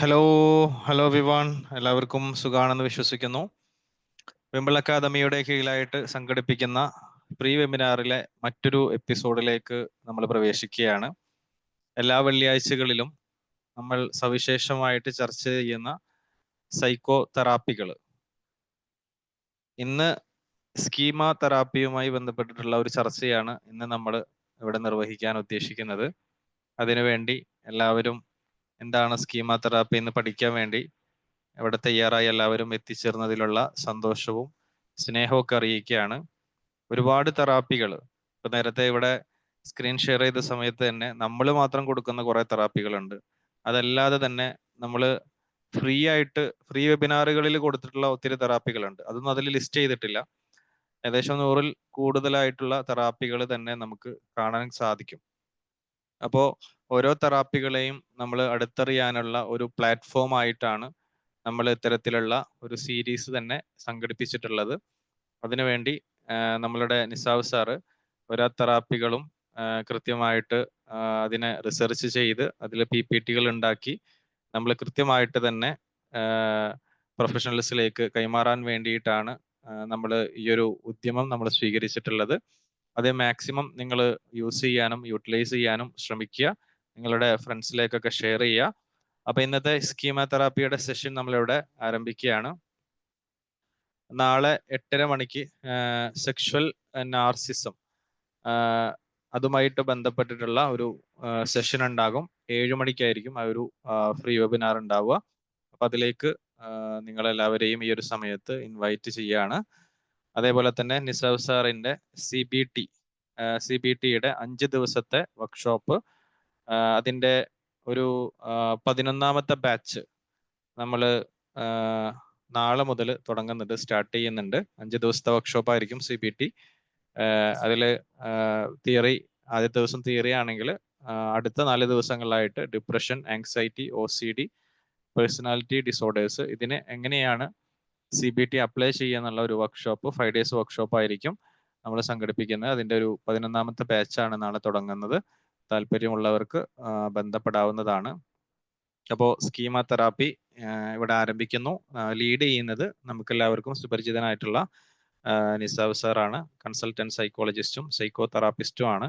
Hello hello Vivaan, എല്ലാവർക്കും സുഖാണെന്ന് വിശ്വസിക്കുന്നു. വിമ്പിൾ അക്കാദമിയുടെ കീഴിലായിട്ട് സംഘടിപ്പിക്കുന്ന പ്രീ വെബിനാറിലെ മറ്റൊരു എപ്പിസോഡിലേക്ക് നമ്മൾ പ്രവേശിക്കുകയാണ്. എല്ലാ വെള്ളിയാഴ്ചകളിലും നമ്മൾ സവിശേഷമായിട്ട് ചർച്ച ചെയ്യുന്ന സൈക്കോ തെറാപ്പികൾ. ഇന്ന് സ്കീമ തെറാപ്പിയുമായി ബന്ധപ്പെട്ടിട്ടുള്ള ഒരു ചർച്ചയാണ് ഇന്ന് നമ്മൾ ഇവിടെ നിർവഹിക്കാൻ ഉദ്ദേശിക്കുന്നത്. അതിനുവേണ്ടി എല്ലാവരും എന്താണ് സ്കീമ തെറാപ്പി എന്ന് പഠിക്കാൻ വേണ്ടി ഇവിടെ തയ്യാറായി എല്ലാവരും എത്തിച്ചേർന്നതിലുള്ള സന്തോഷവും സ്നേഹവും ഒക്കെ അറിയിക്കുകയാണ്. ഒരുപാട് തെറാപ്പികൾ ഇപ്പൊ നേരത്തെ ഇവിടെ സ്ക്രീൻ ഷെയർ ചെയ്ത സമയത്ത് തന്നെ നമ്മൾ മാത്രം കൊടുക്കുന്ന കുറെ തെറാപ്പികളുണ്ട്. അതല്ലാതെ തന്നെ നമ്മൾ ഫ്രീ വെബിനാറുകളിൽ കൊടുത്തിട്ടുള്ള ഒത്തിരി തെറാപ്പികളുണ്ട്. അതൊന്നും അതിൽ ലിസ്റ്റ് ചെയ്തിട്ടില്ല. ഏകദേശം 100-ൽ കൂടുതലായിട്ടുള്ള തെറാപ്പികൾ തന്നെ നമുക്ക് കാണാൻ സാധിക്കും. അപ്പോൾ ഓരോ തെറാപ്പികളെയും നമ്മൾ അടുത്തറിയാനുള്ള ഒരു പ്ലാറ്റ്ഫോം ആയിട്ടാണ് നമ്മൾ ഇത്തരത്തിലുള്ള ഒരു സീരീസ് തന്നെ സംഘടിപ്പിച്ചിട്ടുള്ളത്. അതിനുവേണ്ടി നമ്മളുടെ നിസാവ് സാറ് ഓരോ തെറാപ്പികളും കൃത്യമായിട്ട് അതിനെ റിസർച്ച് ചെയ്ത് അതിൽ PPTകൾ ഉണ്ടാക്കി നമ്മൾ കൃത്യമായിട്ട് തന്നെ പ്രൊഫഷണൽസിലേക്ക് കൈമാറാൻ വേണ്ടിയിട്ടാണ് നമ്മൾ ഈ ഒരു ഉദ്യമം നമ്മൾ സ്വീകരിച്ചിട്ടുള്ളത്. അത് മാക്സിമം നിങ്ങൾ യൂസ് ചെയ്യാനും യൂട്ടിലൈസ് ചെയ്യാനും ശ്രമിക്കുക. നിങ്ങളുടെ ഫ്രണ്ട്സിലേക്കൊക്കെ ഷെയർ ചെയ്യുക. അപ്പൊ ഇന്നത്തെ സ്കീമ തെറാപ്പിയുടെ സെഷൻ നമ്മളിവിടെ ആരംഭിക്കുകയാണ്. നാളെ 8:30 മണിക്ക് സെക്ഷൽ നാർസിസം അതുമായിട്ട് ബന്ധപ്പെട്ടിട്ടുള്ള ഒരു സെഷൻ ഉണ്ടാകും. 7 മണിക്കായിരിക്കും ആ ഒരു ഫ്രീ വെബിനാർ ഉണ്ടാവുക. അപ്പൊ അതിലേക്ക് നിങ്ങളെല്ലാവരെയും ഈ ഒരു സമയത്ത് ഇൻവൈറ്റ് ചെയ്യാണ്. അതേപോലെ തന്നെ നിസാവ് സാറിന്റെ CBTയുടെ 5 ദിവസത്തെ വർക്ക്ഷോപ്പ്, അതിന്റെ ഒരു 11ാമത്തെ ബാച്ച് നമ്മൾ നാളെ മുതൽ തുടങ്ങുന്നുണ്ട്, സ്റ്റാർട്ട് ചെയ്യുന്നുണ്ട്. 5 ദിവസത്തെ വർക്ക്ഷോപ്പ് ആയിരിക്കും CBT. അതിൽ തിയറി, ആദ്യത്തെ ദിവസം തിയറി ആണെങ്കിൽ അടുത്ത 4 ദിവസങ്ങളിലായിട്ട് depression, anxiety, OCD, personality disorders, ഇതിനെ എങ്ങനെയാണ് CBT അപ്ലൈ ചെയ്യാന്നുള്ള ഒരു വർക്ക്ഷോപ്പ് 5 ഡേയ്സ് വർക്ക്ഷോപ്പ് ആയിരിക്കും നമ്മൾ സംഘടിപ്പിക്കുന്നത്. അതിന്റെ ഒരു 11ാമത്തെ ബാച്ചാണ് നാളെ തുടങ്ങുന്നത്. താല്പര്യമുള്ളവർക്ക് ബന്ധപ്പെടാവുന്നതാണ്. അപ്പോൾ സ്കീമ തെറാപ്പി ഇവിടെ ആരംഭിക്കുന്നു. ലീഡ് ചെയ്യുന്നത് നമുക്ക് എല്ലാവർക്കും സുപരിചിതനായിട്ടുള്ള നിസാവ് സാറാണ്. കൺസൾട്ടന്റ് സൈക്കോളജിസ്റ്റും സൈക്കോ തെറാപ്പിസ്റ്റും ആണ്.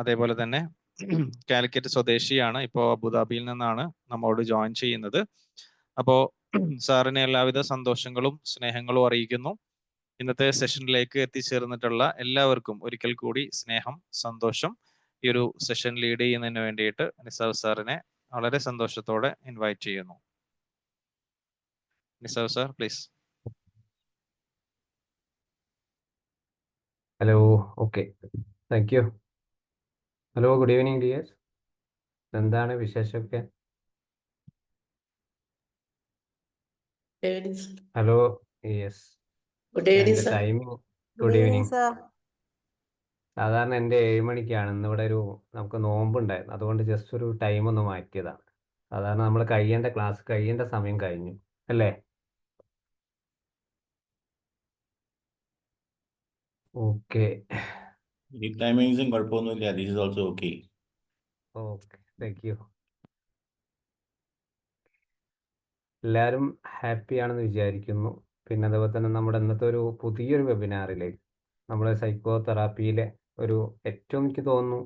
അതേപോലെ തന്നെ കാലിക്കറ്റ് സ്വദേശിയാണ്. ഇപ്പോൾ അബുദാബിയിൽ നിന്നാണ് നമ്മോട് ജോയിൻ ചെയ്യുന്നത്. അപ്പോൾ സാറിന് എല്ലാവിധ സന്തോഷങ്ങളും സ്നേഹങ്ങളും അറിയിക്കുന്നു. ഇന്നത്തെ സെഷനിലേക്ക് എത്തിച്ചേർന്നിട്ടുള്ള എല്ലാവർക്കും ഒരിക്കൽ കൂടി സ്നേഹം, സന്തോഷം. ഈ ഒരു സെഷൻ ലീഡ് ചെയ്യുന്നതിന് വേണ്ടിയിട്ട് നിസാവ് സാറിനെ വളരെ സന്തോഷത്തോടെ ഇൻവൈറ്റ് ചെയ്യുന്നു. Nisav sir, please. Hello, okay, thank you. Hello, good evening dears. എന്താണ് വിശേഷമൊക്കെ? ഹലോ, യെസ്, എൻ്റെ ടൈമിങ്. Good evening. സാധാരണ എൻ്റെ 7 മണിക്കാണ്. ഇന്നിവിടെ നമുക്ക് നോമ്പുണ്ടായിരുന്നു, അതുകൊണ്ട് ജസ്റ്റ് ഒരു ടൈം ഒന്ന് മാറ്റിയതാണ്. സാധാരണ നമ്മൾ ക്ലാസ് കഴിയേണ്ട സമയം കഴിഞ്ഞു അല്ലേ? ഓക്കെ ഈ ടൈമിങ്സും കുഴപ്പമൊന്നുമില്ല. This is also okay. Okay, thank U. എല്ലാവരും ഹാപ്പി ആണെന്ന് വിചാരിക്കുന്നു. പിന്നെ അതുപോലെ തന്നെ നമ്മുടെ ഇന്നത്തെ ഒരു പുതിയൊരു വെബിനാറിലേക്ക് നമ്മുടെ സൈക്കോ തെറാപ്പിയിലെ ഏറ്റവും എനിക്ക് തോന്നുന്നു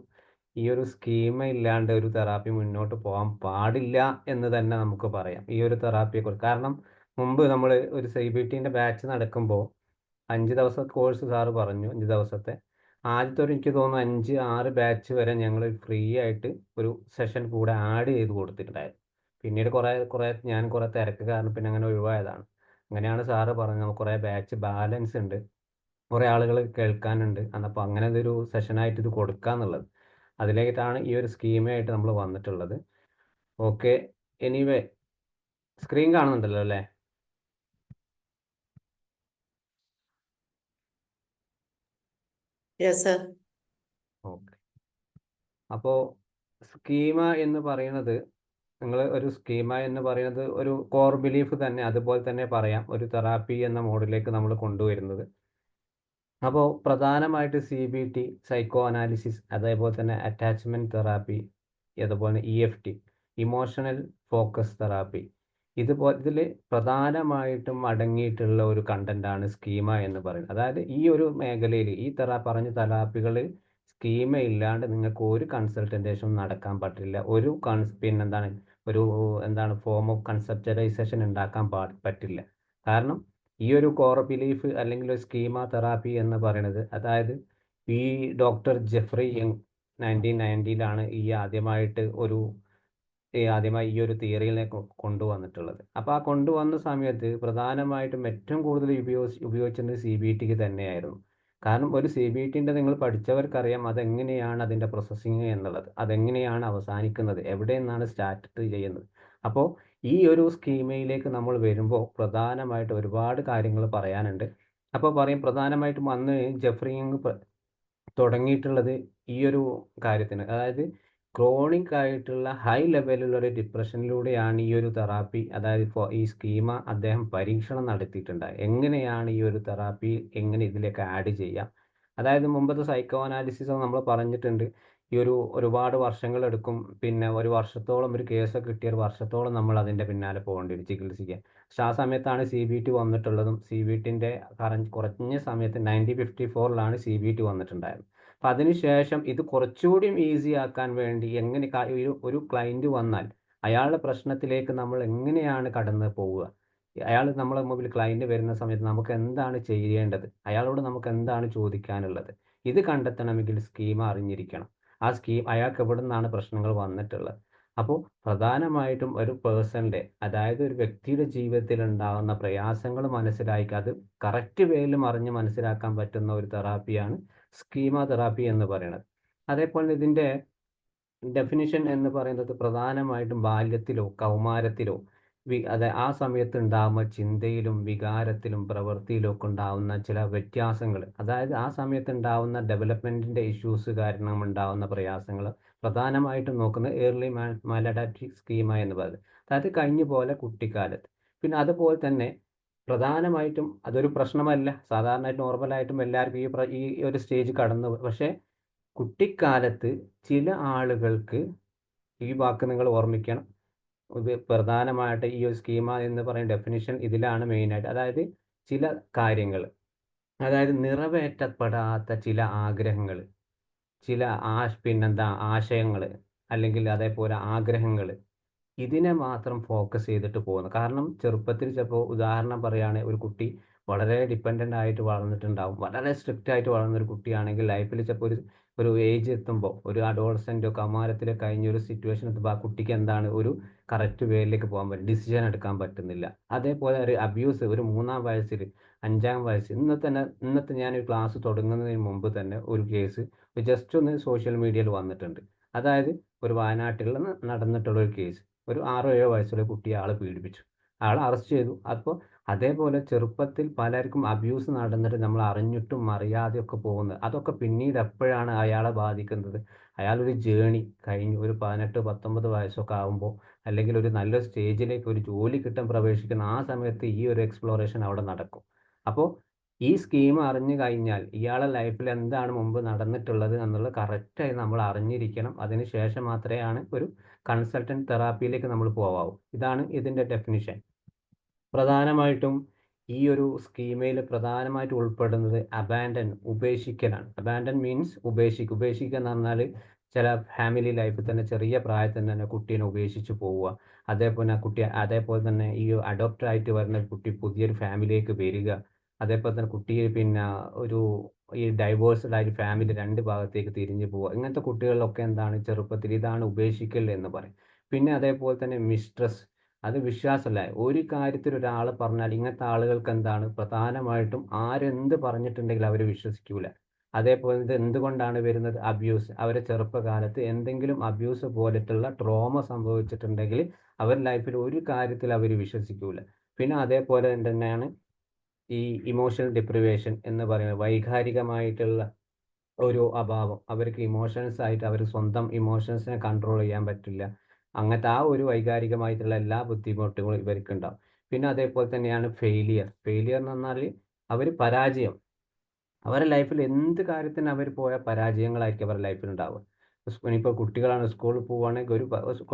ഈ ഒരു സ്കീമ ഇല്ലാണ്ട് ഒരു തെറാപ്പി മുന്നോട്ട് പോകാൻ പാടില്ല എന്ന് തന്നെ നമുക്ക് പറയാം ഈ ഒരു തെറാപ്പിയെക്കുറിച്ച്. കാരണം മുമ്പ് നമ്മൾ ഒരു CBTൻ്റെ ബാച്ച് നടക്കുമ്പോൾ 5 ദിവസത്തെ കോഴ്സ് സാറ് പറഞ്ഞു. 5 ദിവസത്തെ ആദ്യത്തെ എനിക്ക് തോന്നുന്നു 5-6 ബാച്ച് വരെ ഞങ്ങൾ ഫ്രീ ആയിട്ട് ഒരു സെഷൻ കൂടെ ആഡ് ചെയ്ത് കൊടുത്തിട്ടുണ്ടായിരുന്നു. പിന്നീട് ഞാൻ കുറേ തിരക്ക് കാരണം പിന്നെ അങ്ങനെ ഒഴിവായതാണ്. അങ്ങനെയാണ് സാറ് പറഞ്ഞത് നമുക്ക് കുറേ ബാച്ച് ബാലൻസ് ഉണ്ട്, കുറേ ആളുകൾ കേൾക്കാനുണ്ട്, അപ്പോൾ അങ്ങനെ ഇതൊരു സെഷനായിട്ട് ഇത് കൊടുക്കാന്നുള്ളത്. അതിലേക്കാണ് ഈ ഒരു സ്കീമായിട്ട് നമ്മൾ വന്നിട്ടുള്ളത്. ഓക്കെ, എനിവേ സ്ക്രീൻ കാണുന്നുണ്ടല്ലോ അല്ലേ? ഓക്കെ. അപ്പോൾ സ്കീമ എന്ന് പറയുന്നത് ഒരു കോർ ബിലീഫ് തന്നെ, അതുപോലെ തന്നെ പറയാം, ഒരു തെറാപ്പി എന്ന മോഡിലേക്ക് നമ്മൾ കൊണ്ടുവരുന്നത്. അപ്പോൾ പ്രധാനമായിട്ട് CBT, സൈക്കോ അനാലിസിസ്, അതേപോലെ തന്നെ അറ്റാച്ച്മെൻറ്റ് തെറാപ്പി, അതുപോലെ EFT, ഇമോഷണൽ ഫോക്കസ് തെറാപ്പി. ഇതിൽ പ്രധാനമായിട്ടും അടങ്ങിയിട്ടുള്ള ഒരു കണ്ടന്റാണ് സ്കീമ എന്ന് പറയുന്നത്. അതായത് ഈ ഒരു മേഖലയിൽ ഈ പറഞ്ഞ തെറാപ്പികൾ സ്കീമ ഇല്ലാണ്ട് നിങ്ങൾക്ക് ഒരു കൺസൾട്ടേഷനും നടക്കാൻ പറ്റില്ല. ഒരു പിന്നെന്താണ് ഒരു ഫോം ഓഫ് കൺസെപ്റ്റലൈസേഷൻ ഉണ്ടാക്കാൻ പറ്റില്ല. കാരണം ഈ ഒരു കോർ ബിലീഫ് അല്ലെങ്കിൽ ഒരു സ്കീമ തെറാപ്പി എന്ന് പറയുന്നത്, അതായത് ഈ ഡോക്ടർ ജെഫ്രി യങ് 1990-ലാണ് ആദ്യമായി ഈ ഒരു തിയറിയിനെ കൊണ്ടുവന്നിട്ടുള്ളത്. അപ്പോൾ ആ കൊണ്ടുവന്ന സമയത്ത് പ്രധാനമായിട്ടും ഏറ്റവും കൂടുതൽ ഉപയോഗിച്ചിരുന്നത് CBT തന്നെയായിരുന്നു. കാരണം ഒരു CBTൻ്റെ നിങ്ങൾ പഠിച്ചവർക്കറിയാം അതെങ്ങനെയാണ് അതിൻ്റെ പ്രോസസ്സിങ് എന്നുള്ളത്, അതെങ്ങനെയാണ് അവസാനിക്കുന്നത്, എവിടെ നിന്നാണ് സ്റ്റാർട്ട് ചെയ്യുന്നത്. അപ്പോൾ ഈ ഒരു സ്കീമയിലേക്ക് നമ്മൾ വരുമ്പോൾ പ്രധാനമായിട്ട് ഒരുപാട് കാര്യങ്ങൾ പറയാനുണ്ട്. അപ്പോൾ പ്രധാനമായിട്ടും അന്ന് ജെഫ്രി യങ് തുടങ്ങിയിട്ടുള്ളത് ഈ ഒരു കാര്യത്തിന്, അതായത് ക്രോണിക് ആയിട്ടുള്ള ഹൈ ലെവലിലുള്ള ഒരു ഡിപ്രഷനിലൂടെയാണ് ഈ ഒരു തെറാപ്പി, അതായത് ഈ സ്കീമ അദ്ദേഹം പരീക്ഷണം നടത്തിയിട്ടുണ്ടായി. എങ്ങനെയാണ് ഈ ഒരു തെറാപ്പി എങ്ങനെ ഇതിലേക്ക് ആഡ് ചെയ്യാം. അതായത് മുമ്പത്തെ സൈക്കോ അനാലിസിസ് നമ്മൾ പറഞ്ഞിട്ടുണ്ട്, ഈ ഒരുപാട് വർഷങ്ങളെടുക്കും. പിന്നെ ഒരു വർഷത്തോളം ഒരു കേസൊക്കെ കിട്ടിയ ഒരു വർഷത്തോളം നമ്മൾ അതിൻ്റെ പിന്നാലെ പോകേണ്ടി വരും ചികിത്സിക്കാൻ. പക്ഷെ ആ സമയത്താണ് CBT വന്നിട്ടുള്ളതും. CBTൻ്റെ കുറഞ്ഞ സമയത്ത് 1954-ലാണ് CBT വന്നിട്ടുണ്ടായിരുന്നത്. അപ്പം അതിനുശേഷം ഇത് കുറച്ചുകൂടിയും ഈസി ആക്കാൻ വേണ്ടി എങ്ങനെ ഒരു ക്ലയൻറ്റ് വന്നാൽ അയാളുടെ പ്രശ്നത്തിലേക്ക് നമ്മൾ എങ്ങനെയാണ് കടന്ന് പോവുക, അയാൾ നമ്മളെ മുമ്പിൽ ക്ലയൻറ്റ് വരുന്ന സമയത്ത് നമുക്ക് എന്താണ് ചെയ്യേണ്ടത്, അയാളോട് നമുക്ക് എന്താണ് ചോദിക്കാനുള്ളത്, ഇത് കണ്ടെത്തണമെങ്കിൽ സ്കീമ അറിഞ്ഞിരിക്കണം. ആ സ്കീം അയാൾക്ക് എവിടെ നിന്നാണ് പ്രശ്നങ്ങൾ വന്നിട്ടുള്ളത്. അപ്പോൾ പ്രധാനമായിട്ടും ഒരു പേഴ്സണിൻ്റെ, അതായത് ഒരു വ്യക്തിയുടെ ജീവിതത്തിൽ ഉണ്ടാകുന്ന പ്രയാസങ്ങൾ മനസ്സിലാക്കി അത് കറക്റ്റ് വേയിൽ അറിഞ്ഞ് മനസ്സിലാക്കാൻ പറ്റുന്ന ഒരു തെറാപ്പിയാണ് സ്കീമ തെറാപ്പി എന്ന് പറയുന്നത്. അതേപോലെ ഇതിൻ്റെ ഡെഫിനിഷൻ എന്ന് പറയുന്നത് പ്രധാനമായിട്ടും ബാല്യത്തിലോ കൗമാരത്തിലോ ആ സമയത്ത് ഉണ്ടാകുന്ന ചിന്തയിലും വികാരത്തിലും പ്രവൃത്തിയിലും ഒക്കെ ഉണ്ടാകുന്ന ചില വ്യത്യാസങ്ങൾ, അതായത് ആ സമയത്ത് ഉണ്ടാകുന്ന ഡെവലപ്മെൻറ്റിൻ്റെ ഇഷ്യൂസ് കാരണം ഉണ്ടാകുന്ന പ്രയാസങ്ങൾ പ്രധാനമായിട്ടും നോക്കുന്നത് ഏർലി മാലഡാപ്റ്റീവ് സ്കീമ എന്ന് പറയുന്നത്, അതായത് കഴിഞ്ഞു പോലെ കുട്ടിക്കാലത്ത്. പിന്നെ അതുപോലെ തന്നെ പ്രധാനമായിട്ടും അതൊരു പ്രശ്നമല്ല, സാധാരണയായിട്ട് നോർമലായിട്ടും എല്ലാവർക്കും ഈ ഒരു സ്റ്റേജ് കടന്നു. പക്ഷേ കുട്ടിക്കാലത്ത് ചില ആളുകൾക്ക്, ഈ വാക്ക് നിങ്ങൾ ഓർമ്മിക്കണം, ഇത് പ്രധാനമായിട്ട് ഈ ഒരു സ്കീമ എന്ന് പറയുന്ന ഡെഫിനിഷൻ ഇതിലാണ് മെയിനായിട്ട്. അതായത് ചില കാര്യങ്ങൾ, അതായത് നിറവേറ്റപ്പെടാത്ത ചില ആഗ്രഹങ്ങൾ, ചില ആശയങ്ങൾ, അല്ലെങ്കിൽ അതേപോലെ ആഗ്രഹങ്ങൾ, ഇതിനെ മാത്രം ഫോക്കസ് ചെയ്തിട്ട് പോകുന്നു. കാരണം ചെറുപ്പത്തിൽ ചിലപ്പോൾ ഉദാഹരണം പറയുകയാണെങ്കിൽ ഒരു കുട്ടി വളരെ ഡിപ്പെൻഡൻ്റ് ആയിട്ട് വളർന്നിട്ടുണ്ടാവും. വളരെ സ്ട്രിക്റ്റ് ആയിട്ട് വളർന്നൊരു കുട്ടിയാണെങ്കിൽ ലൈഫിൽ ചിലപ്പോൾ ഒരു ഏജ് എത്തുമ്പോൾ, ഒരു അഡോളസെൻ്റോ കൗമാരത്തിൽ കഴിഞ്ഞ ഒരു സിറ്റുവേഷൻ എത്തുമ്പോൾ ആ കുട്ടിക്ക് എന്താണ് ഒരു കറക്റ്റ് വേയിലേക്ക് പോകാൻ പറ്റും, ഡിസിഷൻ എടുക്കാൻ പറ്റുന്നില്ല. അതേപോലെ ഒരു അബ്യൂസ് ഒരു 3-ാം വയസ്സിൽ 5-ാം വയസ്സ്, ഇന്നത്തെ ഞാനൊരു ക്ലാസ് തുടങ്ങുന്നതിന് മുമ്പ് തന്നെ ഒരു കേസ് ജസ്റ്റ് ഒന്ന് സോഷ്യൽ മീഡിയയിൽ വന്നിട്ടുണ്ട്. അതായത് ഒരു വയനാട്ടിൽ നടന്നിട്ടുള്ള ഒരു കേസ്, ഒരു 6-7 വയസ്സുള്ള കുട്ടിയെ ആൾ പീഡിപ്പിച്ചു, ആൾ അറസ്റ്റ് ചെയ്തു. അപ്പോൾ അതേപോലെ ചെറുപ്പത്തിൽ പലർക്കും അബ്യൂസ് നടന്നിട്ട് നമ്മൾ അറിഞ്ഞിട്ടും അറിയാതെയൊക്കെ പോകുന്നത്, അതൊക്കെ പിന്നീട് എപ്പോഴാണ് അയാളെ ബാധിക്കുന്നത്, അയാളൊരു ജേണി കഴിഞ്ഞ് ഒരു 18-19 വയസ്സൊക്കെ ആകുമ്പോൾ, അല്ലെങ്കിൽ ഒരു നല്ല സ്റ്റേജിലേക്ക് ഒരു ജോലി കിട്ടാൻ പ്രവേശിക്കുന്ന ആ സമയത്ത് ഈ ഒരു എക്സ്പ്ലോറേഷൻ അവിടെ നടക്കും. അപ്പോൾ ഈ സ്കീം അറിഞ്ഞു കഴിഞ്ഞാൽ ഇയാളുടെ ലൈഫിൽ എന്താണ് മുമ്പ് നടന്നിട്ടുള്ളത് എന്നുള്ളത് കറക്റ്റായി നമ്മൾ അറിഞ്ഞിരിക്കണം. അതിന് ശേഷം മാത്രമേ ഒരു കൺസൾട്ടൻറ്റ് തെറാപ്പിയിലേക്ക് നമ്മൾ പോകാവൂ. ഇതാണ് ഇതിൻ്റെ ഡെഫിനിഷൻ. പ്രധാനമായിട്ടും ഈ ഒരു സ്കീമയിൽ പ്രധാനമായിട്ട് ഉൾപ്പെടുന്നത് ഉപേക്ഷിക്കലാണ്. അബാൻഡൻ മീൻസ് ഉപേക്ഷിക്കുക എന്ന് പറഞ്ഞാൽ ചില ഫാമിലി ലൈഫിൽ തന്നെ ചെറിയ പ്രായത്തിൽ തന്നെ കുട്ടീനെ ഉപേക്ഷിച്ച് പോവുക. അതേപോലെ തന്നെ ഈ അഡോപ്റ്റ് ആയിട്ട് വരുന്ന കുട്ടി പുതിയൊരു ഫാമിലിയിലേക്ക് വരിക. അതേപോലെ തന്നെ കുട്ടിയെ ഈ ഡൈവേഴ്സ്ഡ് ആയിട്ട് ഫാമിലി 2 ഭാഗത്തേക്ക് തിരിഞ്ഞു പോവുക. ഇങ്ങനത്തെ കുട്ടികളിലൊക്കെ എന്താണ് ചെറുപ്പത്തിൽ ഇതാണ് ഉപേക്ഷിക്കൽ എന്ന് പറയും. പിന്നെ അതേപോലെ തന്നെ മിസ്ട്രസ്, അത് വിശ്വാസമല്ല. ഒരു കാര്യത്തിൽ ഒരാൾ പറഞ്ഞാൽ ഇങ്ങനത്തെ ആളുകൾക്ക് എന്താണ് പ്രധാനമായിട്ടും ആരെന്ത് പറഞ്ഞിട്ടുണ്ടെങ്കിലും അവർ വിശ്വസിക്കൂല. അതേപോലെ ഇത് എന്തുകൊണ്ടാണ് വരുന്നത്, അബ്യൂസ്. അവരെ ചെറുപ്പകാലത്ത് എന്തെങ്കിലും അബ്യൂസ് പോലത്തുള്ള ട്രോമ സംഭവിച്ചിട്ടുണ്ടെങ്കിൽ അവർ ലൈഫിൽ ഒരു കാര്യത്തിൽ അവർ വിശ്വസിക്കൂല. പിന്നെ അതേപോലെ തന്നെയാണ് ഈ ഇമോഷണൽ ഡിപ്രിവേഷൻ എന്ന് പറയുന്നത്, വൈകാരികമായിട്ടുള്ള ഒരു അഭാവം. അവർക്ക് ഇമോഷൻസ് ആയിട്ട് അവർ സ്വന്തം ഇമോഷൻസിനെ കൺട്രോൾ ചെയ്യാൻ പറ്റില്ല. അങ്ങനത്തെ ആ ഒരു വൈകാരികമായിട്ടുള്ള എല്ലാ ബുദ്ധിമുട്ടുകളും ഇവർക്കുണ്ടാവും. പിന്നെ അതേപോലെ തന്നെയാണ് ഫെയിലിയർ എന്ന് പറഞ്ഞാൽ പരാജയം. അവരുടെ ലൈഫിൽ എന്ത് കാര്യത്തിന് അവർ പോയ പരാജയങ്ങളായിരിക്കും അവരുടെ ലൈഫിൽ ഉണ്ടാവുക. ഇനിയിപ്പോൾ കുട്ടികളാണ് സ്കൂളിൽ പോവുകയാണെങ്കിൽ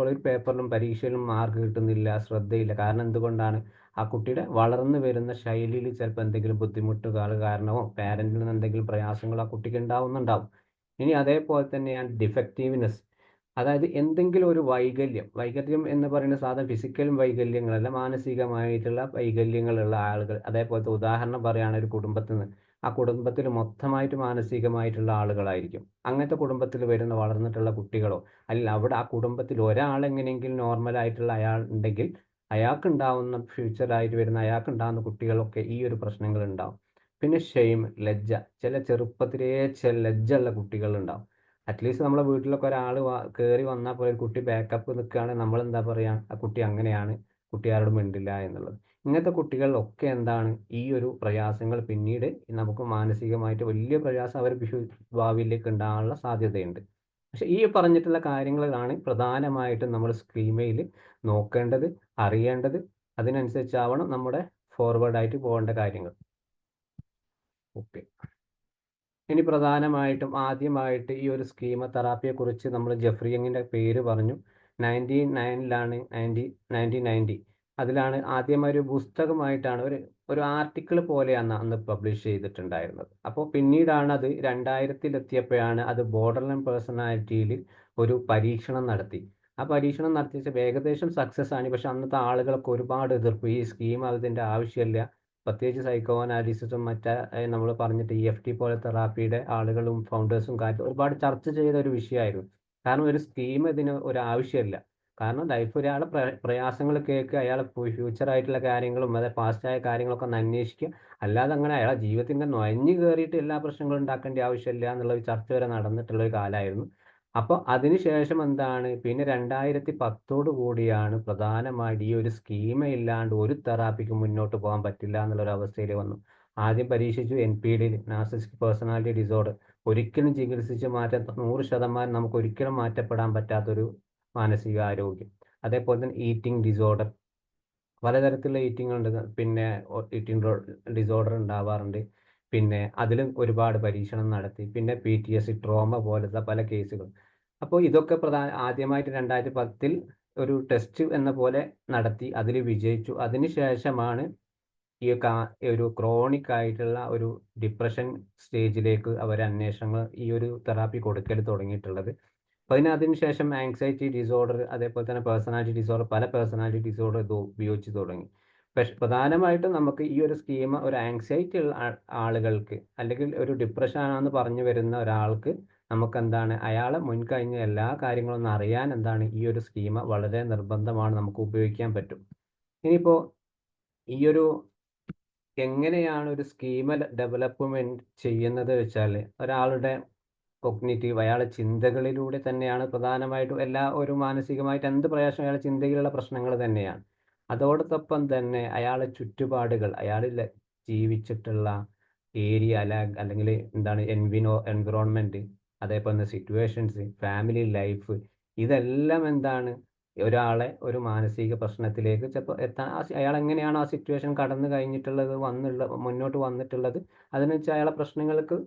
ഒരു പേപ്പറിലും പരീക്ഷയിലും മാർക്ക് കിട്ടുന്നില്ല, ശ്രദ്ധയില്ല. കാരണം എന്തുകൊണ്ടാണ്? ആ കുട്ടിയുടെ വളർന്നു വരുന്ന ശൈലിയിൽ ചിലപ്പോൾ എന്തെങ്കിലും ബുദ്ധിമുട്ടുകൾ കാരണമോ പാരന്റിൽ നിന്ന് എന്തെങ്കിലും പ്രയാസങ്ങൾ ആ കുട്ടിക്ക് ഉണ്ടാവുന്നുണ്ടാവും. ഇനി അതേപോലെ തന്നെയാണ് ഡിഫക്റ്റീവ്നെസ്. അതായത് എന്തെങ്കിലും ഒരു വൈകല്യം എന്ന് പറയുന്നത് സാധാരണ ഫിസിക്കലും വൈകല്യങ്ങളല്ല, മാനസികമായിട്ടുള്ള വൈകല്യങ്ങളുള്ള ആളുകൾ. അതേപോലത്തെ ഉദാഹരണം പറയുകയാണെങ്കിൽ ഒരു കുടുംബത്തിൽ നിന്ന്, ആ കുടുംബത്തിൽ മൊത്തമായിട്ട് മാനസികമായിട്ടുള്ള ആളുകളായിരിക്കും. അങ്ങനത്തെ കുടുംബത്തിൽ വരുന്ന വളർന്നിട്ടുള്ള കുട്ടികളോ, അല്ലെങ്കിൽ അവിടെ ആ കുടുംബത്തിൽ ഒരാളെങ്ങനെയെങ്കിലും നോർമലായിട്ടുള്ള അയാൾ ഉണ്ടെങ്കിൽ അയാൾക്കുണ്ടാവുന്ന ഫ്യൂച്ചറായിട്ട് വരുന്ന അയാൾക്കുണ്ടാവുന്ന കുട്ടികളൊക്കെ ഈ ഒരു പ്രശ്നങ്ങൾ ഉണ്ടാവും. പിന്നെ ലജ്ജ. ചില ചെറുപ്പത്തിലേ ലജ്ജയുള്ള കുട്ടികളുണ്ടാവും. അറ്റ്ലീസ്റ്റ് നമ്മളെ വീട്ടിലൊക്കെ ഒരാൾ കയറി വന്നാൽ പോലെ ഒരു കുട്ടി ബാക്കപ്പ് നിൽക്കുകയാണെങ്കിൽ നമ്മളെന്താ പറയുക, ആ കുട്ടി അങ്ങനെയാണ്, കുട്ടി ആരോടും മിണ്ടില്ല എന്നുള്ളത്. ഇങ്ങനത്തെ കുട്ടികളിലൊക്കെ എന്താണ് ഈ ഒരു പ്രയാസങ്ങൾ പിന്നീട് നമുക്ക് മാനസികമായിട്ട് വലിയ പ്രയാസം അവർ ഭാവിയിലേക്ക് ഉണ്ടാകാനുള്ള സാധ്യതയുണ്ട്. പക്ഷെ ഈ പറഞ്ഞിട്ടുള്ള കാര്യങ്ങളാണ് പ്രധാനമായിട്ടും നമ്മൾ സ്കീമയിൽ നോക്കേണ്ടത്, അറിയേണ്ടത്. അതിനനുസരിച്ചാവണം നമ്മുടെ ഫോർവേഡായിട്ട് പോകേണ്ട കാര്യങ്ങൾ. ഓക്കെ. ഇനി പ്രധാനമായിട്ടും ആദ്യമായിട്ട് ഈ ഒരു സ്കീമ തെറാപ്പിയെക്കുറിച്ച് നമ്മൾ ജെഫ്രി യങ്ങിൻ്റെ പേര് പറഞ്ഞു. 1990 അതിലാണ് ആദ്യമായി ഒരു പുസ്തകമായിട്ടാണ് ഒരു ആർട്ടിക്കിൾ പോലെയാണ് അന്ന് പബ്ലിഷ് ചെയ്തിട്ടുണ്ടായിരുന്നത്. അപ്പോൾ പിന്നീടാണ് അത് 2000 എത്തിയപ്പോഴാണ് അത് ബോർഡർലൈൻ പേഴ്സണാലിറ്റിയിൽ ഒരു പരീക്ഷണം നടത്തി. ആ പരീക്ഷണം നടത്തിയ ഏകദേശം സക്സസ് ആണ്. പക്ഷെ അന്നത്തെ ആളുകൾക്ക് ഒരുപാട് എതിർപ്പ്, ഈ സ്കീം അതിൻ്റെ ആവശ്യമില്ല, പ്രത്യേകിച്ച് സൈക്കോ അനാലിസിസും മറ്റേ നമ്മൾ പറഞ്ഞിട്ട് EFT പോലെ തെറാപ്പിയുടെ ആളുകളും ഫൗണ്ടേഴ്സും കാര്യം ഒരുപാട് ചർച്ച ചെയ്ത ഒരു വിഷയമായിരുന്നു. കാരണം ഒരു സ്കീം ഇതിന് ഒരു ആവശ്യമില്ല. കാരണം ലൈഫ് ഒരാളെ പ്രയാസങ്ങൾ കേൾക്കുക, അയാളെ ഫ്യൂച്ചറായിട്ടുള്ള കാര്യങ്ങളും അതെ പാസ്റ്റായ കാര്യങ്ങളൊക്കെ ഒന്ന് അന്വേഷിക്കുക. അല്ലാതെ അങ്ങനെ അയാളെ ജീവിതത്തിൻ്റെ നുഴഞ്ഞു കയറിയിട്ട് എല്ലാ പ്രശ്നങ്ങളും ഉണ്ടാക്കേണ്ട ആവശ്യമില്ല എന്നുള്ള ഒരു ചർച്ച വരെ നടന്നിട്ടുള്ള ഒരു കാലമായിരുന്നു. അപ്പോൾ അതിനുശേഷം എന്താണ്, പിന്നെ 2010 കൂടിയാണ് പ്രധാനമായിട്ട് ഈ ഒരു സ്കീമ ഇല്ലാണ്ട് ഒരു തെറാപ്പിക്ക് മുന്നോട്ട് പോകാൻ പറ്റില്ല എന്നുള്ളൊരു അവസ്ഥയിൽ വന്നു. ആദ്യം പരീക്ഷിച്ചു NPD, നാർസിസിസ്റ്റിക് പേഴ്സണാലിറ്റി ഡിസോർഡർ. ഒരിക്കലും ചികിത്സിച്ച് മാറ്റാൻ 100% നമുക്ക് ഒരിക്കലും മാറ്റപ്പെടാൻ പറ്റാത്തൊരു മാനസികാരോഗ്യം. അതേപോലെ തന്നെ ഈറ്റിംഗ് ഡിസോർഡർ, പലതരത്തിലുള്ള ഈറ്റിംഗ് ഉണ്ട്. പിന്നെ ഈറ്റിംഗ് ഡിസോർഡർ ഉണ്ടാവാറുണ്ട്. പിന്നെ അതിലും ഒരുപാട് പരീക്ഷണം നടത്തി. പിന്നെ PTSD, ട്രോമ പോലത്തെ പല കേസുകൾ. അപ്പോൾ ഇതൊക്കെ ആദ്യമായിട്ട് 2010 ഒരു ടെസ്റ്റ് എന്ന പോലെ നടത്തി, അതിൽ വിജയിച്ചു. അതിനുശേഷമാണ് ഈ ഒരു ക്രോണിക് ആയിട്ടുള്ള ഒരു ഡിപ്രഷൻ സ്റ്റേജിലേക്ക് അവർ അന്വേഷണങ്ങൾ ഈ ഒരു തെറാപ്പി കൊടുക്കൽ തുടങ്ങിയിട്ടുള്ളത്. അപ്പോൾ അതിനുശേഷം ആങ്സൈറ്റി ഡിസോർഡർ, അതേപോലെ തന്നെ പേഴ്സണാലിറ്റി ഡിസോർഡർ, പല പേഴ്സണാലിറ്റി ഡിസോർഡർ ഇത് ഉപയോഗിച്ച് തുടങ്ങി. പക്ഷെ പ്രധാനമായിട്ടും നമുക്ക് ഈ ഒരു സ്കീം ഒരു ആങ്സൈറ്റി ഉള്ള ആളുകൾക്ക്, അല്ലെങ്കിൽ ഒരു ഡിപ്രഷൻ ആണെന്ന് പറഞ്ഞു വരുന്ന ഒരാൾക്ക് നമുക്ക് എന്താണ് അയാളെ മുൻകഴിഞ്ഞ എല്ലാ കാര്യങ്ങളും ഒന്ന് അറിയാൻ എന്താണ് ഈ ഒരു സ്കീം വളരെ നിർബന്ധമാണ്, നമുക്ക് ഉപയോഗിക്കാൻ പറ്റും. ഇനിയിപ്പോൾ ഈ ഒരു എങ്ങനെയാണ് ഒരു സ്കീമ ഡെവലപ്മെന്റ് ചെയ്യുന്നത് വെച്ചാൽ, ഒരാളുടെ കൊഗ്നിറ്റീവ്, അയാളെ ചിന്തകളിലൂടെ തന്നെയാണ് പ്രധാനമായിട്ടും ഒരു മാനസികമായിട്ട് എന്ത് പ്രയാസം അയാളെ ചിന്തയിലുള്ള പ്രശ്നങ്ങൾ തന്നെയാണ്. അതോടൊപ്പം തന്നെ അയാളെ ചുറ്റുപാടുകൾ, അയാളിൽ ജീവിച്ചിട്ടുള്ള ഏരിയ അല്ലെങ്കിൽ എന്താണ് എൻവിറോൺമെന്റ്, അതേപോലെ തന്നെ സിറ്റുവേഷൻസ്, ഫാമിലി ലൈഫ്, ഇതെല്ലാം എന്താണ് ഒരാളെ ഒരു മാനസിക പ്രശ്നത്തിലേക്ക് ചിലപ്പോൾ എത്താൻ അയാൾ എങ്ങനെയാണ് ആ സിറ്റുവേഷൻ കടന്നു കഴിഞ്ഞിട്ടുള്ളത്, മുന്നോട്ട് വന്നിട്ടുള്ളത്, അതിന് വെച്ചാൽ അയാളെ പ്രശ്നങ്ങൾക്ക്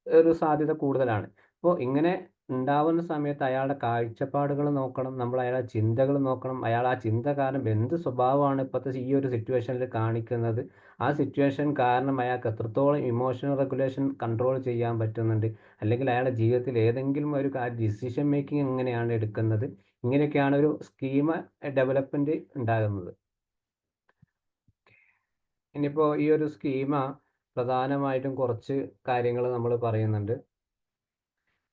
ഒരു സാധ്യത കൂടുതലാണ്. അപ്പോൾ ഇങ്ങനെ ഉണ്ടാവുന്ന സമയത്ത് അയാളുടെ കാഴ്ചപ്പാടുകൾ നോക്കണം, നമ്മൾ അയാളുടെ ചിന്തകൾ നോക്കണം. അയാൾ ആ ചിന്ത കാരണം എന്ത് സ്വഭാവമാണ് ഇപ്പോഴത്തെ ഈ ഒരു സിറ്റുവേഷനിൽ കാണിക്കുന്നത്, ആ സിറ്റുവേഷൻ കാരണം അയാൾക്ക് എത്രത്തോളം ഇമോഷണൽ റെഗുലേഷൻ കൺട്രോൾ ചെയ്യാൻ പറ്റുന്നുണ്ട്, അല്ലെങ്കിൽ അയാളുടെ ജീവിതത്തിൽ ഏതെങ്കിലും ഒരു ഡിസിഷൻ മേക്കിംഗ് എങ്ങനെയാണ് എടുക്കുന്നത്. ഇങ്ങനെയൊക്കെയാണ് ഒരു സ്കീമ ഡെവലപ്മെന്റ് ഉണ്ടാകുന്നത്. ഇനിയിപ്പോൾ ഈ ഒരു സ്കീമ പ്രധാനമായിട്ടും കുറച്ച് കാര്യങ്ങൾ നമ്മൾ പറയുന്നുണ്ട്.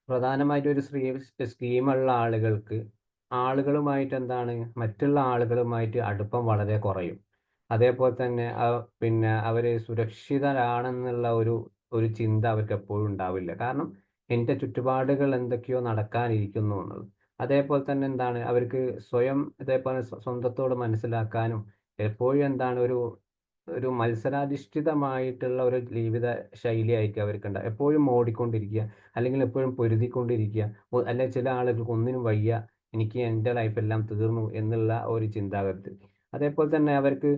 പ്രധാനമായിട്ടും ഒരു സ്കീമുള്ള ആളുകൾക്ക് ആളുകളുമായിട്ട് എന്താണ് മറ്റുള്ള ആളുകളുമായിട്ട് അടുപ്പം വളരെ കുറയും. അതേപോലെ തന്നെ പിന്നെ അവർ സുരക്ഷിതരാണെന്നുള്ള ഒരു ചിന്ത അവർക്ക് എപ്പോഴും ഉണ്ടാവില്ല. കാരണം എൻ്റെ ചുറ്റുപാടുകൾ എന്തൊക്കെയോ നടക്കാനിരിക്കുന്നു എന്നുള്ളത്. അതേപോലെ തന്നെ എന്താണ് അവർക്ക് സ്വയം ഇതേപോലെ സ്വന്തത്തോട് മനസ്സിലാക്കാനും എപ്പോഴും എന്താണ് ഒരു മത്സരാധിഷ്ഠിതമായിട്ടുള്ള ഒരു ജീവിത ശൈലിയായിരിക്കും അവർക്കുണ്ടാവുക. എപ്പോഴും ഓടിക്കൊണ്ടിരിക്കുക, അല്ലെങ്കിൽ എപ്പോഴും പൊരുതിക്കൊണ്ടിരിക്കുക. അല്ലെങ്കിൽ ചില ആളുകൾക്ക് ഒന്നിനും വയ്യ, എനിക്ക് എൻ്റെ ലൈഫെല്ലാം തീർന്നു എന്നുള്ള ഒരു ചിന്താഗതി. അതേപോലെ തന്നെ അവർക്ക്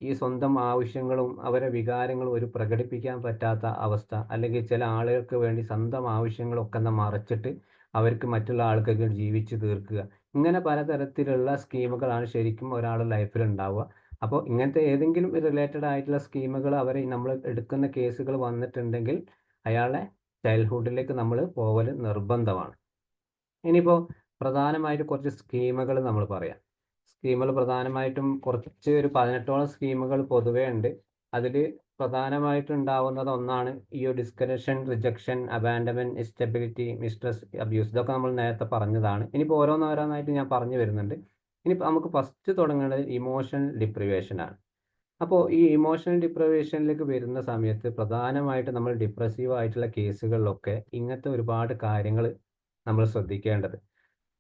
ഈ സ്വന്തം ആവശ്യങ്ങളും അവരുടെ വികാരങ്ങളും പ്രകടിപ്പിക്കാൻ പറ്റാത്ത അവസ്ഥ, അല്ലെങ്കിൽ ചില ആളുകൾക്ക് വേണ്ടി സ്വന്തം ആവശ്യങ്ങളൊക്കെ മറച്ചിട്ട് അവർക്ക് മറ്റുള്ള ആൾക്കാർക്ക് ജീവിച്ച് തീർക്കുക. ഇങ്ങനെ പലതരത്തിലുള്ള സ്കീമുകളാണ് ശരിക്കും ഒരാളുടെ ലൈഫിൽ ഉണ്ടാവുക. അപ്പോൾ ഇങ്ങനത്തെ ഏതെങ്കിലും റിലേറ്റഡ് ആയിട്ടുള്ള സ്കീമുകൾ അവർ നമ്മൾ എടുക്കുന്ന കേസുകൾ വന്നിട്ടുണ്ടെങ്കിൽ അയാളെ ചൈൽഡ്ഹുഡിലേക്ക് നമ്മൾ പോവൽ നിർബന്ധമാണ്. ഇനിയിപ്പോൾ പ്രധാനമായിട്ട് കുറച്ച് സ്കീമുകൾ നമ്മൾ പറയാം. സ്കീമുകൾ പ്രധാനമായിട്ടും കുറച്ച് ഒരു 18ഓളം സ്കീമുകൾ പൊതുവേ ഉണ്ട്. അതിൽ പ്രധാനമായിട്ടുണ്ടാവുന്നത് ഒന്നാണ് ഈ ഒരു disconnection, rejection, abandonment, instability, mistress, abuse. ഇതൊക്കെ നമ്മൾ നേരത്തെ പറഞ്ഞതാണ്. ഇനിയിപ്പോൾ ഓരോന്നോരോന്നായിട്ട് ഞാൻ പറഞ്ഞു വരുന്നുണ്ട്. ഇനിയിപ്പോൾ നമുക്ക് ഫസ്റ്റ് തുടങ്ങേണ്ടത് ഇമോഷണൽ ഡിപ്രിവേഷൻ ആണ്. അപ്പോൾ ഈ ഇമോഷണൽ ഡിപ്രവേഷനിലേക്ക് വരുന്ന സമയത്ത് പ്രധാനമായിട്ട് നമ്മൾ ഡിപ്രസീവ് ആയിട്ടുള്ള കേസുകളിലൊക്കെ ഇങ്ങനത്തെ ഒരുപാട് കാര്യങ്ങൾ നമ്മൾ ശ്രദ്ധിക്കേണ്ടത്.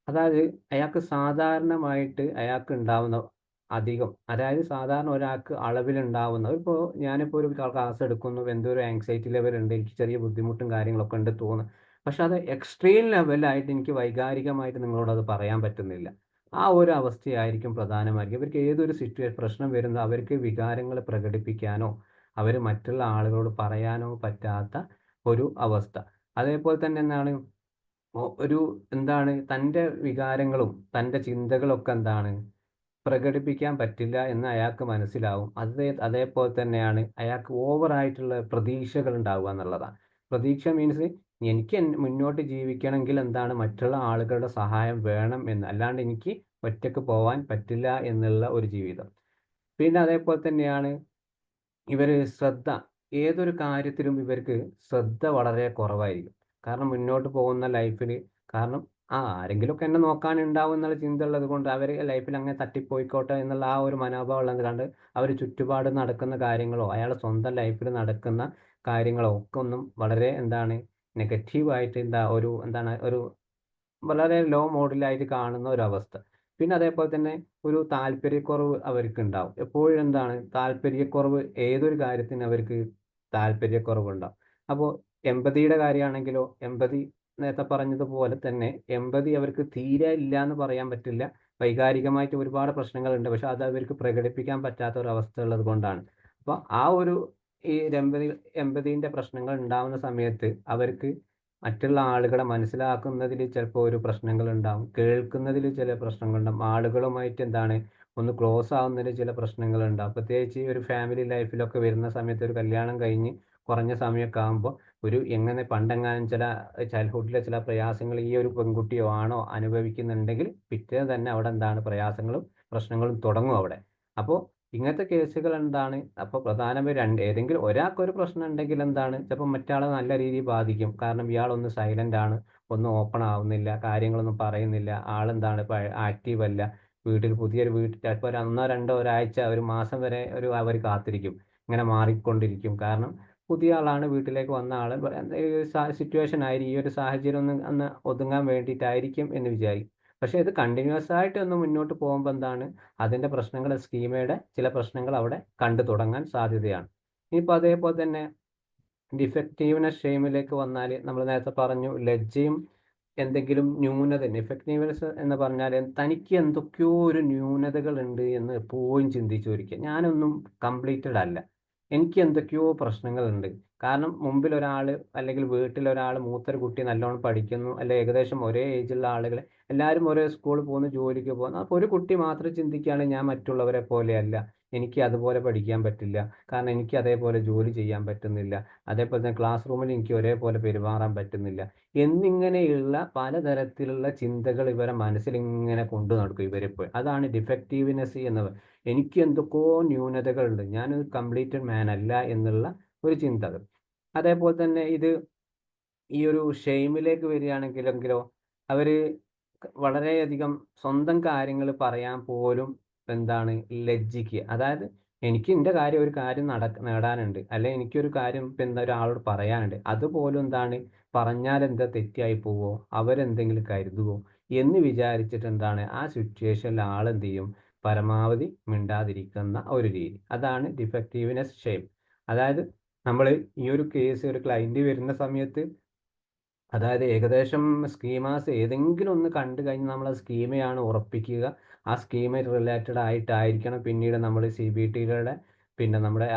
അതായത് അയാൾക്ക് സാധാരണമായിട്ട് അയാൾക്ക് ഉണ്ടാവുന്ന അധികം, അതായത് സാധാരണ ഒരാൾക്ക് അളവിലുണ്ടാവുന്ന, ഇപ്പോൾ ഞാനിപ്പോൾ ഒരു ക്ലാസ് എടുക്കുന്നു, എന്തോ ഒരു ആങ്സൈറ്റി ലെവൽ ഉണ്ട്, എനിക്ക് ചെറിയ ബുദ്ധിമുട്ടും കാര്യങ്ങളൊക്കെ ഉണ്ട് തോന്നുന്നു. പക്ഷെ അത് എക്സ്ട്രീം ലെവലായിട്ട് എനിക്ക് വൈകാരികമായിട്ട് നിങ്ങളോട് അത് പറയാൻ പറ്റുന്നില്ല. ആ ഒരു അവസ്ഥയായിരിക്കും പ്രധാനമായിരിക്കും. ഇവർക്ക് ഏതൊരു പ്രശ്നം വരുന്നത് അവർക്ക് വികാരങ്ങൾ പ്രകടിപ്പിക്കാനോ അവർ മറ്റുള്ള ആളുകളോട് പറയാനോ പറ്റാത്ത ഒരു അവസ്ഥ. അതേപോലെ തന്നെ എന്താണ് ഒരു എന്താണ് തൻ്റെ വികാരങ്ങളും തൻ്റെ ചിന്തകളൊക്കെ എന്താണ് പ്രകടിപ്പിക്കാൻ പറ്റില്ല എന്ന് അയാൾക്ക് മനസ്സിലാവും. അതേപോലെ തന്നെയാണ് അയാൾക്ക് ഓവറായിട്ടുള്ള പ്രതീക്ഷകൾ ഉണ്ടാവുക എന്നുള്ളതാണ്. പ്രതീക്ഷ മീൻസ് എനിക്ക് മുന്നോട്ട് ജീവിക്കണമെങ്കിൽ എന്താണ് മറ്റുള്ള ആളുകളുടെ സഹായം വേണം എന്ന്, അല്ലാണ്ട് എനിക്ക് ഒറ്റയ്ക്ക് പോവാൻ പറ്റില്ല എന്നുള്ള ഒരു ജീവിതം. പിന്നെ അതേപോലെ തന്നെയാണ് ശ്രദ്ധ, ഏതൊരു കാര്യത്തിലും ഇവർക്ക് ശ്രദ്ധ വളരെ കുറവായിരിക്കും. കാരണം മുന്നോട്ട് പോകുന്ന ലൈഫിൽ, കാരണം ആരെങ്കിലുമൊക്കെ എന്നെ നോക്കാനുണ്ടാവും എന്നുള്ള ചിന്ത ഉള്ളത് കൊണ്ട് അവർ ലൈഫിൽ അങ്ങനെ തട്ടിപ്പോയിക്കോട്ടെ എന്നുള്ള ആ ഒരു മനോഭാവം ഉള്ളത് കണ്ട് അവർ ചുറ്റുപാട് നടക്കുന്ന കാര്യങ്ങളോ അയാളുടെ സ്വന്തം ലൈഫിൽ നടക്കുന്ന കാര്യങ്ങളോ ഒക്കെ ഒന്നും വളരെ എന്താണ് നെഗറ്റീവായിട്ട് ഒരു വളരെ ലോ മോഡിലായിട്ട് കാണുന്ന ഒരവസ്ഥ. പിന്നെ അതേപോലെ തന്നെ ഒരു താല്പര്യക്കുറവ് അവർക്കുണ്ടാവും. എപ്പോഴും എന്താണ് താല്പര്യക്കുറവ്, ഏതൊരു കാര്യത്തിന് അവർക്ക് താല്പര്യക്കുറവുണ്ടാവും. അപ്പോൾ എമ്പതിയുടെ കാര്യമാണെങ്കിലോ, എമ്പതി നേരത്തെ പറഞ്ഞതുപോലെ തന്നെ എമ്പതി അവർക്ക് തീരെ ഇല്ല എന്ന് പറയാൻ പറ്റില്ല. വൈകാരികമായിട്ട് ഒരുപാട് പ്രശ്നങ്ങളുണ്ട്. പക്ഷെ അത് അവർക്ക് പ്രകടിപ്പിക്കാൻ പറ്റാത്ത ഒരു അവസ്ഥ ഉള്ളത് കൊണ്ടാണ്. അപ്പോൾ ഈ എമ്പതിൻ്റെ പ്രശ്നങ്ങൾ ഉണ്ടാവുന്ന സമയത്ത് അവർക്ക് മറ്റുള്ള ആളുകളെ മനസ്സിലാക്കുന്നതിൽ ചിലപ്പോൾ ഒരു പ്രശ്നങ്ങളുണ്ടാവും. കേൾക്കുന്നതിൽ ചില പ്രശ്നങ്ങളുണ്ടാവും. ആളുകളുമായിട്ട് ഒന്ന് ക്ലോസ് ആവുന്നതിൽ ചില പ്രശ്നങ്ങളുണ്ടാവും. പ്രത്യേകിച്ച് ഈ ഒരു ഫാമിലി ലൈഫിലൊക്കെ വരുന്ന സമയത്ത് ഒരു കല്യാണം കഴിഞ്ഞ് കുറഞ്ഞ സമയമൊക്കെ ആകുമ്പോൾ എങ്ങനെ പണ്ടെങ്ങാനും ചില ചൈൽഡ്ഹുഡിലെ ചില പ്രയാസങ്ങൾ ഈ ഒരു പെൺകുട്ടിയോ ആണോ അനുഭവിക്കുന്നുണ്ടെങ്കിൽ പിറ്റേന്ന് തന്നെ അവിടെ പ്രയാസങ്ങളും പ്രശ്നങ്ങളും തുടങ്ങും അവിടെ. അപ്പോൾ ഇങ്ങനത്തെ കേസുകൾ അപ്പോൾ പ്രധാനമായും ഏതെങ്കിലും ഒരാൾക്കൊരു പ്രശ്നം ഉണ്ടെങ്കിൽ ചിലപ്പോൾ മറ്റാളെ നല്ല രീതിയിൽ ബാധിക്കും. കാരണം ഇയാളൊന്ന് സൈലന്റ് ആണ്, ഒന്നും ഓപ്പൺ ആവുന്നില്ല, കാര്യങ്ങളൊന്നും പറയുന്നില്ല, ആക്റ്റീവ് അല്ല. പുതിയൊരു വീട്ടിൽ ചിലപ്പോൾ ഒരു 1-2 ഒരാഴ്ച, ഒരു മാസം വരെ അവർ കാത്തിരിക്കും. ഇങ്ങനെ മാറിക്കൊണ്ടിരിക്കും. കാരണം പുതിയ ആളാണ്, വീട്ടിലേക്ക് വന്ന ആൾ സിറ്റുവേഷൻ ആയിരിക്കും, ഈ ഒരു സാഹചര്യം ഒന്ന് ഒതുങ്ങാൻ വേണ്ടിയിട്ടായിരിക്കും എന്ന് വിചാരിക്കും. പക്ഷേ ഇത് കണ്ടിന്യൂസ് ആയിട്ട് ഒന്ന് മുന്നോട്ട് പോകുമ്പോൾ അതിൻ്റെ പ്രശ്നങ്ങൾ, സ്കീമയുടെ ചില പ്രശ്നങ്ങൾ അവിടെ കണ്ടു തുടങ്ങാൻ സാധ്യതയാണ്. ഇനിയിപ്പോൾ അതേപോലെ തന്നെ ഡിഫക്റ്റീവ്നെസ് ഷെയിമിലേക്ക് വന്നാൽ നമ്മൾ നേരത്തെ പറഞ്ഞു, ലജ്ജയും എന്തെങ്കിലും ഡിഫക്റ്റീവ്നെസ് എന്ന് പറഞ്ഞാൽ തനിക്ക് എന്തൊക്കെയോ ഒരു ന്യൂനതകൾ ഉണ്ട് എന്ന് എപ്പോഴും ചിന്തിച്ചു വരിക. ഞാനൊന്നും കംപ്ലീറ്റഡ് അല്ല, എനിക്ക് എന്തൊക്കെയോ പ്രശ്നങ്ങളുണ്ട്. കാരണം മുമ്പിൽ ഒരാൾ അല്ലെങ്കിൽ വീട്ടിലൊരാൾ, മൂത്തൊരു കുട്ടി നല്ലോണം പഠിക്കുന്നു, അല്ലെങ്കിൽ ഏകദേശം ഒരേ ഏജുള്ള ആളുകൾ എല്ലാവരും ഒരേ സ്കൂളിൽ പോകുന്നു, ജോലിക്ക് പോകുന്നു. അപ്പോൾ ഒരു കുട്ടി മാത്രം ചിന്തിക്കുകയാണ് ഞാൻ മറ്റുള്ളവരെ പോലെയല്ല, എനിക്ക് അതുപോലെ പഠിക്കാൻ പറ്റില്ല, കാരണം എനിക്ക് അതേപോലെ ജോലി ചെയ്യാൻ പറ്റുന്നില്ല, അതേപോലെ തന്നെ ക്ലാസ് റൂമിൽ എനിക്ക് ഒരേപോലെ പെരുമാറാൻ പറ്റുന്നില്ല എന്നിങ്ങനെയുള്ള പലതരത്തിലുള്ള ചിന്തകൾ ഇവരെ മനസ്സിൽ ഇങ്ങനെ കൊണ്ടു നടക്കും ഇവരിപ്പോൾ. അതാണ് ഡിഫക്റ്റീവ്നെസ് എന്നത്. എനിക്ക് എന്തൊക്കെയോ ന്യൂനതകളുണ്ട്, ഞാനൊരു കംപ്ലീറ്റഡ് മാൻ അല്ല എന്നുള്ള ഒരു ചിന്ത. അതേപോലെ തന്നെ ഈ ഒരു ഷെയിമിലേക്ക് വരികയാണെങ്കിലെങ്കിലോ അവർ വളരെയധികം സ്വന്തം കാര്യങ്ങൾ പറയാൻ പോലും ലജ്ജിക്കുക. അതായത് എനിക്ക് എൻ്റെ ഒരു കാര്യം നേടാനുണ്ട്, അല്ലെങ്കിൽ എനിക്കൊരു കാര്യം ഒരാളോട് പറയാനുണ്ട്, അതുപോലും പറഞ്ഞാൽ എന്താ തെറ്റായി പോവോ, അവരെന്തെങ്കിലും കരുതുവോ എന്ന് വിചാരിച്ചിട്ട് ആ സിറ്റുവേഷനിൽ ആളെന്ത് ചെയ്യും, പരമാവധി മിണ്ടാതിരിക്കുന്ന ഒരു രീതി. അതാണ് ഡിഫക്റ്റീവ്നെസ് ഷെയിം. അതായത് നമ്മൾ ഈ ഒരു കേസ്, ഒരു ക്ലയൻറ്റ് വരുന്ന സമയത്ത്, അതായത് ഏകദേശം സ്കീമാസ് ഏതെങ്കിലും ഒന്ന് കണ്ടു കഴിഞ്ഞാൽ നമ്മൾ ആ സ്കീമയാണ് ഉറപ്പിക്കുക. ആ സ്കീമ റിലേറ്റഡ് ആയിട്ടായിരിക്കണം പിന്നീട് നമ്മൾ CBTയുടെ പിന്നെ നമ്മുടെ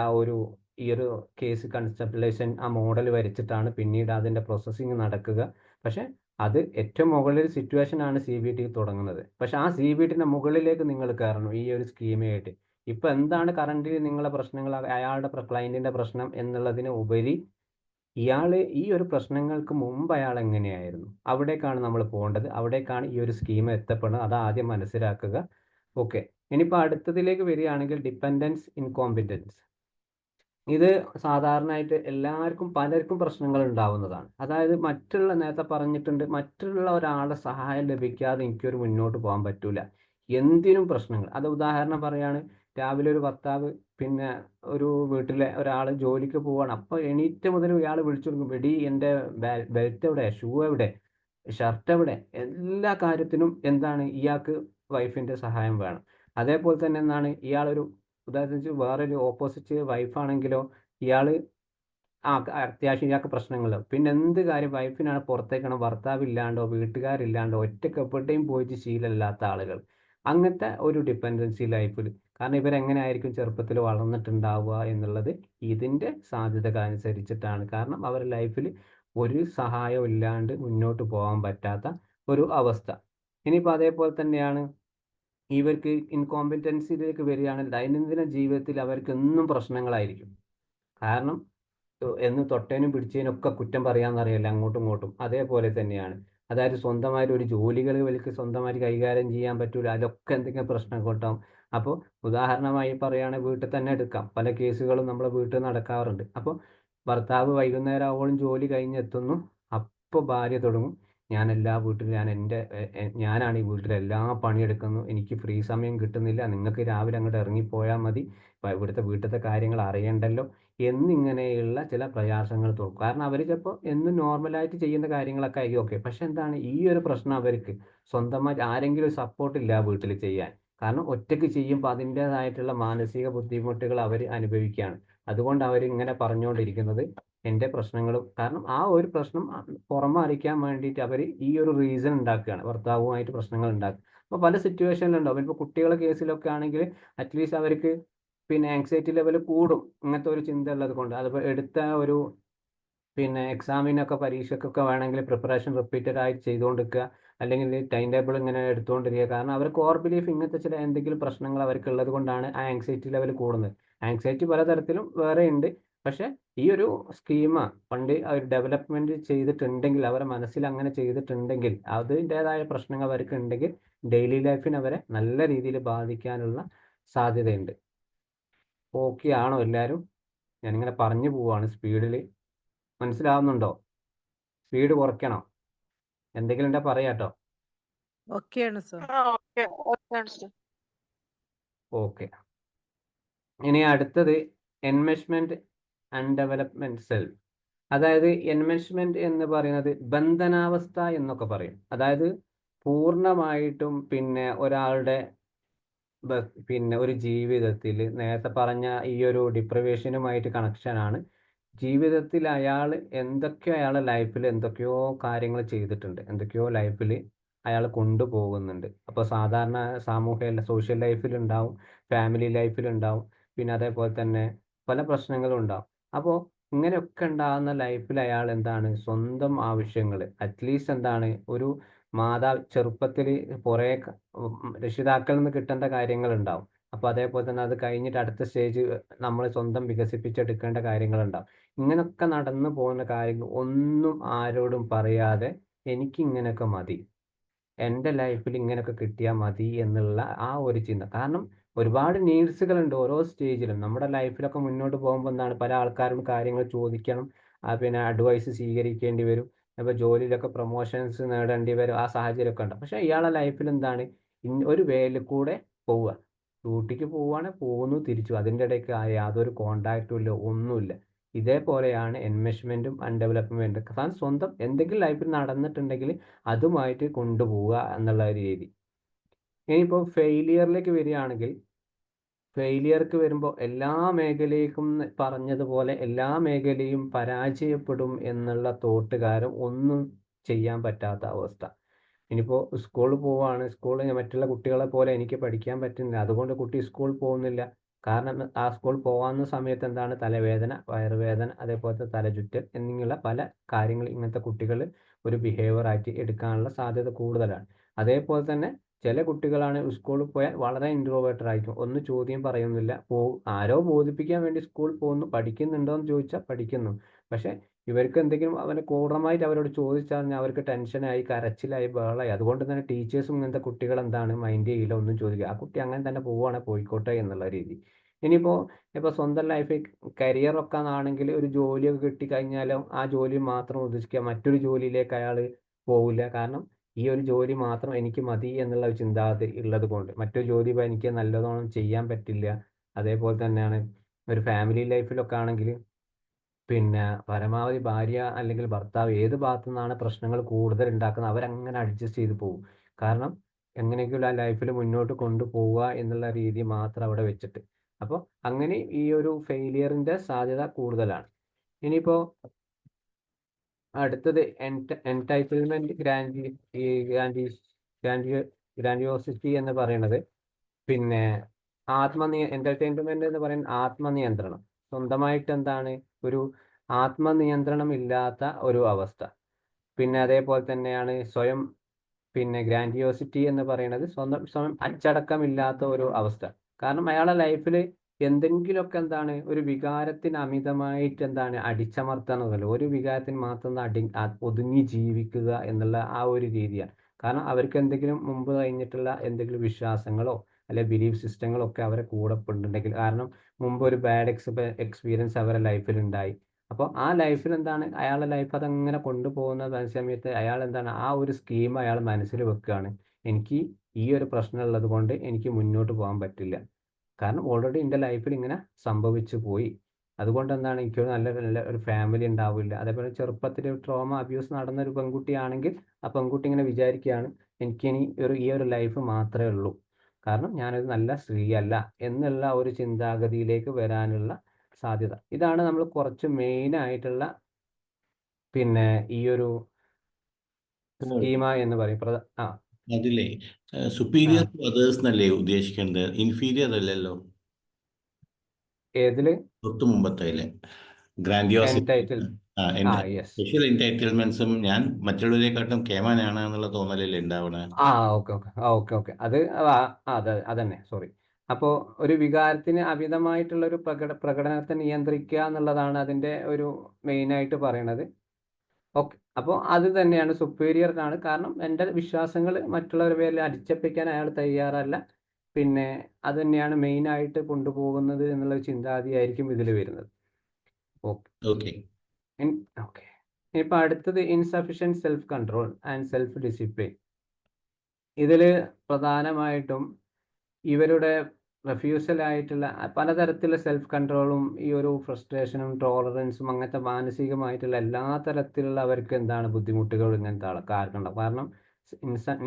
ഈ ഒരു കേസ് കൺസെപ്റ്റലൈസേഷൻ ആ മോഡൽ വരച്ചിട്ടാണ് പിന്നീട് അതിൻ്റെ പ്രോസസ്സിങ് നടക്കുക. പക്ഷേ അത് ഏറ്റവും മുകളിൽ സിറ്റുവേഷൻ ആണ് CBT തുടങ്ങുന്നത്. പക്ഷെ ആ CBTന്റെ മുകളിലേക്ക് നിങ്ങൾ കയറണം ഈ ഒരു സ്കീമായിട്ട്. ഇപ്പൊ എന്താണ് കറന്റ് നിങ്ങളെ പ്രശ്നങ്ങൾ, അയാളുടെ ക്ലയന്റിന്റെ പ്രശ്നം എന്നുള്ളതിന് ഉപരി ഇയാള് ഈ ഒരു പ്രശ്നങ്ങൾക്ക് മുമ്പ് അയാൾ എങ്ങനെയായിരുന്നു, അവിടേക്കാണ് നമ്മൾ പോകേണ്ടത്. അവിടേക്കാണ് ഈ ഒരു സ്കീം എത്തപ്പെടുന്നത്. അത് ആദ്യം മനസ്സിലാക്കുക. ഓക്കെ, ഇനിയിപ്പോൾ അടുത്തതിലേക്ക് വരികയാണെങ്കിൽ ഡിപ്പെൻഡൻസ് ഇൻകോമ്പിറ്റൻസ്. ഇത് സാധാരണയായിട്ട് എല്ലാവർക്കും പലർക്കും പ്രശ്നങ്ങൾ ഉണ്ടാവുന്നതാണ്. അതായത് നേരത്തെ പറഞ്ഞിട്ടുണ്ട്, മറ്റുള്ള ഒരാളുടെ സഹായം ലഭിക്കാതെ എനിക്കൊരു മുന്നോട്ട് പോകാൻ പറ്റൂല. എന്തിനും പ്രശ്നങ്ങൾ. അത് ഉദാഹരണം പറയാണ്, രാവിലെ ഒരു ഭർത്താവ് പിന്നെ ഒരു വീട്ടിലെ ഒരാൾ ജോലിക്ക് പോവാണ്. അപ്പോൾ എണീറ്റ് മുതൽ ഇയാൾ വിളിച്ചു കൊടുക്കും, വെടി എൻ്റെ ബെൽറ്റ് എവിടെ, ഷൂ എവിടെ, ഷർട്ട് എവിടെ, എല്ലാ കാര്യത്തിനും എന്താണ് ഇയാൾക്ക് വൈഫിൻ്റെ സഹായം വേണം. അതേപോലെ തന്നെ എന്താണ് ഇയാളൊരു ഉദാഹരണത്തിന് വേറൊരു ഓപ്പോസിറ്റ് വൈഫാണെങ്കിലോ ഇയാൾ അത്യാവശ്യം ഇയാൾക്ക് പ്രശ്നങ്ങളുണ്ടാവും. പിന്നെ എന്ത് കാര്യം വൈഫിനാണ് പുറത്തേക്കാണ്, ഭർത്താവില്ലാണ്ടോ വീട്ടുകാരില്ലാണ്ടോ ഒറ്റയ്ക്ക് എവിടെയും പോയിട്ട് ശീലമില്ലാത്ത ആളുകൾ, അങ്ങനത്തെ ഒരു ഡിപ്പെൻഡൻസി ലൈഫിൽ. കാരണം ഇവരെങ്ങനെയായിരിക്കും ചെറുപ്പത്തിൽ വളർന്നിട്ടുണ്ടാവുക എന്നുള്ളത് ഇതിൻ്റെ സാധ്യതകൾ അനുസരിച്ചിട്ടാണ്. കാരണം അവരുടെ ലൈഫിൽ ഒരു സഹായം ഇല്ലാണ്ട് മുന്നോട്ട് പോകാൻ പറ്റാത്ത ഒരു അവസ്ഥ. ഇനിയിപ്പോൾ അതേപോലെ തന്നെയാണ് ഇവർക്ക് ഇൻകോമ്പിറ്റൻസിയിലേക്ക് വരികയാണെങ്കിൽ ദൈനംദിന ജീവിതത്തിൽ അവർക്ക് എന്നും പ്രശ്നങ്ങളായിരിക്കും. കാരണം എന്ന് തൊട്ടേനും പിടിച്ചതിനും ഒക്കെ കുറ്റം പറയാമെന്നറിയില്ല അങ്ങോട്ടും ഇങ്ങോട്ടും. അതേപോലെ തന്നെയാണ്. അതായത് സ്വന്തമായിട്ട് ഒരു ജോലികൾ ഇവർക്ക് സ്വന്തമായിട്ട് കൈകാര്യം ചെയ്യാൻ പറ്റൂല. അതിലൊക്കെ എന്തെങ്കിലും പ്രശ്നം ഉണ്ടാവും. അപ്പോൾ ഉദാഹരണമായി പറയുകയാണെങ്കിൽ വീട്ടിൽ തന്നെ എടുക്കാം. പല കേസുകളും നമ്മളെ വീട്ടിൽ നടക്കാറുണ്ട്. അപ്പോൾ ഭർത്താവ് വൈകുന്നേരം ആവോളം ജോലി കഴിഞ്ഞെത്തുന്നു. അപ്പോൾ ഭാര്യ തുടങ്ങും, ഞാനാണ് ഈ വീട്ടിലെ എല്ലാ പണിയെടുക്കുന്നു, എനിക്ക് ഫ്രീ സമയം കിട്ടുന്നില്ല, നിങ്ങൾക്ക് രാവിലെ അങ്ങോട്ട് ഇറങ്ങിപ്പോയാൽ മതി, ഇവിടുത്തെ വീട്ടിലത്തെ കാര്യങ്ങൾ അറിയണ്ടല്ലോ എന്നിങ്ങനെയുള്ള ചില പ്രയാസങ്ങൾ തോന്നും. കാരണം അവർ ചിലപ്പോൾ എന്നും നോർമലായിട്ട് ചെയ്യുന്ന കാര്യങ്ങളൊക്കെ ആയിരിക്കും ഓക്കെ. പക്ഷെ എന്താണ് ഈ ഒരു പ്രശ്നം അവർക്ക് സ്വന്തമായിട്ട് ആരെങ്കിലും സപ്പോർട്ടില്ല വീട്ടിൽ ചെയ്യാൻ. കാരണം ഒറ്റയ്ക്ക് ചെയ്യുമ്പോൾ അതിൻ്റേതായിട്ടുള്ള മാനസിക ബുദ്ധിമുട്ടുകൾ അവർ അനുഭവിക്കുകയാണ്. അതുകൊണ്ട് അവർ ഇങ്ങനെ പറഞ്ഞുകൊണ്ടിരിക്കുന്നത് എൻ്റെ പ്രശ്നങ്ങളും. കാരണം ആ ഒരു പ്രശ്നം പുറമറിയിക്കാൻ വേണ്ടിയിട്ട് അവർ ഈ ഒരു റീസൺ ഉണ്ടാക്കുകയാണ്, ഭർത്താവുമായിട്ട് പ്രശ്നങ്ങൾ ഉണ്ടാക്കുക. അപ്പോൾ പല സിറ്റുവേഷനിലുണ്ടാവും. ഇപ്പോൾ കുട്ടികളുടെ കേസിലൊക്കെ ആണെങ്കിൽ അറ്റ്ലീസ്റ്റ് അവർക്ക് പിന്നെ ആങ്സൈറ്റി ലെവൽ കൂടും ഇങ്ങനത്തെ ഒരു ചിന്ത ഉള്ളത് കൊണ്ട്. അതിപ്പോൾ എടുത്ത ഒരു പിന്നെ എക്സാമിനൊക്കെ പരീക്ഷയ്ക്കൊക്കെ വേണമെങ്കിൽ പ്രിപ്പറേഷൻ റിപ്പീറ്റഡ് ആയിട്ട് ചെയ്തുകൊണ്ടിരിക്കുക, അല്ലെങ്കിൽ ടൈം ടേബിൾ ഇങ്ങനെ എടുത്തുകൊണ്ടിരിക്കുക. കാരണം അവർ കോർ ബിലീഫ് ഇങ്ങനത്തെ ചില എന്തെങ്കിലും പ്രശ്നങ്ങൾ അവർക്ക് ഉള്ളത് കൊണ്ടാണ് ആ ആങ്സൈറ്റി ലെവൽ കൂടുന്നത്. ആങ്സൈറ്റി പലതരത്തിലും വേറെ ഉണ്ട്. പക്ഷേ ഈ ഒരു സ്കീമ പണ്ട് അവർ ഡെവലപ്മെൻറ്റ് ചെയ്തിട്ടുണ്ടെങ്കിൽ, അവരുടെ മനസ്സിൽ അങ്ങനെ ചെയ്തിട്ടുണ്ടെങ്കിൽ, അതിൻ്റേതായ പ്രശ്നങ്ങൾ അവർക്ക് ഉണ്ടെങ്കിൽ ഡെയിലി ലൈഫിനെ അവരെ നല്ല രീതിയിൽ ബാധിക്കാനുള്ള സാധ്യതയുണ്ട്. ഓക്കെ ആണോ എല്ലാവരും? ഞാനിങ്ങനെ പറഞ്ഞു പോവാണ് സ്പീഡിൽ. മനസ്സിലാവുന്നുണ്ടോ? സ്പീഡ് കുറയ്ക്കണോ? എന്തെങ്കിലും ഉണ്ടെങ്കിൽ പറയാട്ടോ. ഓക്കെയാണ് സർ. ഓക്കെ. ഇനി അടുത്തത് എൻമെഷ്മെന്റ് ആൻഡ് ഡെവലപ്മെന്റ് സെൽഫ്. അതായത് എൻമെഷ്മെന്റ് എന്ന് പറയുന്നത് ബന്ധനാവസ്ഥ എന്നൊക്കെ പറയും. അതായത് പൂർണ്ണമായിട്ടും പിന്നെ ഒരാളുടെ പിന്നെ ഒരു ജീവിതത്തിൽ നേരത്തെ പറഞ്ഞ ഈ ഒരു ഡിപ്രവേഷനുമായിട്ട് കണക്ഷനാണ്. ജീവിതത്തിൽ അയാൾ എന്തൊക്കെയോ അയാളുടെ ലൈഫിൽ എന്തൊക്കെയോ കാര്യങ്ങൾ ചെയ്തിട്ടുണ്ട്, എന്തൊക്കെയോ ലൈഫിൽ അയാൾ കൊണ്ടുപോകുന്നുണ്ട്. അപ്പോൾ സാധാരണ സോഷ്യൽ ലൈഫിലുണ്ടാവും, ഫാമിലി ലൈഫിലുണ്ടാവും, പിന്നെ അതേപോലെ തന്നെ പല പ്രശ്നങ്ങളും ഉണ്ടാവും. അപ്പോൾ ഇങ്ങനെയൊക്കെ ഉണ്ടാകുന്ന ലൈഫിൽ അയാൾ എന്താണ് സ്വന്തം ആവശ്യങ്ങൾ അറ്റ്ലീസ്റ്റ് എന്താണ് ഒരു ചെറുപ്പത്തിൽ കുറേ രക്ഷിതാക്കളിൽ നിന്ന് കിട്ടേണ്ട കാര്യങ്ങളുണ്ടാവും. അപ്പോൾ അതേപോലെ തന്നെ അത് കഴിഞ്ഞിട്ട് അടുത്ത സ്റ്റേജ് നമ്മൾ സ്വന്തം വികസിപ്പിച്ചെടുക്കേണ്ട കാര്യങ്ങളുണ്ടാവും. ഇങ്ങനൊക്കെ നടന്നു പോകുന്ന കാര്യങ്ങൾ ഒന്നും ആരോടും പറയാതെ എനിക്കിങ്ങനെയൊക്കെ മതി, എൻ്റെ ലൈഫിൽ ഇങ്ങനെയൊക്കെ കിട്ടിയാൽ മതി എന്നുള്ള ആ ഒരു ചിന്ത. കാരണം ഒരുപാട് നീഡ്സുകളുണ്ട് ഓരോ സ്റ്റേജിലും. നമ്മുടെ ലൈഫിലൊക്കെ മുന്നോട്ട് പോകുമ്പോൾ എന്താണ് പല ആൾക്കാരും കാര്യങ്ങൾ ചോദിക്കണം, പിന്നെ അഡ്വൈസ് സ്വീകരിക്കേണ്ടി വരും. അപ്പോൾ ജോലിയിലൊക്കെ പ്രൊമോഷൻസ് നേടേണ്ടി വരും, ആ സാഹചര്യമൊക്കെ ഉണ്ട്. പക്ഷേ ഇയാളുടെ ലൈഫിൽ എന്താണ് ഒരു വേയിൽ കൂടെ പോവുക, ഡ്യൂട്ടിക്ക് പോവുകയാണ്, പോകുന്നു തിരിച്ചു, അതിൻ്റെ ഇടയ്ക്ക് യാതൊരു കോണ്ടാക്റ്റും ഇല്ല, ഒന്നുമില്ല. ഇതേപോലെയാണ് എൻമെഷ്മെൻറ്റും അൺഡെവലപ്മെൻറ്റും. കാരണം സ്വന്തം എന്തെങ്കിലും ലൈഫിൽ നടന്നിട്ടുണ്ടെങ്കിൽ അതുമായിട്ട് കൊണ്ടുപോവുക എന്നുള്ള ഒരു രീതി. ഇനിയിപ്പോൾ ഫെയിലിയറിലേക്ക് വരികയാണെങ്കിൽ, ഫെയിലിയർക്ക് വരുമ്പോൾ എല്ലാ മേഖലയ്ക്കും പറഞ്ഞതുപോലെ എല്ലാ മേഖലയും പരാജയപ്പെടും എന്നുള്ള തോട്ടുകാരം ഒന്നും ചെയ്യാൻ പറ്റാത്ത അവസ്ഥ. ഇനിയിപ്പോൾ സ്കൂളിൽ പോവുകയാണ്, സ്കൂളിൽ മറ്റുള്ള കുട്ടികളെ പോലെ എനിക്ക് പഠിക്കാൻ പറ്റുന്നില്ല, അതുകൊണ്ട് കുട്ടി സ്കൂളിൽ പോകുന്നില്ല. കാരണം ആ സ്കൂളിൽ പോകാവുന്ന സമയത്ത് എന്താണ് തലവേദന, വയറുവേദന, അതേപോലത്തെ തലചുറ്റൽ എന്നിങ്ങനെയുള്ള പല കാര്യങ്ങൾ ഇങ്ങനത്തെ കുട്ടികൾ ഒരു ബിഹേവിയർ ആയിട്ട് എടുക്കാനുള്ള സാധ്യത കൂടുതലാണ്. അതേപോലെ തന്നെ ചില കുട്ടികളാണ് സ്കൂളിൽ പോയാൽ വളരെ ഇൻട്രോവേർട്ടഡ് ആയിരിക്കും. ഒന്നും ചോദ്യം പറയുന്നില്ല. ആരോ ബോധിപ്പിക്കാൻ വേണ്ടി സ്കൂളിൽ പോകുന്നു. പഠിക്കുന്നുണ്ടോ എന്ന് ചോദിച്ചാൽ പഠിക്കുന്നു. പക്ഷേ ഇവർക്ക് എന്തെങ്കിലും പൂർണ്ണമായിട്ട് അവരോട് ചോദിച്ചാൽ അവർക്ക് ടെൻഷനായി, കരച്ചിലായി, ബഹളായി. അതുകൊണ്ട് തന്നെ ടീച്ചേഴ്സും ഇങ്ങനത്തെ കുട്ടികൾ എന്താണ് മൈൻഡ് ചെയ്യില്ല, ഒന്നും ചോദിക്കില്ല. ആ കുട്ടി അങ്ങനെ തന്നെ പോവുകയാണെങ്കിൽ പോയിക്കോട്ടെ എന്നുള്ള രീതി. ഇപ്പോൾ സ്വന്തം ലൈഫിൽ കരിയറൊക്കെ ആണെങ്കിൽ ഒരു ജോലിയൊക്കെ കിട്ടിക്കഴിഞ്ഞാലും ആ ജോലി മാത്രം ഉദ്ദേശിക്കുക, മറ്റൊരു ജോലിയിലേക്ക് അയാൾ പോവില്ല. കാരണം ഈ ഒരു ജോലി മാത്രം എനിക്ക് മതി എന്നുള്ള ഒരു ചിന്താഗതി ഉള്ളത് കൊണ്ട് മറ്റൊരു ജോലി എനിക്ക് നല്ലതോണം ചെയ്യാൻ പറ്റില്ല. അതേപോലെ തന്നെയാണ് ഒരു ഫാമിലി ലൈഫിലൊക്കെ ആണെങ്കിൽ പിന്നെ പരമാവധി ഭാര്യ അല്ലെങ്കിൽ ഭർത്താവ് ഏത് ഭാഗത്തു നിന്നാണ് പ്രശ്നങ്ങൾ കൂടുതൽ ഉണ്ടാക്കുന്നത് അവരങ്ങനെ അഡ്ജസ്റ്റ് ചെയ്ത് പോകും. കാരണം എങ്ങനെയെങ്കിലും ആ ലൈഫിൽ മുന്നോട്ട് കൊണ്ടുപോവുക എന്നുള്ള രീതി മാത്രം അവിടെ വെച്ചിട്ട്. അപ്പോൾ അങ്ങനെ ഈ ഒരു ഫെയിലിയറിൻ്റെ സാധ്യത കൂടുതലാണ്. ഇനിയിപ്പോൾ അടുത്തത് എൻടൈറ്റിൽമെന്റ് ഗ്രാൻഡിയോസിറ്റി എന്ന് പറയുന്നത് പിന്നെ എന്റർടൈൻമെന്റ് എന്ന് പറയുന്നത് ആത്മനിയന്ത്രണം. സ്വന്തമായിട്ട് എന്താണ് ഒരു ആത്മനിയന്ത്രണം ഇല്ലാത്ത ഒരു അവസ്ഥ. പിന്നെ അതേപോലെ തന്നെയാണ് ഗ്രാൻഡിയോസിറ്റി എന്ന് പറയുന്നത് സ്വയം അച്ചടക്കമില്ലാത്ത ഒരു അവസ്ഥ. കാരണം അയാളുടെ ലൈഫിൽ എന്തെങ്കിലുമൊക്കെ എന്താണ് ഒരു വികാരത്തിന് അമിതമായിട്ട് അടിച്ചമർത്താന്നതല്ല, ഒരു വികാരത്തിന് മാത്രം ഒതുങ്ങി ജീവിക്കുക എന്നുള്ള ആ ഒരു രീതിയാണ്. കാരണം അവർക്ക് എന്തെങ്കിലും മുമ്പ് കഴിഞ്ഞിട്ടുള്ള എന്തെങ്കിലും വിശ്വാസങ്ങളോ അല്ലെ ബിലീഫ് സിസ്റ്റങ്ങളോ ഒക്കെ അവരെ കൂടെ ഉണ്ടെങ്കിൽ, കാരണം മുമ്പ് ഒരു ബാഡ് എക്സ്പീരിയൻസ് അവരുടെ ലൈഫിൽ ഉണ്ടായി. അപ്പോൾ ആ ലൈഫിൽ അയാളുടെ ലൈഫ് അതങ്ങനെ കൊണ്ടുപോകുന്ന സമയത്ത് അയാൾ ആ ഒരു സ്കീം അയാൾ മനസ്സിൽ വെക്കുകയാണ്. എനിക്ക് ഈ ഒരു പ്രശ്നം ഉള്ളത് കൊണ്ട് എനിക്ക് മുന്നോട്ട് പോകാൻ പറ്റില്ല. കാരണം ഓൾറെഡി എൻ്റെ ലൈഫിൽ ഇങ്ങനെ സംഭവിച്ചു പോയി. അതുകൊണ്ട് എനിക്കൊരു നല്ല ഒരു ഫാമിലി ഉണ്ടാവില്ല. അതേപോലെ ചെറുപ്പത്തിൽ ട്രോമ അബ്യൂസ് നടന്ന ഒരു പെൺകുട്ടിയാണെങ്കിൽ ആ പെൺകുട്ടി ഇങ്ങനെ വിചാരിക്കുകയാണ്, എനിക്കിനി ഈ ഒരു ലൈഫ് മാത്രമേ ഉള്ളൂ, കാരണം ഞാനൊരു നല്ല സ്ത്രീയല്ല എന്നുള്ള ഒരു ചിന്താഗതിയിലേക്ക് വരാനുള്ള സാധ്യത. ഇതാണ് നമ്മൾ കുറച്ച് മെയിൻ ആയിട്ടുള്ള ഈ ഒരു സ്കീമ എന്ന് പറയും. അതിലെ ആ സുപ്പീരിയർ ടു അതേഴ്സ് എന്നല്ലേ ഉദ്ദേശിക്കുന്നത്, ഇൻഫീരിയർ അല്ലല്ലോ ഏതില് തൊട്ട് മുമ്പത്തേലെ ഗ്രാൻഡിയോസിറ്റി. Entitle yes. സ്പെഷ്യൽ എന്റൈറ്റിൽമെന്റ്സും ഞാൻ മറ്റുള്ളവരെക്കാട്ടും കേമാനാണ് എന്നുള്ള തോന്നലല്ലേ ഉണ്ടാവണേ. ഓക്കെ ഓക്കെ അതന്നെ, സോറി. അപ്പോൾ ഒരു വികാരത്തിന് അമിതമായിട്ടുള്ള ഒരു പ്രകടനത്തെ നിയന്ത്രിക്കുക എന്നുള്ളതാണ് അതിൻ്റെ ഒരു മെയിനായിട്ട് പറയണത്. ഓക്കെ, അപ്പോൾ അത് തന്നെയാണ് സുപ്പീരിയറിനാണ്. കാരണം എൻ്റെ വിശ്വാസങ്ങൾ മറ്റുള്ളവരുടെ പേരിൽ അടിച്ചേൽപ്പിക്കാൻ അയാൾ തയ്യാറല്ല. പിന്നെ അത് തന്നെയാണ് മെയിനായിട്ട് കൊണ്ടുപോകുന്നത് എന്നുള്ള ചിന്താഗതിയായിരിക്കും ഇതിൽ വരുന്നത്. ഓക്കെ. ഓക്കെ, ഇപ്പം അടുത്തത് insufficient self control and self discipline. ഇതിൽ പ്രധാനമായിട്ടും ഇവരുടെ റെഫ്യൂസലായിട്ടുള്ള പലതരത്തിലുള്ള സെൽഫ് കൺട്രോളും ഈ ഒരു ഫ്രസ്ട്രേഷനും ടോളറൻസും അങ്ങനത്തെ മാനസികമായിട്ടുള്ള എല്ലാ തരത്തിലുള്ള അവർക്ക് ബുദ്ധിമുട്ടുകൾ ഇങ്ങനത്തെ ആൾക്കാർക്കുണ്ടാവും. കാരണം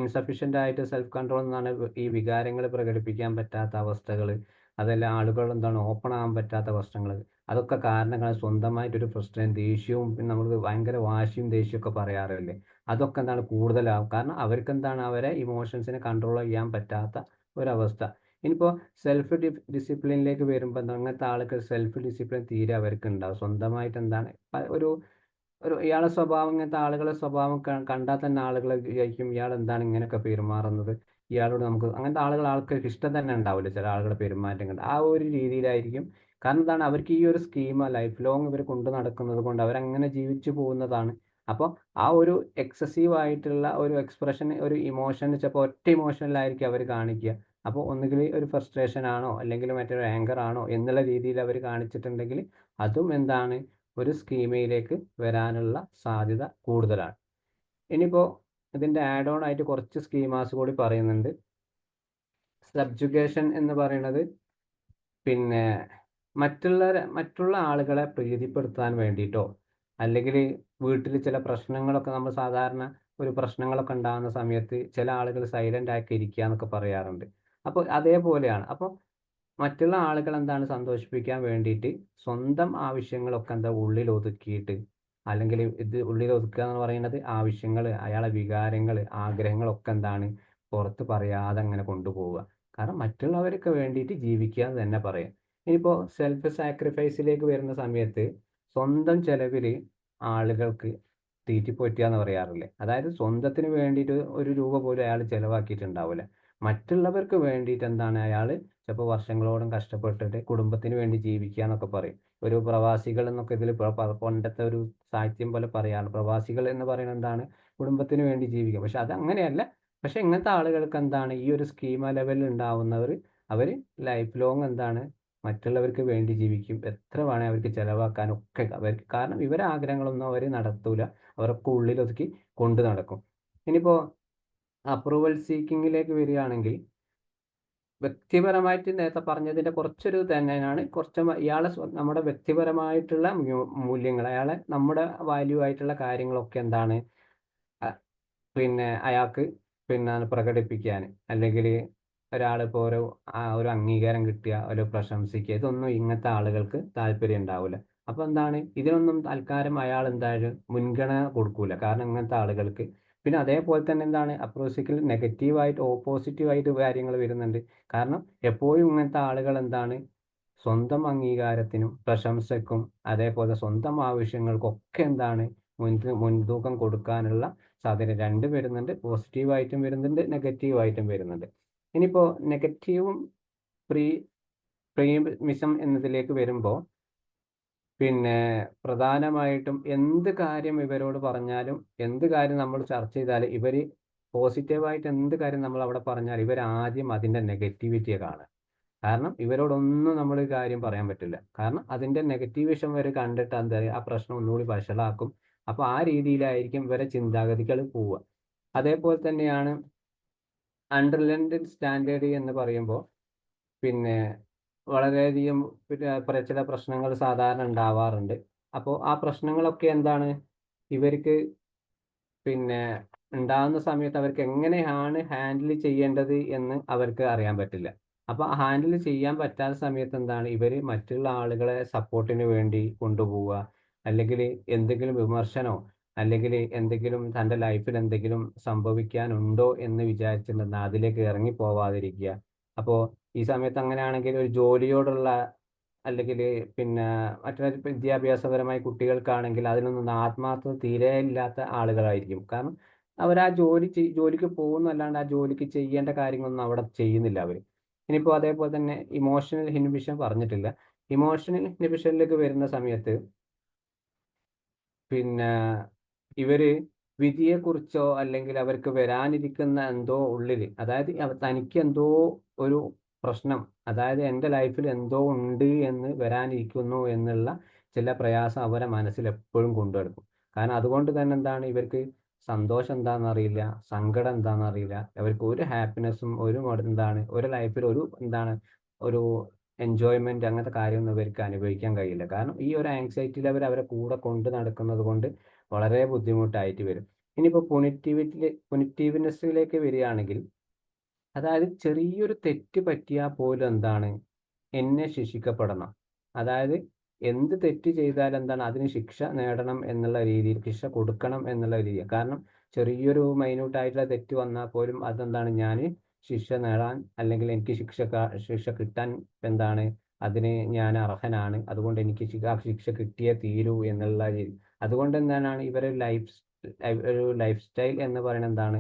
ഇൻസഫിഷ്യൻ്റ് ആയിട്ട് സെൽഫ് കൺട്രോൾ എന്നാണ് ഈ വികാരങ്ങൾ പ്രകടിപ്പിക്കാൻ പറ്റാത്ത അവസ്ഥകൾ, അതെല്ലാം ആളുകൾ ഓപ്പൺ ആകാൻ പറ്റാത്ത പ്രശ്നങ്ങൾ. അതൊക്കെ കാരണങ്ങൾ സ്വന്തമായിട്ടൊരു ഫ്രസ്ട്രേഷൻ, ദേഷ്യവും, പിന്നെ നമ്മൾ ഭയങ്കര വാശിയും ദേഷ്യമൊക്കെ പറയാറില്ലേ, അതൊക്കെ കൂടുതലാവും. കാരണം അവർക്ക് അവരെ ഇമോഷൻസിനെ കൺട്രോൾ ചെയ്യാൻ പറ്റാത്ത ഒരവസ്ഥ. ഇനിയിപ്പോൾ സെൽഫ് ഡിസിപ്ലിനിലേക്ക് വരുമ്പോൾ അങ്ങനത്തെ ആൾക്ക് സെൽഫ് ഡിസിപ്ലിൻ തീരെ അവർക്ക് ഉണ്ടാവും. സ്വന്തമായിട്ട് ഒരു ഇയാളെ സ്വഭാവം, ഇങ്ങനത്തെ ആളുകളെ സ്വഭാവം കണ്ടാൽ തന്നെ ആളുകൾ വിചാരിക്കും ഇയാൾ ഇങ്ങനെയൊക്കെ പെരുമാറുന്നത്, ഇയാളോട് അങ്ങനത്തെ ആൾക്ക് ഇഷ്ടം തന്നെ ഉണ്ടാവില്ല ചില ആളുകളുടെ പെരുമാറ്റം കണ്ട്. ആ ഒരു രീതിയിലായിരിക്കും. കാരണം അവർക്ക് ഈ ഒരു സ്കീം ലൈഫ് ലോങ് ഇവർ കൊണ്ടു നടക്കുന്നത് കൊണ്ട് അവരങ്ങനെ ജീവിച്ചു പോകുന്നതാണ്. അപ്പോൾ ആ ഒരു എക്സസീവ് ആയിട്ടുള്ള ഒരു എക്സ്പ്രഷൻ, ഒരു ഇമോഷൻ ചിലപ്പോൾ ഒറ്റ ഇമോഷനിലായിരിക്കും അവർ കാണിക്കുക. അപ്പോൾ ഒന്നുകിൽ ഒരു ഫ്രസ്ട്രേഷൻ ആണോ അല്ലെങ്കിൽ മറ്റൊരു ആങ്കർ ആണോ എന്നുള്ള രീതിയിൽ അവർ കാണിച്ചിട്ടുണ്ടെങ്കിൽ അതും ഒരു സ്കീമയിലേക്ക് വരാനുള്ള സാധ്യത കൂടുതലാണ്. ഇനിയിപ്പോൾ ഇതിൻ്റെ ആഡ് ഓൺ ആയിട്ട് കുറച്ച് സ്കീമാസ് കൂടി പറയുന്നുണ്ട്. സബ്ജുഗേഷൻ എന്ന് പറയുന്നത് പിന്നെ മറ്റുള്ള ആളുകളെ പ്രീതിപ്പെടുത്താൻ വേണ്ടിയിട്ടോ അല്ലെങ്കിൽ വീട്ടിൽ ചില പ്രശ്നങ്ങളൊക്കെ, നമ്മൾ സാധാരണ ഒരു പ്രശ്നങ്ങളൊക്കെ ഉണ്ടാകുന്ന സമയത്ത് ചില ആളുകൾ സൈലൻ്റ് ആക്കി ഇരിക്കുക എന്നൊക്കെ പറയാറുണ്ട്. അപ്പോൾ അതേപോലെയാണ്. അപ്പോൾ മറ്റുള്ള ആളുകൾ സന്തോഷിപ്പിക്കാൻ വേണ്ടിയിട്ട് സ്വന്തം ആവശ്യങ്ങളൊക്കെ ഉള്ളിൽ ഒതുക്കിയിട്ട്, അല്ലെങ്കിൽ ഇത് ഉള്ളിൽ ഒതുക്കുക എന്ന് പറയുന്നത് ആവശ്യങ്ങൾ, അയാളെ വികാരങ്ങൾ, ആഗ്രഹങ്ങളൊക്കെ പുറത്ത് പറയാതെ അങ്ങനെ കൊണ്ടുപോവുക. കാരണം മറ്റുള്ളവർക്ക് വേണ്ടിയിട്ട് ജീവിക്കുക എന്ന് തന്നെ പറയാം. ഇനിയിപ്പോൾ സെൽഫ് സാക്രിഫൈസിലേക്ക് വരുന്ന സമയത്ത് സ്വന്തം ചെലവിൽ ആളുകൾക്ക് തീറ്റിപ്പോറ്റുക പറയാറില്ലേ. അതായത് സ്വന്തത്തിന് വേണ്ടിയിട്ട് ഒരു രൂപ പോലും അയാൾ ചെലവാക്കിയിട്ടുണ്ടാവില്ല. മറ്റുള്ളവർക്ക് വേണ്ടിയിട്ട് എന്താണ് അയാൾ ചിലപ്പോൾ വർഷങ്ങളോളം കഷ്ടപ്പെട്ടിട്ട് കുടുംബത്തിന് വേണ്ടി ജീവിക്കുക എന്നൊക്കെ പറയും. ഒരു പ്രവാസികൾ എന്നൊക്കെ ഇതിൽ പണ്ടത്തെ ഒരു സാഹിത്യം പോലെ പറയാണ്. പ്രവാസികൾ എന്ന് പറയുന്നത് എന്താണ്, കുടുംബത്തിന് വേണ്ടി ജീവിക്കുക. പക്ഷെ അത് അങ്ങനെയല്ല. പക്ഷെ ഇങ്ങനത്തെ ആളുകൾക്ക് എന്താണ്, ഈ ഒരു സ്കീമ ലെവലിൽ ഉണ്ടാവുന്നവർ അവർ ലൈഫ് ലോങ് എന്താണ് മറ്റുള്ളവർക്ക് വേണ്ടി ജീവിക്കും. എത്ര വേണേൽ അവർക്ക് ചെലവാക്കാനൊക്കെ അവർക്ക്, കാരണം ഇവരെ ആഗ്രഹങ്ങളൊന്നും അവർ നടത്തൂല. അവരൊക്കെ ഉള്ളിലൊതുക്കി കൊണ്ട് നടക്കും. ഇനിയിപ്പോൾ അപ്രൂവൽ സീക്കിങ്ങിലേക്ക് വരികയാണെങ്കിൽ, വ്യക്തിപരമായിട്ട് നേരത്തെ പറഞ്ഞതിൻ്റെ കുറച്ചൊരു തന്നെയാണ് കുറച്ച് ഇയാളെ നമ്മുടെ വ്യക്തിപരമായിട്ടുള്ള മൂല്യങ്ങൾ, അയാളെ നമ്മുടെ വാല്യൂ ആയിട്ടുള്ള കാര്യങ്ങളൊക്കെ എന്താണ് പിന്നെ അയാൾക്ക് പിന്നെ പ്രകടിപ്പിക്കാൻ, അല്ലെങ്കിൽ ഒരാളിപ്പോൾ ഒരു അംഗീകാരം കിട്ടുക, ഒരു പ്രശംസിക്കുക, ഇതൊന്നും ഇങ്ങനത്തെ ആളുകൾക്ക് താല്പര്യം ഉണ്ടാവില്ല. അപ്പോൾ എന്താണ്, ഇതിനൊന്നും തൽക്കാലം അയാൾ എന്തായാലും മുൻഗണന കൊടുക്കൂല. കാരണം ഇങ്ങനത്തെ ആളുകൾക്ക് പിന്നെ അതേപോലെ തന്നെ എന്താണ് അപ്രോസിക്കൽ നെഗറ്റീവായിട്ട് ഓപ്പോസിറ്റീവായിട്ട് കാര്യങ്ങൾ വരുന്നുണ്ട്. കാരണം എപ്പോഴും ഇങ്ങനത്തെ ആളുകൾ എന്താണ് സ്വന്തം അംഗീകാരത്തിനും പ്രശംസയ്ക്കും അതേപോലെ സ്വന്തം ആവശ്യങ്ങൾക്കൊക്കെ എന്താണ് മുൻതൂക്കം കൊടുക്കാനുള്ള സാധ്യത രണ്ട് വരുന്നുണ്ട്. പോസിറ്റീവായിട്ടും വരുന്നുണ്ട്, നെഗറ്റീവായിട്ടും വരുന്നുണ്ട്. ഇനിയിപ്പോൾ നെഗറ്റീവും പ്രീ പ്രീമിസം എന്നതിലേക്ക് വരുമ്പോൾ, പിന്നെ പ്രധാനമായിട്ടും എന്ത് കാര്യം ഇവരോട് പറഞ്ഞാലും, എന്ത് കാര്യം നമ്മൾ ചർച്ച ചെയ്താലും, ഇവർ പോസിറ്റീവായിട്ട് എന്ത് കാര്യം നമ്മൾ അവിടെ പറഞ്ഞാൽ ഇവർ ആദ്യം അതിൻ്റെ നെഗറ്റിവിറ്റിയെ കാണുക. കാരണം ഇവരോടൊന്നും നമ്മൾ കാര്യം പറയാൻ പറ്റില്ല. കാരണം അതിൻ്റെ നെഗറ്റീവ് വശം വരെ കണ്ടിട്ട് എന്താ പറയുക, ആ പ്രശ്നം ഒന്നുകൂടി വഷളാക്കും. അപ്പോൾ ആ രീതിയിലായിരിക്കും ഇവരെ ചിന്താഗതികൾ പോവുക. അതേപോലെ തന്നെയാണ് അണ്ടർലൈൻഡ് സ്റ്റാൻഡേർഡ് എന്ന് പറയുമ്പോൾ, പിന്നെ വളരെയധികം ചില പ്രശ്നങ്ങൾ സാധാരണ ഉണ്ടാവാറുണ്ട്. അപ്പോൾ ആ പ്രശ്നങ്ങളൊക്കെ എന്താണ് ഇവർക്ക് പിന്നെ ഉണ്ടാകുന്ന സമയത്ത് അവർക്ക് എങ്ങനെയാണ് ഹാൻഡിൽ ചെയ്യേണ്ടത് എന്ന് അവർക്ക് അറിയാൻ പറ്റില്ല. അപ്പോൾ ഹാൻഡിൽ ചെയ്യാൻ പറ്റാത്ത സമയത്ത് എന്താണ് ഇവർ മറ്റുള്ള ആളുകളെ സപ്പോർട്ടിന് വേണ്ടി കൊണ്ടുപോവുക, അല്ലെങ്കിൽ എന്തെങ്കിലും വിമർശനമോ അല്ലെങ്കിൽ എന്തെങ്കിലും തൻ്റെ ലൈഫിൽ എന്തെങ്കിലും സംഭവിക്കാനുണ്ടോ എന്ന് വിചാരിച്ചിട്ടുണ്ടെന്ന് അതിലേക്ക് ഇറങ്ങി പോവാതിരിക്കുക. അപ്പോൾ ഈ സമയത്ത് അങ്ങനെയാണെങ്കിൽ ഒരു ജോലിയോടുള്ള അല്ലെങ്കിൽ പിന്നെ മറ്റൊരു വിദ്യാഭ്യാസപരമായി കുട്ടികൾക്കാണെങ്കിൽ അതിനൊന്നും ആത്മാർത്ഥത തീരെ ഇല്ലാത്ത ആളുകളായിരിക്കും. കാരണം അവർ ആ ജോലിക്ക് പോകുന്നല്ലാണ്ട് ആ ജോലിക്ക് ചെയ്യേണ്ട കാര്യങ്ങളൊന്നും അവിടെ ചെയ്യുന്നില്ല അവർ. ഇനിയിപ്പോൾ അതേപോലെ തന്നെ ഇമോഷണൽ ഇൻഹിബിഷൻ പറഞ്ഞിട്ടില്ല. ഇമോഷണൽ ഇൻഹിബിഷനിലേക്ക് വരുന്ന സമയത്ത് പിന്നെ ഇവര് വിധിയെക്കുറിച്ചോ അല്ലെങ്കിൽ അവർക്ക് വരാനിരിക്കുന്ന എന്തോ ഉള്ളിൽ, അതായത് തനിക്ക് എന്തോ ഒരു പ്രശ്നം, അതായത് എൻ്റെ ലൈഫിൽ എന്തോ ഉണ്ട് എന്ന് വരാനിരിക്കുന്നു എന്നുള്ള ചില പ്രയാസം അവരെ മനസ്സിൽ എപ്പോഴും കൊണ്ടുനടക്കും. കാരണം അതുകൊണ്ട് തന്നെ എന്താണ് ഇവർക്ക് സന്തോഷം എന്താണെന്നറിയില്ല, സങ്കടം എന്താണെന്നറിയില്ല, അവർക്ക് ഒരു ഹാപ്പിനെസ്സും എന്താണ് ഒരു ലൈഫിൽ ഒരു എൻജോയ്മെന്റ് അങ്ങനത്തെ കാര്യമൊന്നും ഇവർക്ക് അനുഭവിക്കാൻ കഴിയില്ല. കാരണം ഈ ഒരു ആങ്സൈറ്റി ലെവൽ അവരെ കൂടെ കൊണ്ട് നടക്കുന്നത് കൊണ്ട് വളരെ ബുദ്ധിമുട്ടായിട്ട് വരും. ഇനിയിപ്പോൾ പുനിറ്റീവ്നെസ്സിലേക്ക് വരികയാണെങ്കിൽ, അതായത് ചെറിയൊരു തെറ്റ് പറ്റിയാൽ പോലും എന്താണ് എന്നെ ശിക്ഷിക്കപ്പെടണം. അതായത് എന്ത് തെറ്റ് ചെയ്താൽ എന്താണ് അതിന് ശിക്ഷ നേടണം എന്നുള്ള രീതിയിൽ, ശിക്ഷ കൊടുക്കണം എന്നുള്ള രീതിയിൽ. കാരണം ചെറിയൊരു മൈന്യൂട്ടായിട്ടുള്ള തെറ്റ് വന്നാൽ പോലും അതെന്താണ് ഞാൻ ശിക്ഷ നേടാൻ, അല്ലെങ്കിൽ എനിക്ക് ശിക്ഷ കിട്ടാൻ എന്താണ് അതിന് ഞാൻ അർഹനാണ്, അതുകൊണ്ട് എനിക്ക് ആ ശിക്ഷ കിട്ടിയേ തീരൂ എന്നുള്ള രീതി. അതുകൊണ്ട് എന്താണ് ഇവരെ ഒരു ലൈഫ് സ്റ്റൈൽ എന്ന് പറയുന്നത് എന്താണ്,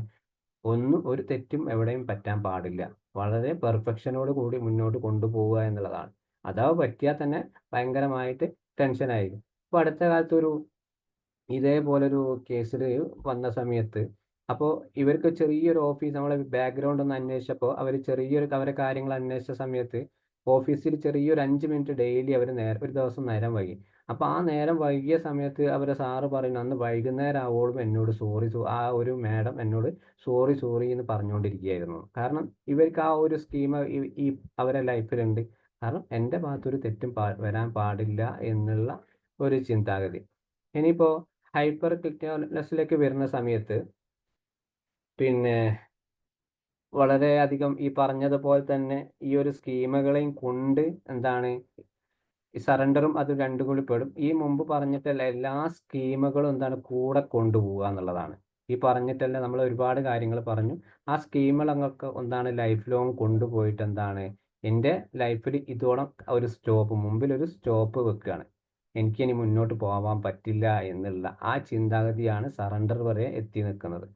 ഒരു തെറ്റും എവിടെയും പറ്റാൻ പാടില്ല. വളരെ പെർഫെക്ഷനോട് കൂടി മുന്നോട്ട് കൊണ്ടുപോവുക എന്നുള്ളതാണ്. അഥവാ പറ്റിയാൽ തന്നെ ഭയങ്കരമായിട്ട് ടെൻഷനായിരിക്കും. ഇപ്പോൾ അടുത്ത കാലത്തൊരു ഇതേപോലൊരു കേസിൽ വന്ന സമയത്ത്, അപ്പോൾ ഇവർക്ക് ചെറിയൊരു ഓഫീസ്, നമ്മളെ ബാക്ക്ഗ്രൗണ്ട് ഒന്ന് അന്വേഷിച്ചപ്പോൾ അവർ അവരെ കാര്യങ്ങൾ അന്വേഷിച്ച സമയത്ത് ഓഫീസിൽ ചെറിയൊരു 5 മിനിറ്റ് ഡെയിലി അവർ ഒരു ദിവസം നേരം വൈകി. അപ്പോൾ ആ നേരം വൈകിയ സമയത്ത് അവരെ സാറ് പറയുന്നു, അന്ന് വൈകുന്നേരം ആവോളം എന്നോട് ആ ഒരു മാഡം എന്നോട് സോറി എന്ന് പറഞ്ഞുകൊണ്ടിരിക്കുകയായിരുന്നു. കാരണം ഇവർക്ക് ആ ഒരു സ്കീം ഈ അവരെ ലൈഫിലുണ്ട്. കാരണം എൻ്റെ ഭാഗത്തൊരു തെറ്റും വരാൻ പാടില്ല എന്നുള്ള ഒരു ചിന്താഗതി. ഇനിയിപ്പോൾ ഹൈപ്പർ ക്രിറ്റിക്കൽനെസ്സിലേക്ക് വരുന്ന സമയത്ത്, പിന്നെ വളരെയധികം ഈ പറഞ്ഞതുപോലെ തന്നെ ഈ ഒരു സ്കീമുകളെയും കൊണ്ട് എന്താണ് ഈ സറണ്ടറും അത് രണ്ടും കൂടി പെടും. ഈ മുമ്പ് പറഞ്ഞിട്ടുള്ള എല്ലാ സ്കീമുകളും എന്താണ് കൂടെ കൊണ്ടുപോവുക എന്നുള്ളതാണ്. ഈ പറഞ്ഞിട്ടുള്ള നമ്മൾ ഒരുപാട് കാര്യങ്ങൾ പറഞ്ഞു. ആ സ്കീമുകളൊക്കെ എന്താണ് ലൈഫ് ലോങ് കൊണ്ടുപോയിട്ട് എന്താണ് എൻ്റെ ലൈഫിൽ ഇതോളം ഒരു മുമ്പിലൊരു സ്റ്റോപ്പ് വെക്കുകയാണ്. എനിക്കിനി മുന്നോട്ട് പോകാൻ പറ്റില്ല എന്നുള്ള ആ ചിന്താഗതിയാണ് സറണ്ടർ വരെ എത്തി നിൽക്കുന്നത്.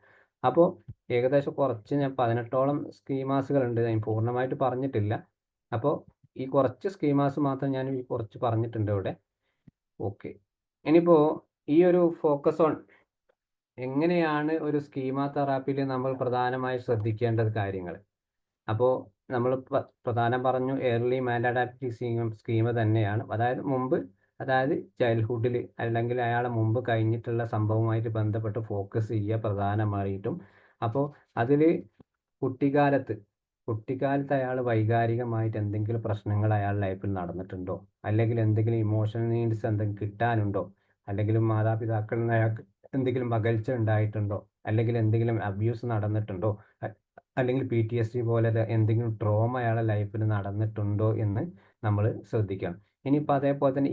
അപ്പോൾ ഏകദേശം കുറച്ച് ഞാൻ 18ഓളം സ്കീമാസുകളുണ്ട്. ഞാൻ പൂർണ്ണമായിട്ട് പറഞ്ഞിട്ടില്ല. അപ്പോൾ ഈ കുറച്ച് സ്കീമാസ് മാത്രം ഞാൻ ഈ കുറച്ച് പറഞ്ഞിട്ടുണ്ട് ഇവിടെ. ഓക്കെ. ഇനിയിപ്പോൾ ഈ ഒരു ഫോക്കസ് ഓൺ എങ്ങനെയാണ് ഒരു സ്കീമ തെറാപ്പിയിൽ നമ്മൾ പ്രധാനമായി ശ്രദ്ധിക്കേണ്ടത് കാര്യങ്ങൾ. അപ്പോൾ നമ്മൾ പ്രധാനം പറഞ്ഞു ഏർലി മാലഡാപ്റ്റീവ് സ്കീമ തന്നെയാണ്. അതായത് ചൈൽഡ്ഹുഡിൽ അല്ലെങ്കിൽ അയാളെ മുമ്പ് കഴിഞ്ഞിട്ടുള്ള സംഭവവുമായിട്ട് ബന്ധപ്പെട്ട് ഫോക്കസ് ചെയ്യുക പ്രധാനമായിട്ടും. അപ്പോൾ അതിൽ കുട്ടിക്കാലത്ത് അയാൾ വൈകാരികമായിട്ട് എന്തെങ്കിലും പ്രശ്നങ്ങൾ അയാളുടെ ലൈഫിൽ നടന്നിട്ടുണ്ടോ, അല്ലെങ്കിൽ എന്തെങ്കിലും ഇമോഷണൽ നീഡ്സ് എന്തെങ്കിലും കിട്ടാനുണ്ടോ, അല്ലെങ്കിൽ മാതാപിതാക്കളിൽ നിന്ന് അയാൾക്ക് എന്തെങ്കിലും അകൽച്ച ഉണ്ടായിട്ടുണ്ടോ, അല്ലെങ്കിൽ എന്തെങ്കിലും അബ്യൂസ് നടന്നിട്ടുണ്ടോ, അല്ലെങ്കിൽ PTSD പോലെ എന്തെങ്കിലും ട്രോമ അയാളുടെ ലൈഫിൽ നടന്നിട്ടുണ്ടോ എന്ന് നമ്മൾ ശ്രദ്ധിക്കണം. ഇനിയിപ്പോൾ അതേപോലെ തന്നെ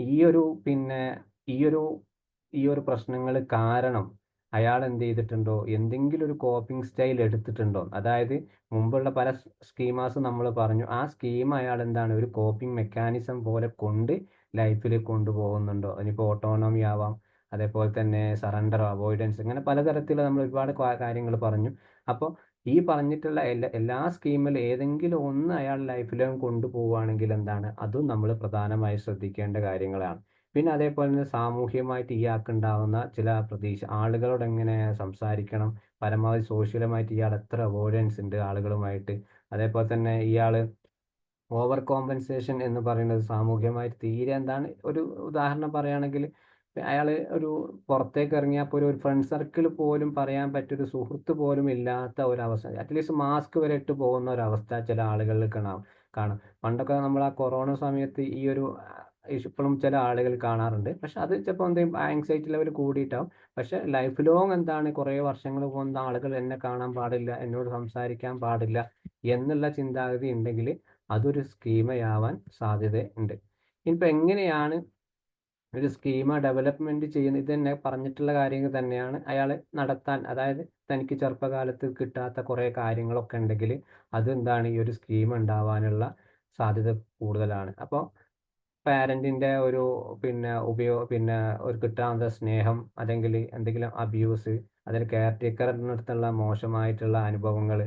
ഈ ഒരു പ്രശ്നങ്ങൾ കാരണം അയാൾ എന്ത് ചെയ്തിട്ടുണ്ടോ, എന്തെങ്കിലും ഒരു കോപ്പിംഗ് സ്റ്റൈൽ എടുത്തിട്ടുണ്ടോ. അതായത് മുമ്പുള്ള പല സ്കീമാസ് നമ്മൾ പറഞ്ഞു, ആ സ്കീം അയാൾ എന്താണ് ഒരു കോപ്പിംഗ് മെക്കാനിസം പോലെ കൊണ്ട് ലൈഫിൽ കൊണ്ടുപോകുന്നുണ്ടോ. ഇനിയിപ്പോൾ ഓട്ടോണമി ആവാം, അതേപോലെ തന്നെ സറണ്ടർ, അവോയ്ഡൻസ്, ഇങ്ങനെ പലതരത്തിലുള്ള നമ്മൾ ഒരുപാട് കാര്യങ്ങൾ പറഞ്ഞു. അപ്പോൾ ഈ പറഞ്ഞിട്ടുള്ള എല്ലാ സ്കീമിൽ ഏതെങ്കിലും ഒന്ന് അയാൾ ലൈഫിലും കൊണ്ടുപോവുകയാണെങ്കിൽ എന്താണ്, അതും നമ്മൾ പ്രധാനമായി ശ്രദ്ധിക്കേണ്ട കാര്യങ്ങളാണ്. പിന്നെ അതേപോലെ തന്നെ സാമൂഹ്യമായിട്ട് ഇയാൾക്കുണ്ടാവുന്ന ചില ആളുകളോട് എങ്ങനെ സംസാരിക്കണം, പരമാവധി സോഷ്യലുമായിട്ട് ഇയാൾ എത്ര അവോയ്ഡൻസ് ഉണ്ട് ആളുകളുമായിട്ട്. അതേപോലെ തന്നെ ഇയാൾ ഓവർ കോമ്പൻസേഷൻ എന്ന് പറയുന്നത് സാമൂഹ്യമായിട്ട് തീരെ എന്താണ്, ഒരു ഉദാഹരണം പറയുകയാണെങ്കിൽ അയാൾ ഒരു പുറത്തേക്ക് ഇറങ്ങിയപ്പോൾ ഒരു ഫ്രണ്ട് സർക്കിൾ പോലും പറയാൻ പറ്റിയൊരു സുഹൃത്ത് പോലും ഇല്ലാത്ത ഒരവസ്ഥ, അറ്റ്ലീസ്റ്റ് മാസ്ക് വരെ ഇട്ട് പോകുന്ന ഒരവസ്ഥ ചില ആളുകളിൽ കാണാം. പണ്ടൊക്കെ നമ്മൾ ആ കൊറോണ സമയത്ത് ഈ ഒരു ഇപ്പോഴും ചില ആളുകൾ കാണാറുണ്ട്. പക്ഷെ അത് ചിലപ്പോൾ എന്തെങ്കിലും ആങ്സൈറ്റി ലെവൽ കൂടിയിട്ടാവും. പക്ഷെ ലൈഫ് ലോങ് എന്താണ്, കുറേ വർഷങ്ങൾ പോകുന്ന ആളുകൾ എന്നെ കാണാൻ പാടില്ല, എന്നോട് സംസാരിക്കാൻ പാടില്ല എന്നുള്ള ചിന്താഗതി ഉണ്ടെങ്കിൽ അതൊരു സ്കീമയാവാൻ സാധ്യതയുണ്ട്. ഇനിയിപ്പോൾ എങ്ങനെയാണ് ഒരു സ്കീമ ഡെവലപ്മെന്റ് ചെയ്യുന്നത്, ഇത് തന്നെ പറഞ്ഞിട്ടുള്ള കാര്യങ്ങൾ തന്നെയാണ് അയാൾ നടത്താൻ. അതായത് തനിക്ക് ചെറുപ്പകാലത്ത് കിട്ടാത്ത കുറേ കാര്യങ്ങളൊക്കെ ഉണ്ടെങ്കിൽ അതെന്താണ് ഈ ഒരു സ്കീം ഉണ്ടാവാനുള്ള സാധ്യത കൂടുതലാണ്. അപ്പോൾ പാരന്റിന്റെ ഒരു ഒരു കിട്ടാത്ത സ്നേഹം, അല്ലെങ്കിൽ എന്തെങ്കിലും അബ്യൂസ്, അതിൽ കെയർ ടേക്കറിൻ്റെ അടുത്തുള്ള മോശമായിട്ടുള്ള അനുഭവങ്ങൾ,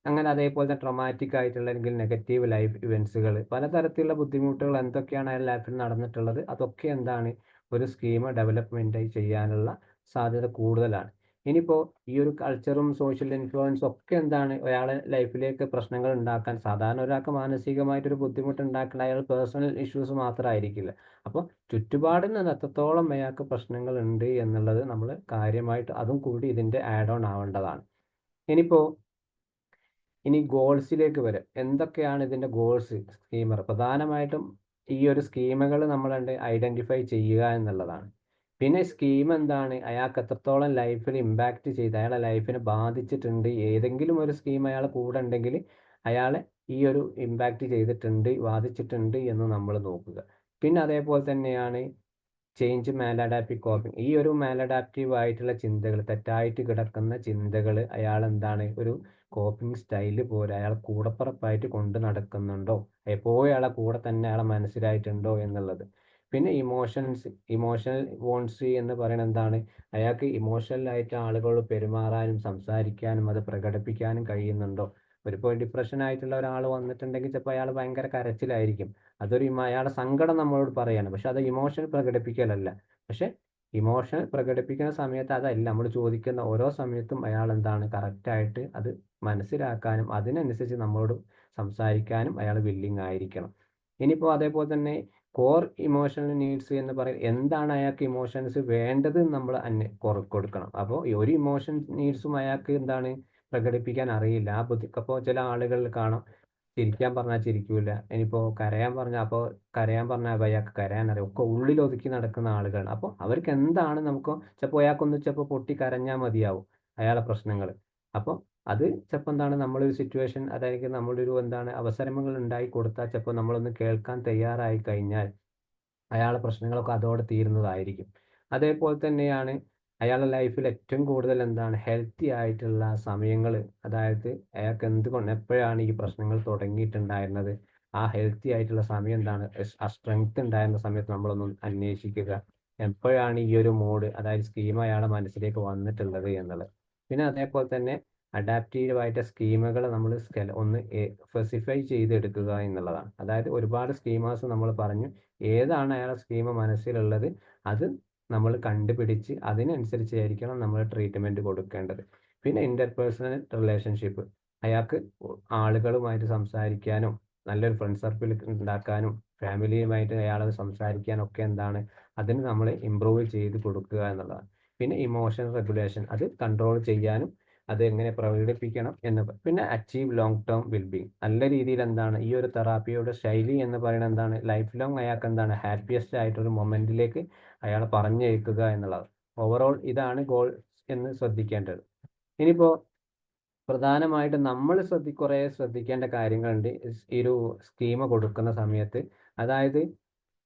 അങ്ങനെ അതേപോലെ തന്നെ ട്രോമാറ്റിക് ആയിട്ടുള്ള അല്ലെങ്കിൽ നെഗറ്റീവ് ലൈഫ് ഇവൻസുകൾ, പലതരത്തിലുള്ള ബുദ്ധിമുട്ടുകൾ എന്തൊക്കെയാണ് അയാളുടെ ലൈഫിൽ നടന്നിട്ടുള്ളത്, അതൊക്കെ എന്താണ് ഒരു സ്കീം ഡെവലപ്മെന്റ് ചെയ്യാനുള്ള സാധ്യത കൂടുതലാണ്. ഇനിയിപ്പോൾ ഈ ഒരു കൾച്ചറും സോഷ്യൽ ഇൻഫ്ലുവൻസും ഒക്കെ എന്താണ് അയാളെ ലൈഫിലേക്ക് പ്രശ്നങ്ങൾ ഉണ്ടാക്കാൻ, സാധാരണ ഒരാൾക്ക് മാനസികമായിട്ടൊരു ബുദ്ധിമുട്ട് ഉണ്ടാക്കുന്ന അയാൾ പേഴ്സണൽ ഇഷ്യൂസ് മാത്രമായിരിക്കില്ല. അപ്പോൾ ചുറ്റുപാടിൽ നിന്ന് എത്രത്തോളം അയാൾക്ക് പ്രശ്നങ്ങൾ ഉണ്ട് എന്നുള്ളത് നമ്മൾ കാര്യമായിട്ട് അതും കൂടി ഇതിൻ്റെ ആഡ് ഓൺ ആവേണ്ടതാണ്. ഇനി ഗോൾസിലേക്ക് വരാം. എന്തൊക്കെയാണ് ഇതിൻ്റെ ഗോൾസ്? പ്രധാനമായിട്ടും ഈ ഒരു സ്കീമുകൾ നമ്മൾ ഐഡൻറ്റിഫൈ ചെയ്യുക എന്നുള്ളതാണ്. പിന്നെ സ്കീം എന്താണ്, അയാൾക്ക് എത്രത്തോളം ലൈഫിൽ ഇമ്പാക്റ്റ് ചെയ്ത് അയാളെ ലൈഫിനെ ബാധിച്ചിട്ടുണ്ട്, ഏതെങ്കിലും ഒരു സ്കീം അയാളെ കൂടെ ഉണ്ടെങ്കിൽ അയാളെ ഈ ഒരു ഇമ്പാക്റ്റ് ചെയ്തിട്ടുണ്ട്, ബാധിച്ചിട്ടുണ്ട് എന്ന് നമ്മൾ നോക്കുക. പിന്നെ അതേപോലെ തന്നെയാണ് ചേഞ്ച് മാലഡാപ്റ്റീവ് കോപ്പിംഗ്. ഈ ഒരു മാലഡാപ്റ്റീവ് ആയിട്ടുള്ള ചിന്തകൾ, തെറ്റായിട്ട് കിടക്കുന്ന ചിന്തകൾ അയാൾ എന്താണ് ഒരു കോപ്പിംഗ് സ്റ്റൈല് പോലെ അയാൾ കൂടപ്പിറപ്പായിട്ട് കൊണ്ട് നടക്കുന്നുണ്ടോ, എപ്പോഴും അയാളെ കൂടെ തന്നെ അയാളെ മനസ്സിലായിട്ടുണ്ടോ എന്നുള്ളത്. പിന്നെ ഇമോഷണൽ വോൺസി എന്ന് പറയുന്നത് എന്താണ്, അയാൾക്ക് ഇമോഷണലായിട്ട് ആളുകളോട് പെരുമാറാനും സംസാരിക്കാനും അത് പ്രകടിപ്പിക്കാനും കഴിയുന്നുണ്ടോ. ഇപ്പോൾ ഡിപ്രഷൻ ആയിട്ടുള്ള ഒരാൾ വന്നിട്ടുണ്ടെങ്കിൽ ചിലപ്പോൾ അയാൾ ഭയങ്കര കരച്ചിലായിരിക്കും, അയാളുടെ സങ്കടം നമ്മളോട് പറയാണ്, പക്ഷെ അത് ഇമോഷൻ പ്രകടിപ്പിക്കലല്ല. പക്ഷെ ഇമോഷൻ പ്രകടിപ്പിക്കുന്ന സമയത്ത് അതല്ല നമ്മൾ ചോദിക്കുന്ന ഓരോ സമയത്തും അയാൾ എന്താണ് കറക്റ്റായിട്ട് അത് മനസ്സിലാക്കാനും അതിനനുസരിച്ച് നമ്മളോട് സംസാരിക്കാനും അയാൾ വില്ലിങ് ആയിരിക്കണം. ഇനിയിപ്പോൾ അതേപോലെ തന്നെ കോർ ഇമോഷണൽ നീഡ്സ് എന്ന് പറയും, എന്താണ് അയാൾക്ക് ഇമോഷൻസ് വേണ്ടത് നമ്മൾ കൊടുക്കണം. അപ്പോൾ ഈ ഒരു ഇമോഷൻ നീഡ്സും അയാൾക്ക് എന്താണ് പ്രകടിപ്പിക്കാൻ അറിയില്ല. അപ്പോൾ ചില ആളുകളിൽ കാണാം, ചിരിക്കാൻ പറഞ്ഞാൽ ചിരിക്കൂല, ഇനിയിപ്പോൾ കരയാൻ പറഞ്ഞാൽ അയാൾക്ക് കരയാൻ അറിയാം, ഒക്കെ ഉള്ളിൽ ഒതുക്കി നടക്കുന്ന ആളുകളാണ്. അപ്പോൾ അവർക്ക് എന്താണ്, ചിലപ്പോൾ പൊട്ടി കരഞ്ഞാൽ മതിയാവും അയാളെ പ്രശ്നങ്ങൾ. അപ്പോൾ അത് ചിലപ്പോൾ എന്താണ് നമ്മളൊരു സിറ്റുവേഷൻ, അതായത് നമ്മളൊരു അവസരങ്ങൾ ഉണ്ടായി കൊടുത്താൽ ചിലപ്പോൾ നമ്മളൊന്ന് കേൾക്കാൻ തയ്യാറായി കഴിഞ്ഞാൽ അയാളുടെ പ്രശ്നങ്ങളൊക്കെ അതോടെ തീരുന്നതായിരിക്കും. അതേപോലെ തന്നെയാണ് അയാളുടെ ലൈഫിൽ ഏറ്റവും കൂടുതൽ എന്താണ് ഹെൽത്തി ആയിട്ടുള്ള സമയങ്ങൾ, അതായത് അയാൾക്ക് എപ്പോഴാണ് ഈ പ്രശ്നങ്ങൾ തുടങ്ങിയിട്ടുണ്ടായിരുന്നത്, ആ ഹെൽത്തി ആയിട്ടുള്ള സമയം എന്താണ്, ആ സ്ട്രെങ്ത് ഉണ്ടായിരുന്ന സമയത്ത് നമ്മളൊന്ന് അന്വേഷിക്കുക എപ്പോഴാണ് ഈ ഒരു മൂഡ്, അതായത് സ്കീം അയാളുടെ മനസ്സിലേക്ക് വന്നിട്ടുള്ളത് എന്നുള്ളത്. പിന്നെ അതേപോലെ തന്നെ അഡാപ്റ്റീവായിട്ട് സ്കീമുകൾ നമ്മൾ ഒന്ന് സ്പെസിഫൈ ചെയ്തെടുക്കുക എന്നുള്ളതാണ്. അതായത് ഒരുപാട് സ്കീമാസ് നമ്മൾ പറഞ്ഞു, ഏതാണ് അയാളുടെ സ്കീം മനസ്സിലുള്ളത് അത് നമ്മൾ കണ്ടുപിടിച്ച് അതിനനുസരിച്ചായിരിക്കണം നമ്മൾ ട്രീറ്റ്മെൻറ്റ് കൊടുക്കേണ്ടത്. പിന്നെ ഇന്റർപേഴ്സണൽ റിലേഷൻഷിപ്പ്, അയാൾക്ക് ആളുകളുമായിട്ട് സംസാരിക്കാനും നല്ലൊരു ഫ്രണ്ട് സർക്കിൾ ഉണ്ടാക്കാനും ഫാമിലിയുമായിട്ട് അയാൾ സംസാരിക്കാനൊക്കെ എന്താണ്, അതിന് നമ്മൾ ഇമ്പ്രൂവ് ചെയ്ത് കൊടുക്കുക എന്നുള്ളതാണ്. പിന്നെ ഇമോഷൻ റെഗുലേഷൻ, അത് കൺട്രോൾ ചെയ്യാനും അത് എങ്ങനെ പ്രകടിപ്പിക്കണം എന്ന് പിന്നെ അച്ചീവ് ലോങ് ടേം വെൽബീങ്, നല്ല രീതിയിൽ എന്താണ് ഈ ഒരു തെറാപ്പിയുടെ ശൈലി എന്ന് പറയുന്നത് എന്താണ്, ലൈഫ് ലോങ് അയാൾക്ക് എന്താണ് ഹാപ്പിയസ്റ്റ് ആയിട്ടൊരു മൊമെന്റിലേക്ക് അയാൾ പറഞ്ഞയക്കുക എന്നുള്ളത്. ഓവറോൾ ഇതാണ് ഗോൾ എന്ന് ശ്രദ്ധിക്കേണ്ടത്. ഇനിയിപ്പോൾ പ്രധാനമായിട്ടും നമ്മൾ കുറേ ശ്രദ്ധിക്കേണ്ട കാര്യങ്ങളുണ്ട് ഈ ഒരു സ്കീം കൊടുക്കുന്ന സമയത്ത്. അതായത്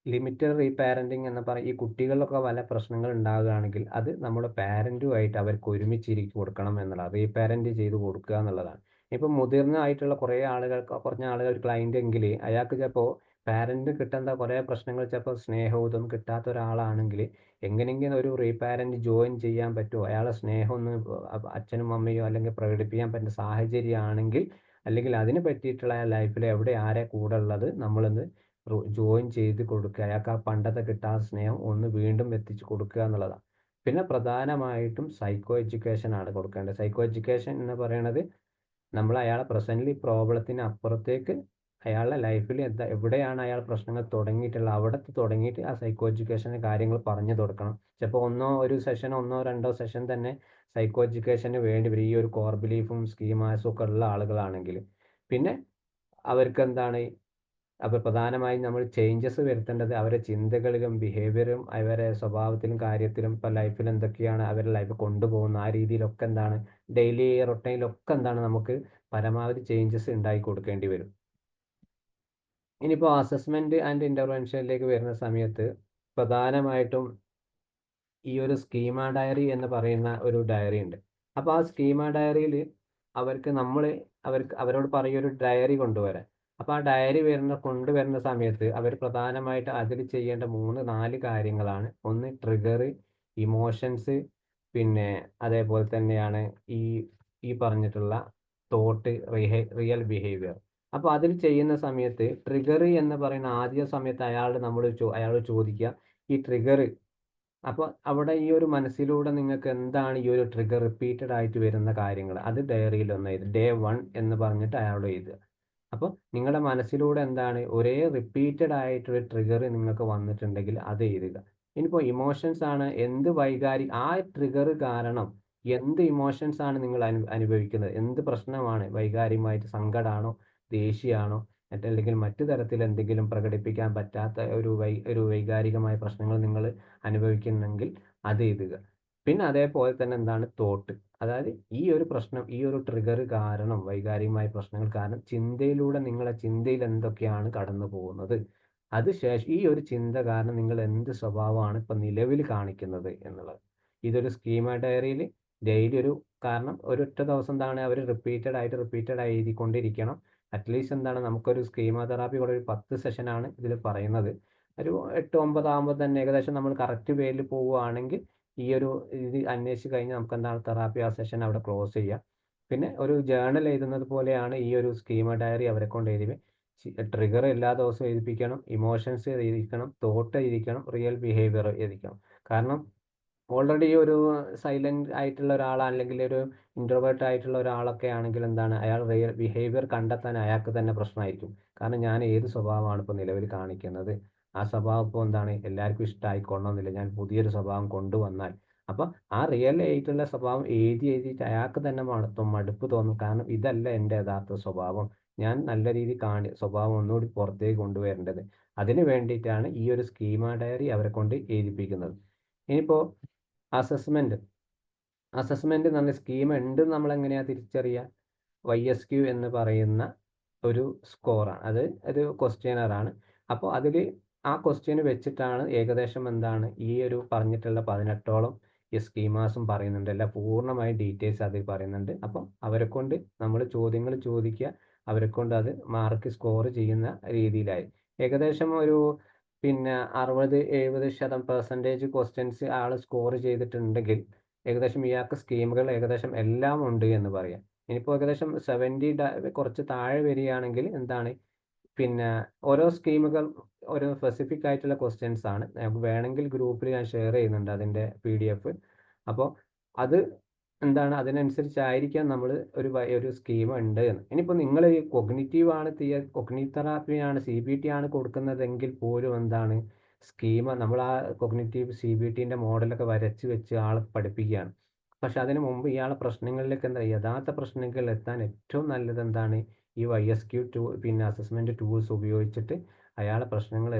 ലിമിറ്റഡ് റീപാരന്റിങ് എന്ന് പറയും, ഈ കുട്ടികളിലൊക്കെ വല്ല പ്രശ്നങ്ങൾ ഉണ്ടാകുകയാണെങ്കിൽ അത് നമ്മുടെ പാരന്റുമായിട്ട് അവർക്ക് ഒരുമിച്ചിരിക്കും കൊടുക്കണം എന്നുള്ളത്, റീപാരന്റ് ചെയ്ത് കൊടുക്കുക എന്നുള്ളതാണ്. ഇപ്പം മുതിർന്നതായിട്ടുള്ള കുറഞ്ഞ ആളുകൾ ക്ലയന്റ് എങ്കിൽ അയാൾക്ക് ചിലപ്പോൾ പാരന്റ് കിട്ടേണ്ട കുറേ പ്രശ്നങ്ങൾ, ചിലപ്പോൾ സ്നേഹവും ഇതൊന്നും കിട്ടാത്ത ഒരാളാണെങ്കിൽ എങ്ങനെയെങ്കിലും ഒരു റീപാരന്റ് ജോയിൻ ചെയ്യാൻ പറ്റുമോ, അയാളെ സ്നേഹം ഒന്ന് അച്ഛനും അമ്മയോ അല്ലെങ്കിൽ പ്രകടിപ്പിക്കാൻ പറ്റുന്ന സാഹചര്യമാണെങ്കിൽ, അല്ലെങ്കിൽ അതിന് പറ്റിയിട്ടുള്ള ലൈഫിൽ എവിടെ ആരെ കൂടെ ഉള്ളത് നമ്മളൊന്ന് ജോയിൻ ചെയ്ത് കൊടുക്കുക, അയാൾക്ക് ആ പണ്ടത്തെ കിട്ടാത്ത സ്നേഹം ഒന്ന് വീണ്ടും എത്തിച്ചു കൊടുക്കുക എന്നുള്ളതാണ്. പിന്നെ പ്രധാനമായിട്ടും സൈക്കോ എഡ്യൂക്കേഷൻ ആണ് കൊടുക്കേണ്ടത്. സൈക്കോ എഡ്യൂക്കേഷൻ എന്ന് പറയുന്നത് നമ്മൾ അയാളെ പ്രസന്റ്ലി പ്രോബ്ലത്തിന് അപ്പുറത്തേക്ക് അയാളുടെ ലൈഫിൽ എവിടെയാണ് അയാൾ പ്രശ്നങ്ങൾ തുടങ്ങിയിട്ടുള്ളത് അവിടെ തുടങ്ങിയിട്ട് ആ സൈക്കോ എഡ്യൂക്കേഷന് കാര്യങ്ങൾ പറഞ്ഞു കൊടുക്കണം. ചിലപ്പോൾ ഒന്നോ രണ്ടോ സെഷൻ തന്നെ സൈക്കോ എഡ്യൂക്കേഷന് വേണ്ടി വരും, ഈ ഒരു കോർ ബിലീഫും സ്കീമാസും ഒക്കെ ഉള്ള ആളുകളാണെങ്കിൽ. പിന്നെ അവർക്ക് എന്താണ്, അപ്പോൾ പ്രധാനമായും നമ്മൾ ചേഞ്ചസ് വരുത്തേണ്ടത് അവരുടെ ചിന്തകളിലും ബിഹേവിയറും അവരുടെ സ്വഭാവത്തിലും കാര്യത്തിലും ഇപ്പോൾ ലൈഫിൽ എന്തൊക്കെയാണ് അവരുടെ ലൈഫ് കൊണ്ടുപോകുന്ന ആ രീതിയിലൊക്കെ എന്താണ് ഡെയിലി റൊട്ടീനിലൊക്കെ എന്താണ് നമുക്ക് പരമാവധി ചേഞ്ചസ് ഉണ്ടാക്കി കൊടുക്കേണ്ടി വരും. ഇനിയിപ്പോൾ അസസ്മെന്റ് ആൻഡ് ഇന്റർവെൻഷനിലേക്ക് വരുന്ന സമയത്ത് പ്രധാനമായിട്ടും ഈ ഒരു സ്കീമ ഡയറി എന്ന് പറയുന്ന ഒരു ഡയറി ഉണ്ട്. അപ്പോൾ ആ സ്കീമ ഡയറിയിൽ അവരോട് പറയും ഒരു ഡയറി കൊണ്ടുവരാൻ. അപ്പോൾ ആ ഡയറി കൊണ്ടുവരുന്ന സമയത്ത് അവർ പ്രധാനമായിട്ട് അതിൽ ചെയ്യേണ്ട 3-4 കാര്യങ്ങളാണ്. ഒന്ന് ട്രിഗർ, ഇമോഷൻസ്, പിന്നെ അതേപോലെ തന്നെയാണ് ഈ പറഞ്ഞിട്ടുള്ള തോട്ട്, റിയൽ ബിഹേവിയർ. അപ്പോൾ അതിൽ ചെയ്യുന്ന സമയത്ത് ട്രിഗർ എന്ന് പറയുന്ന ആദ്യ സമയത്ത് അയാളോട് ചോദിക്കുക ഈ ട്രിഗർ. അപ്പോൾ അവിടെ ഈ ഒരു മനസ്സിലൂടെ നിങ്ങൾക്ക് എന്താണ് ഈ ഒരു ട്രിഗർ റിപ്പീറ്റഡ് ആയിട്ട് വരുന്ന കാര്യങ്ങൾ, അത് ഡയറിയിൽ ഒന്ന് എഴുതുക. ഡേ 1 എന്ന് പറഞ്ഞിട്ട് അയാളോട് എഴുതുക. അപ്പോൾ നിങ്ങളുടെ മനസ്സിലൂടെ എന്താണ് ഒരേ റിപ്പീറ്റഡ് ആയിട്ടൊരു ട്രിഗർ നിങ്ങൾക്ക് വന്നിട്ടുണ്ടെങ്കിൽ അത് എഴുതുക. ഇനിയിപ്പോൾ ഇമോഷൻസ് ആണ്, ആ ട്രിഗർ കാരണം എന്ത് ഇമോഷൻസ് ആണ് നിങ്ങൾ അനുഭവിക്കുന്നത്, എന്ത് പ്രശ്നമാണ്, വൈകാരികമായിട്ട് സങ്കടമാണോ, ദേഷ്യമാണോ, അല്ലെങ്കിൽ മറ്റു തരത്തിൽ എന്തെങ്കിലും പ്രകടിപ്പിക്കാൻ പറ്റാത്ത ഒരു വൈകാരികമായ പ്രശ്നങ്ങൾ നിങ്ങൾ അനുഭവിക്കുന്നെങ്കിൽ അത് എഴുതുക. പിന്നെ അതേപോലെ തന്നെ എന്താണ് തോട്ട്, അതായത് ഈ ഒരു പ്രശ്നം, ഈ ഒരു ട്രിഗർ കാരണം, വൈകാരികമായ പ്രശ്നങ്ങൾ കാരണം നിങ്ങളെ ചിന്തയിൽ എന്തൊക്കെയാണ് കടന്നു പോകുന്നത്, ശേഷം ഈ ഒരു ചിന്ത കാരണം നിങ്ങൾ എന്ത് സ്വഭാവമാണ് ഇപ്പം നിലവിൽ കാണിക്കുന്നത് എന്നുള്ളത്. ഇതൊരു സ്കീമ ഡയറിയിൽ ഡെയിലി കാരണം ഒരൊറ്റ ദിവസം എന്താണ് അവർ റിപ്പീറ്റഡ് ആയി എഴുതിക്കൊണ്ടിരിക്കണം. അറ്റ്ലീസ്റ്റ് എന്താണ് നമുക്കൊരു സ്കീമ തെറാപ്പി കൂടെ ഒരു 10 സെഷനാണ് ഇതിൽ പറയുന്നത്. ഒരു 8-9 ആകുമ്പോൾ തന്നെ ഏകദേശം നമ്മൾ കറക്റ്റ് വേയിൽ പോവുകയാണെങ്കിൽ ഇത് അന്വേഷിച്ച് കഴിഞ്ഞാൽ നമുക്ക് എന്താണ് തെറാപ്പി ആ സെഷൻ അവിടെ ക്ലോസ് ചെയ്യാം. പിന്നെ ഒരു ജേണൽ എഴുതുന്നത് പോലെയാണ് ഈ ഒരു സ്കീമ ഡയറി അവരെ കൊണ്ട് എഴുതി. ട്രിഗർ എല്ലാ ദിവസവും എഴുതിപ്പിക്കണം, ഇമോഷൻസ് എഴുതിക്കണം, തോട്ട് എഴുതിക്കണം, റിയൽ ബിഹേവിയർ എഴുതിക്കണം. കാരണം ഓൾറെഡി ഒരു സൈലന്റ് ആയിട്ടുള്ള ഒരാളാണ്, അല്ലെങ്കിൽ ഒരു ഇൻട്രോവേർട്ട് ആയിട്ടുള്ള ഒരാളൊക്കെ ആണെങ്കിൽ എന്താണ് അയാൾ റിയൽ ബിഹേവിയർ കണ്ടെത്താൻ അയാൾക്ക് തന്നെ പ്രശ്നമായിരിക്കും. കാരണം ഞാൻ ഏത് സ്വഭാവമാണ് ഇപ്പോൾ നിലവിൽ കാണിക്കുന്നത്, ആ സ്വഭാവം ഇപ്പോൾ എന്താണ് എല്ലാവർക്കും ഇഷ്ടമായിക്കൊള്ളണമെന്നില്ല, ഞാൻ പുതിയൊരു സ്വഭാവം കൊണ്ടുവന്നാൽ. അപ്പം ആ റിയൽ ആയിട്ടുള്ള സ്വഭാവം എഴുതിയിട്ട് അയാൾക്ക് തന്നെ മടുപ്പ് തോന്നും. കാരണം ഇതല്ല എൻ്റെ യഥാർത്ഥ സ്വഭാവം, ഞാൻ നല്ല രീതിയിൽ സ്വഭാവം ഒന്നുകൂടി പുറത്തേക്ക് കൊണ്ടുവരേണ്ടത്. അതിന് വേണ്ടിയിട്ടാണ് ഈ ഒരു സ്കീമ ഡയറി അവരെ കൊണ്ട് എഴുതിപ്പിക്കുന്നത്. ഇനിയിപ്പോൾ അസസ്മെന്റ് എന്ന് പറഞ്ഞ സ്കീം ഉണ്ട്, നമ്മൾ എങ്ങനെയാണ് തിരിച്ചറിയുക? YSQ എന്ന് പറയുന്ന ഒരു സ്കോറാണ്, അത് ഒരു ക്വസ്റ്റ്യനറാണ്. അപ്പോൾ ആ ക്വസ്റ്റ്യൻ വെച്ചിട്ടാണ് ഏകദേശം എന്താണ് ഈ ഒരു പറഞ്ഞിട്ടുള്ള 18ഓളം ഈ സ്കീമാസും പറയുന്നുണ്ട്, എല്ലാം പൂർണ്ണമായി ഡീറ്റെയിൽസ് അതിൽ പറയുന്നുണ്ട്. അപ്പം അവരെ കൊണ്ട് നമ്മൾ ചോദ്യങ്ങൾ ചോദിക്കുക, അവരെക്കൊണ്ട് അത് മാർക്ക് സ്കോർ ചെയ്യുന്ന രീതിയിലായി. ഏകദേശം ഒരു 60-70% ക്വസ്റ്റ്യൻസ് ആൾ സ്കോർ ചെയ്തിട്ടുണ്ടെങ്കിൽ ഏകദേശം ഇയാൾക്ക് സ്കീമുകൾ ഏകദേശം എല്ലാം ഉണ്ട് എന്ന് പറയാം. ഇനിയിപ്പോൾ ഏകദേശം 70 കുറച്ച് താഴെ വരികയാണെങ്കിൽ എന്താണ് ഓരോ സ്കീമുകൾ ഓരോ സ്പെസിഫിക് ആയിട്ടുള്ള ക്വസ്റ്റ്യൻസ് ആണ്. നമുക്ക് വേണമെങ്കിൽ ഗ്രൂപ്പിൽ ഞാൻ ഷെയർ ചെയ്യുന്നുണ്ട് അതിൻ്റെ PDF. അപ്പോൾ അത് എന്താണ് അതിനനുസരിച്ചായിരിക്കാം നമ്മൾ ഒരു സ്കീം ഉണ്ട് എന്ന്. ഇനിയിപ്പോൾ നിങ്ങൾ ഈ കൊഗ്നിറ്റീവ് തെറാപ്പിയാണ് CBT ആണ് കൊടുക്കുന്നതെങ്കിൽ പോലും എന്താണ് നമ്മൾ ആ കൊഗ്നിറ്റീവ് CBTൻ്റെ മോഡലൊക്കെ വരച്ച് വെച്ച് ആളെ പഠിപ്പിക്കുകയാണ്. പക്ഷെ അതിന് മുമ്പ് ഇയാളെ പ്രശ്നങ്ങളിലേക്ക് യഥാർത്ഥ പ്രശ്നങ്ങളിൽ എത്താൻ ഏറ്റവും നല്ലത് എന്താണ് ഈ YSQ അസസ്മെൻറ്റ് ടൂൾസ് ഉപയോഗിച്ചിട്ട് അയാളെ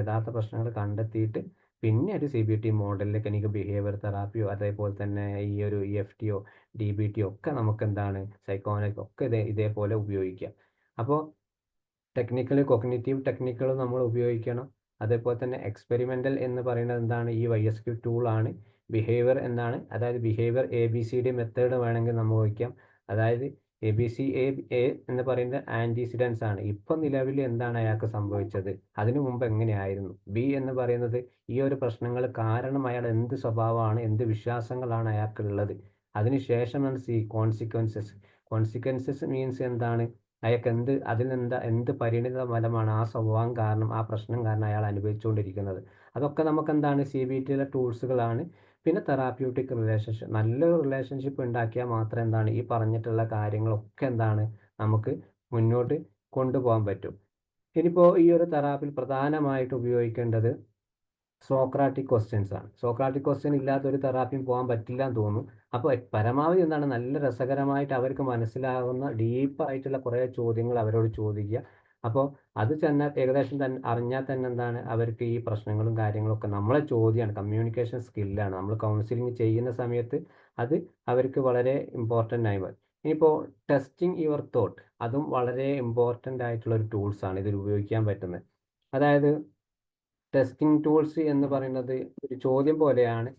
യഥാർത്ഥ പ്രശ്നങ്ങൾ കണ്ടെത്തിയിട്ട് പിന്നെ ഒരു CBT മോഡലിലേക്ക് എനിക്ക് ബിഹേവിയർ തെറാപ്പിയോ അതേപോലെ തന്നെ ഈ ഒരു EFTയോ DBTയോ ഒക്കെ നമുക്ക് സൈക്കോഅനാലിസിസ് ഒക്കെ ഇതേപോലെ ഉപയോഗിക്കാം. അപ്പോൾ കൊഗ്നിറ്റീവ് ടെക്നിക്കുകൾ നമ്മൾ ഉപയോഗിക്കണം. അതേപോലെ തന്നെ എക്സ്പെരിമെൻ്റൽ എന്ന് പറയുന്നത് എന്താണ് ഈ YSQ ടൂളാണ്. ബിഹേവിയർ എന്നാണ്, അതായത് ബിഹേവിയർ ABCD മെത്തേഡ് വേണമെങ്കിൽ നമ്മൾ ഉപയോഗിക്കാം. അതായത് ABCA എന്ന് പറയുന്നത് ആൻറ്റിസിഡൻസ് ആണ്. ഇപ്പം നിലവിൽ എന്താണ് അയാൾക്ക് സംഭവിച്ചത്, അതിനു മുമ്പ് എങ്ങനെയായിരുന്നു. B എന്ന് പറയുന്നത് ഈ ഒരു പ്രശ്നങ്ങൾ കാരണം അയാൾ എന്ത് സ്വഭാവമാണ്, എന്ത് വിശ്വാസങ്ങളാണ് അയാൾക്കുള്ളത്. അതിനുശേഷമാണ് C കോൺസിക്വൻസസ് മീൻസ് എന്താണ് അയാൾക്ക് എന്ത് പരിണിത ഫലമാണ് ആ സ്വഭാവം കാരണം ആ പ്രശ്നം കാരണം അയാൾ അനുഭവിച്ചുകൊണ്ടിരിക്കുന്നത്. അതൊക്കെ നമുക്ക് CBTയിലെ ടൂൾസുകളാണ്. പിന്നെ തെറാപ്യൂട്ടിക് റിലേഷൻഷിപ്പ്, നല്ലൊരു റിലേഷൻഷിപ്പ് ഉണ്ടാക്കിയാൽ മാത്രമേ ഈ പറഞ്ഞിട്ടുള്ള കാര്യങ്ങളൊക്കെ നമുക്ക് മുന്നോട്ട് കൊണ്ടുപോകാൻ പറ്റും. ഇനിയിപ്പോൾ ഈ ഒരു തെറാപ്പിയിൽ പ്രധാനമായിട്ട് ഉപയോഗിക്കേണ്ടത് സോക്രാറ്റിക് ക്വസ്റ്റ്യൻസ് ആണ്. സോക്രാറ്റിക് ക്വസ്റ്റ്യൻ ഇല്ലാത്ത ഒരു തെറാപ്പിയും പോകാൻ പറ്റില്ല എന്ന് തോന്നുന്നു. അപ്പോൾ പരമാവധി നല്ല രസകരമായിട്ട് അവർക്ക് മനസ്സിലാകുന്ന ഡീപ്പായിട്ടുള്ള കുറേ ചോദ്യങ്ങൾ അവരോട് ചോദിക്കുക. അപ്പോൾ അത് ഏകദേശം അറിഞ്ഞാൽ തന്നെ അവർക്ക് ഈ പ്രശ്നങ്ങളും കാര്യങ്ങളൊക്കെ നമ്മളെ ചോദ്യമാണ്, കമ്മ്യൂണിക്കേഷൻ സ്കില്ലാണ്. നമ്മൾ കൗൺസിലിംഗ് ചെയ്യുന്ന സമയത്ത് അത് അവർക്ക് വളരെ ഇമ്പോർട്ടൻ്റ് ആയി വരും. ഇനിയിപ്പോൾ ടെസ്റ്റിംഗ് യുവർ തോട്ട്, അതും വളരെ ഇമ്പോർട്ടൻ്റ് ആയിട്ടുള്ള ഒരു ടൂൾസാണ് ഇതിൽ ഉപയോഗിക്കാൻ പറ്റുന്നത്. അതായത് ടെസ്റ്റിംഗ് ടൂൾസ് എന്ന് പറയുന്നത് ഒരു ചോദ്യം പോലെയാണ്.